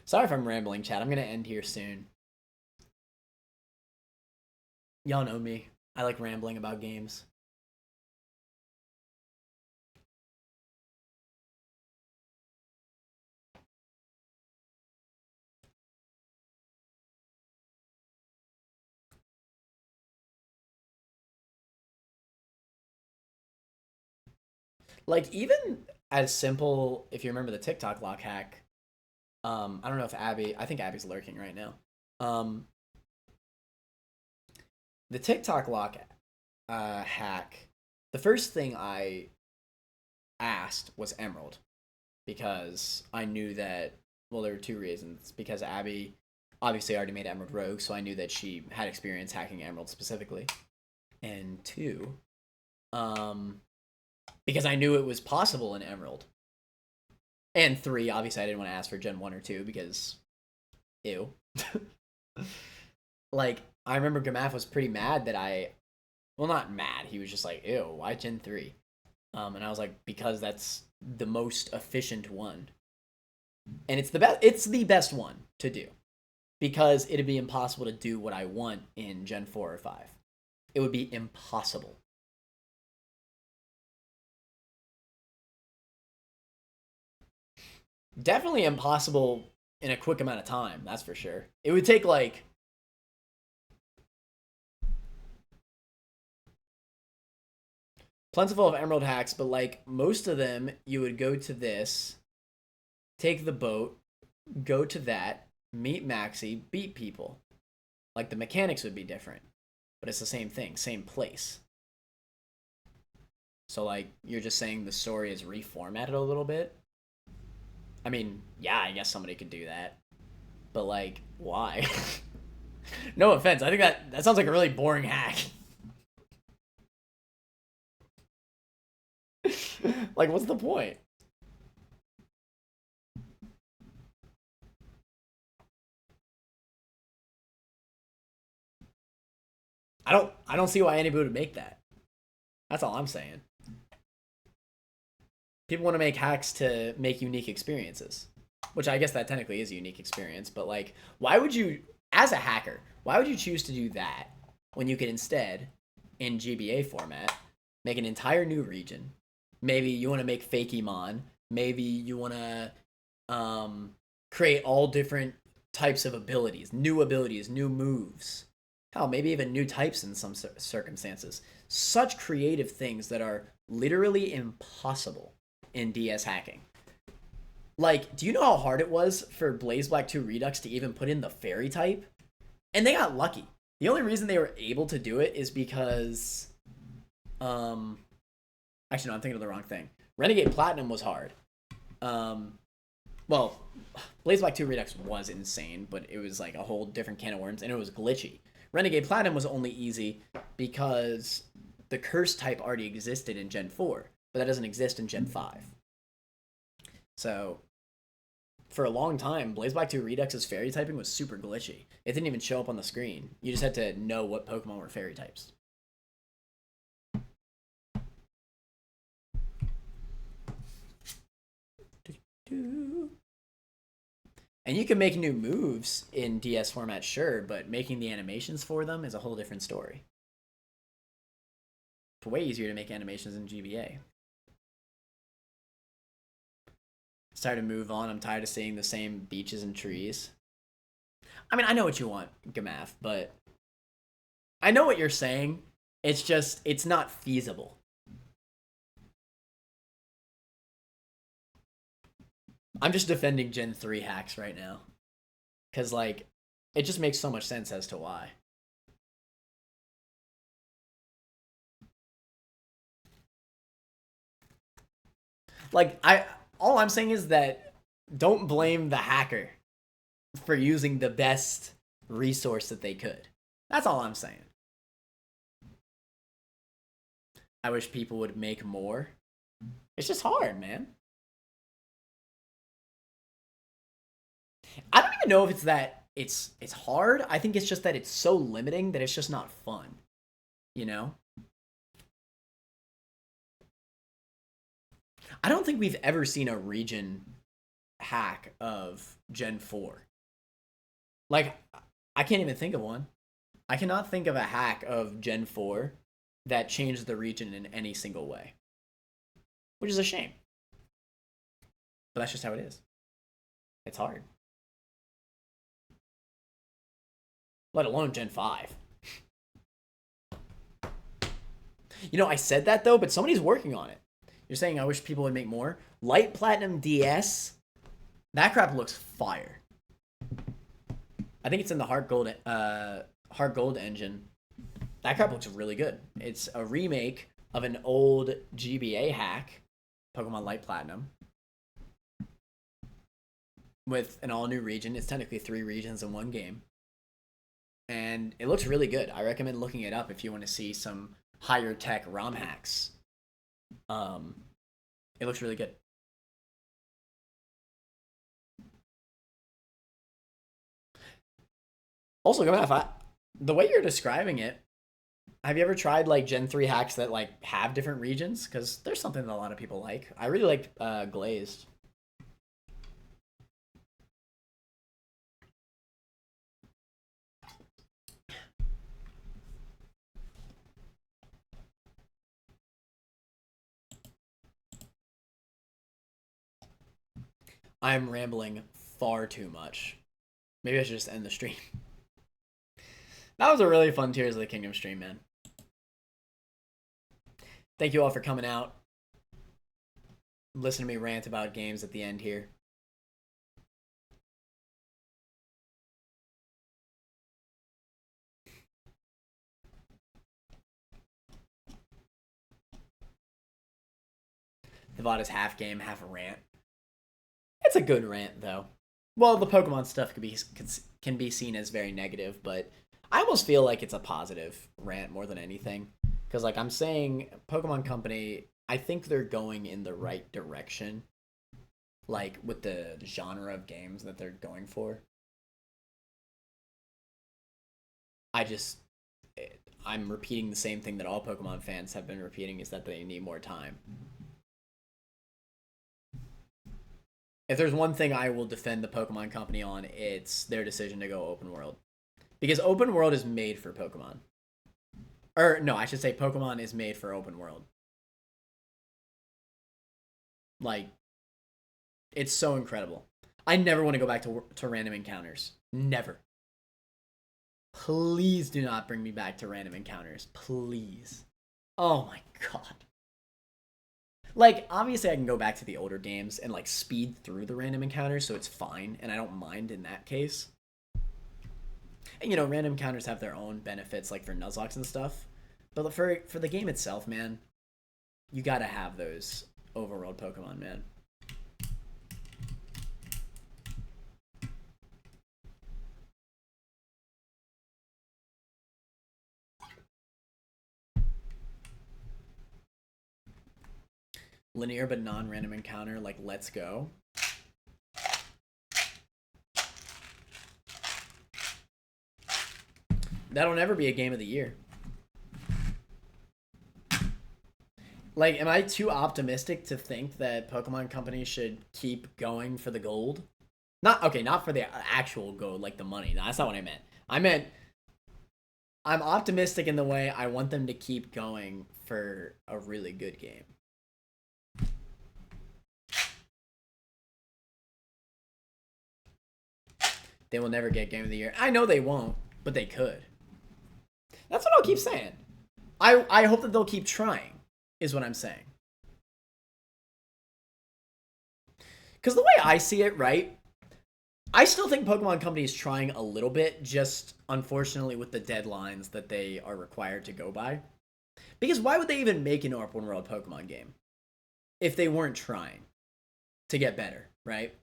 sorry if I'm rambling, chat. I'm going to end here soon. Y'all know me. I like rambling about games. Like, even as simple, if you remember the TikTok lock hack, I don't know if I think Abby's lurking right now. The TikTok lock hack, the first thing I asked was Emerald, because I knew that, well, there were two reasons. Because Abby obviously already made Emerald Rogue, so I knew that she had experience hacking Emerald specifically. And two, because I knew it was possible in Emerald. And three, obviously I didn't want to ask for Gen 1 or 2 because, ew. Like, I remember Gamaf was pretty mad that well, not mad, he was just like, ew, why Gen 3? And I was like, because that's the most efficient one. And it's the best one to do. Because it'd be impossible to do what I want in Gen 4 or 5. It would be impossible. Definitely impossible in a quick amount of time, that's for sure. It would take, like, plentiful of Emerald hacks, but, like, most of them, you would go to this, take the boat, go to that, meet Maxie, beat people. Like, the mechanics would be different, but it's the same thing, same place. So, like, you're just saying the story is reformatted a little bit? I mean, yeah, I guess somebody could do that. But, like, why? No offense, I think that sounds like a really boring hack. Like, what's the point? I don't see why anybody would make that. That's all I'm saying. People want to make hacks to make unique experiences, which I guess that technically is a unique experience, but, like, why would you, as a hacker, why would you choose to do that when you could instead, in GBA format, make an entire new region? Maybe you want to make fake Emon. Maybe you want to create all different types of abilities, new moves. Hell, maybe even new types in some circumstances. Such creative things that are literally impossible in DS hacking. Like, do you know how hard it was for Blaze Black 2 Redux to even put in the fairy type? And they got lucky. The only reason they were able to do it is because actually no, I'm thinking of the wrong thing. Renegade Platinum was hard. Well, Blaze Black 2 Redux was insane, but it was like a whole different can of worms, and it was glitchy. Renegade Platinum was only easy because the curse type already existed in Gen 4, but that doesn't exist in Gen 5. So, for a long time, Blaze Black 2 Redux's fairy typing was super glitchy. It didn't even show up on the screen. You just had to know what Pokemon were fairy types. And you can make new moves in DS format, sure, but making the animations for them is a whole different story. It's way easier to make animations in GBA. It's time to move on. I'm tired of seeing the same beaches and trees. I mean, I know what you want, Gamath, but I know what you're saying. It's just, it's not feasible. I'm just defending Gen 3 hacks right now. Because, like, it just makes so much sense as to why. Like, all I'm saying is that don't blame the hacker for using the best resource that they could. That's all I'm saying. I wish people would make more. It's just hard, man. I don't even know if it's that it's hard. I think it's just that it's so limiting that it's just not fun. You know? I don't think we've ever seen a region hack of Gen 4. Like, I can't even think of one. I cannot think of a hack of Gen 4 that changed the region in any single way. Which is a shame. But that's just how it is. It's hard. Let alone Gen 5. You know, I said that though, but somebody's working on it. You're saying I wish people would make more? Light Platinum DS? That crap looks fire. I think it's in the Heart Gold engine. That crap looks really good. It's a remake of an old GBA hack, Pokemon Light Platinum, with an all-new region. It's technically 3 regions in one game. And it looks really good. I recommend looking it up if you want to see some higher tech ROM hacks. It looks really good. Also, the way you're describing it, have you ever tried like Gen 3 hacks that like have different regions? Because there's something that a lot of people like. I really liked Glazed. I'm rambling far too much. Maybe I should just end the stream. That was a really fun Tears of the Kingdom stream, man. Thank you all for coming out. Listen to me rant about games at the end here. The VOD is half game, half a rant. It's a good rant, though. Well, the Pokemon stuff can be seen as very negative, but I almost feel like it's a positive rant more than anything. Because, like, I'm saying, Pokemon Company, I think they're going in the right direction. Like, with the genre of games that they're going for. I'm repeating the same thing that all Pokemon fans have been repeating, is that they need more time. If there's one thing I will defend the Pokemon Company on, it's their decision to go open world. Because open world is made for Pokemon. Or, no, I should say Pokemon is made for open world. Like, it's so incredible. I never want to go back to random encounters. Never. Please do not bring me back to random encounters. Please. Oh my god. Like, obviously I can go back to the older games and, like, speed through the random encounters, so it's fine, and I don't mind in that case. And, you know, random encounters have their own benefits, like for Nuzlocke and stuff. But for the game itself, man, you gotta have those overworld Pokemon, man. Linear but non-random encounter, like Let's Go. That'll never be a game of the year. Like, am I too optimistic to think that Pokemon Company should keep going for the gold? Not okay, not for the actual gold, like the money. No, that's not what I meant. I meant I'm optimistic in the way I want them to keep going for a really good game. They will never get Game of the Year. I know they won't, but they could. That's what I'll keep saying. I hope that they'll keep trying, is what I'm saying. Because the way I see it, right, I still think Pokemon Company is trying a little bit, just unfortunately with the deadlines that they are required to go by. Because why would they even make an open world Pokemon game if they weren't trying to get better, right?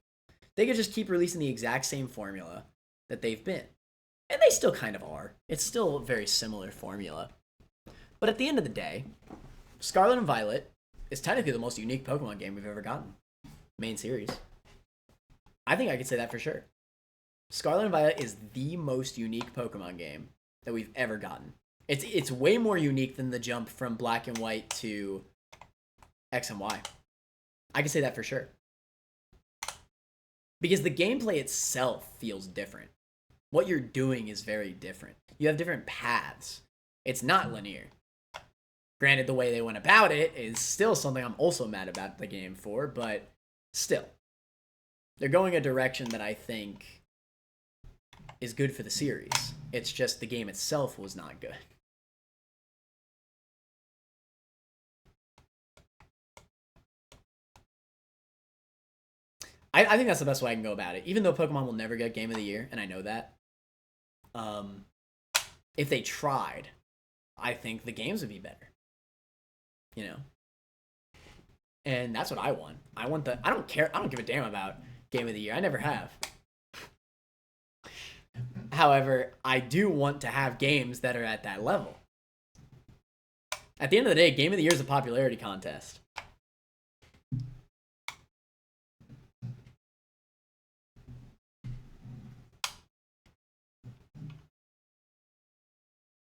They could just keep releasing the exact same formula that they've been. And they still kind of are. It's still a very similar formula. But at the end of the day, Scarlet and Violet is technically the most unique Pokemon game we've ever gotten. Main series. I think I could say that for sure. Scarlet and Violet is the most unique Pokemon game that we've ever gotten. It's way more unique than the jump from Black and White to X and Y. I can say that for sure. Because the gameplay itself feels different. What you're doing is very different. You have different paths. It's not linear. Granted, the way they went about it is still something I'm also mad about the game for, but still. They're going a direction that I think is good for the series. It's just the game itself was not good. I think that's the best way I can go about it. Even though Pokemon will never get Game of the Year, and I know that. If they tried, I think the games would be better. You know? And that's what I want. I don't care. I don't give a damn about Game of the Year. I never have. However, I do want to have games that are at that level. At the end of the day, Game of the Year is a popularity contest.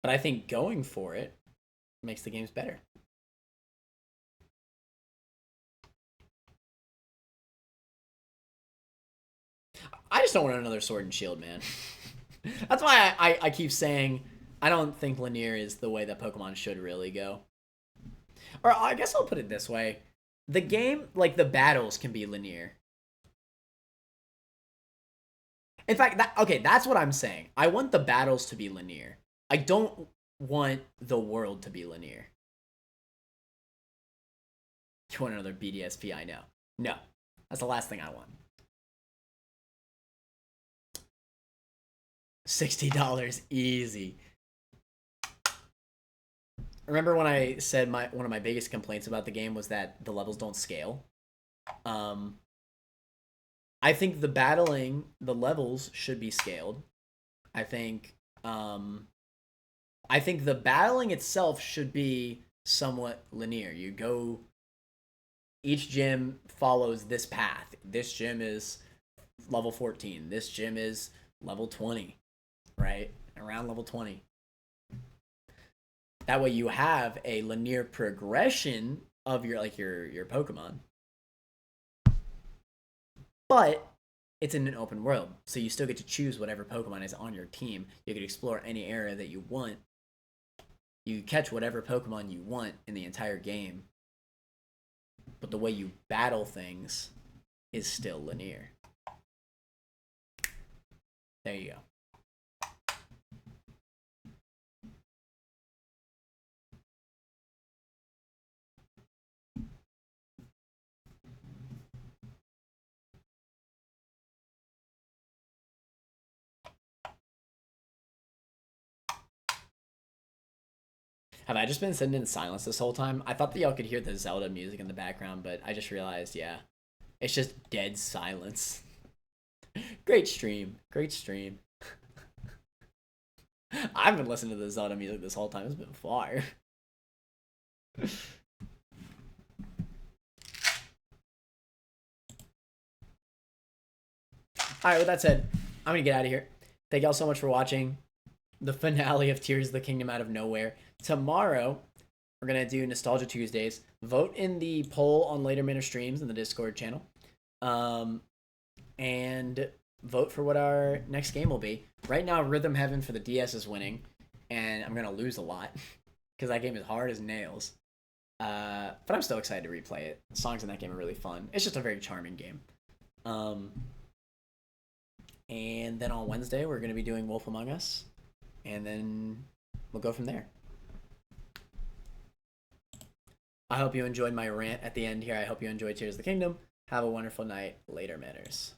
But I think going for it makes the games better. I just don't want another Sword and Shield, man. That's why I keep saying I don't think linear is the way that Pokemon should really go. Or I guess I'll put it this way. The game, like the battles can be linear. In fact, that's what I'm saying. I want the battles to be linear. I don't want the world to be linear. You want another BDSP, I know. No. That's the last thing I want. $60 easy. Remember when I said one of my biggest complaints about the game was that the levels don't scale? I think the levels should be scaled. I think the battling itself should be somewhat linear. You go, each gym follows this path. This gym is level 14. This gym is level 20, right? Around level 20. That way you have a linear progression of your Pokemon. But it's in an open world, so you still get to choose whatever Pokemon is on your team. You can explore any area that you want. You catch whatever Pokemon you want in the entire game. But the way you battle things is still linear. There you go. Have I just been sitting in silence this whole time? I thought that y'all could hear the Zelda music in the background, but I just realized, yeah. It's just dead silence. Great stream. Great stream. I've been listening to the Zelda music this whole time. It's been fire. Alright, with that said, I'm gonna get out of here. Thank y'all so much for watching the finale of Tears of the Kingdom out of nowhere. Tomorrow, we're going to do Nostalgia Tuesdays. Vote in the poll on Later Manor Streams in the Discord channel. And vote for what our next game will be. Right now, Rhythm Heaven for the DS is winning, and I'm gonna lose a lot because that game is hard as nails. But I'm still excited to replay it. The songs in that game are really fun. It's just a very charming game. And then on Wednesday, we're gonna be doing Wolf Among Us, and then we'll go from there. I hope you enjoyed my rant at the end here. I hope you enjoyed Tears of the Kingdom. Have a wonderful night. Later, manners.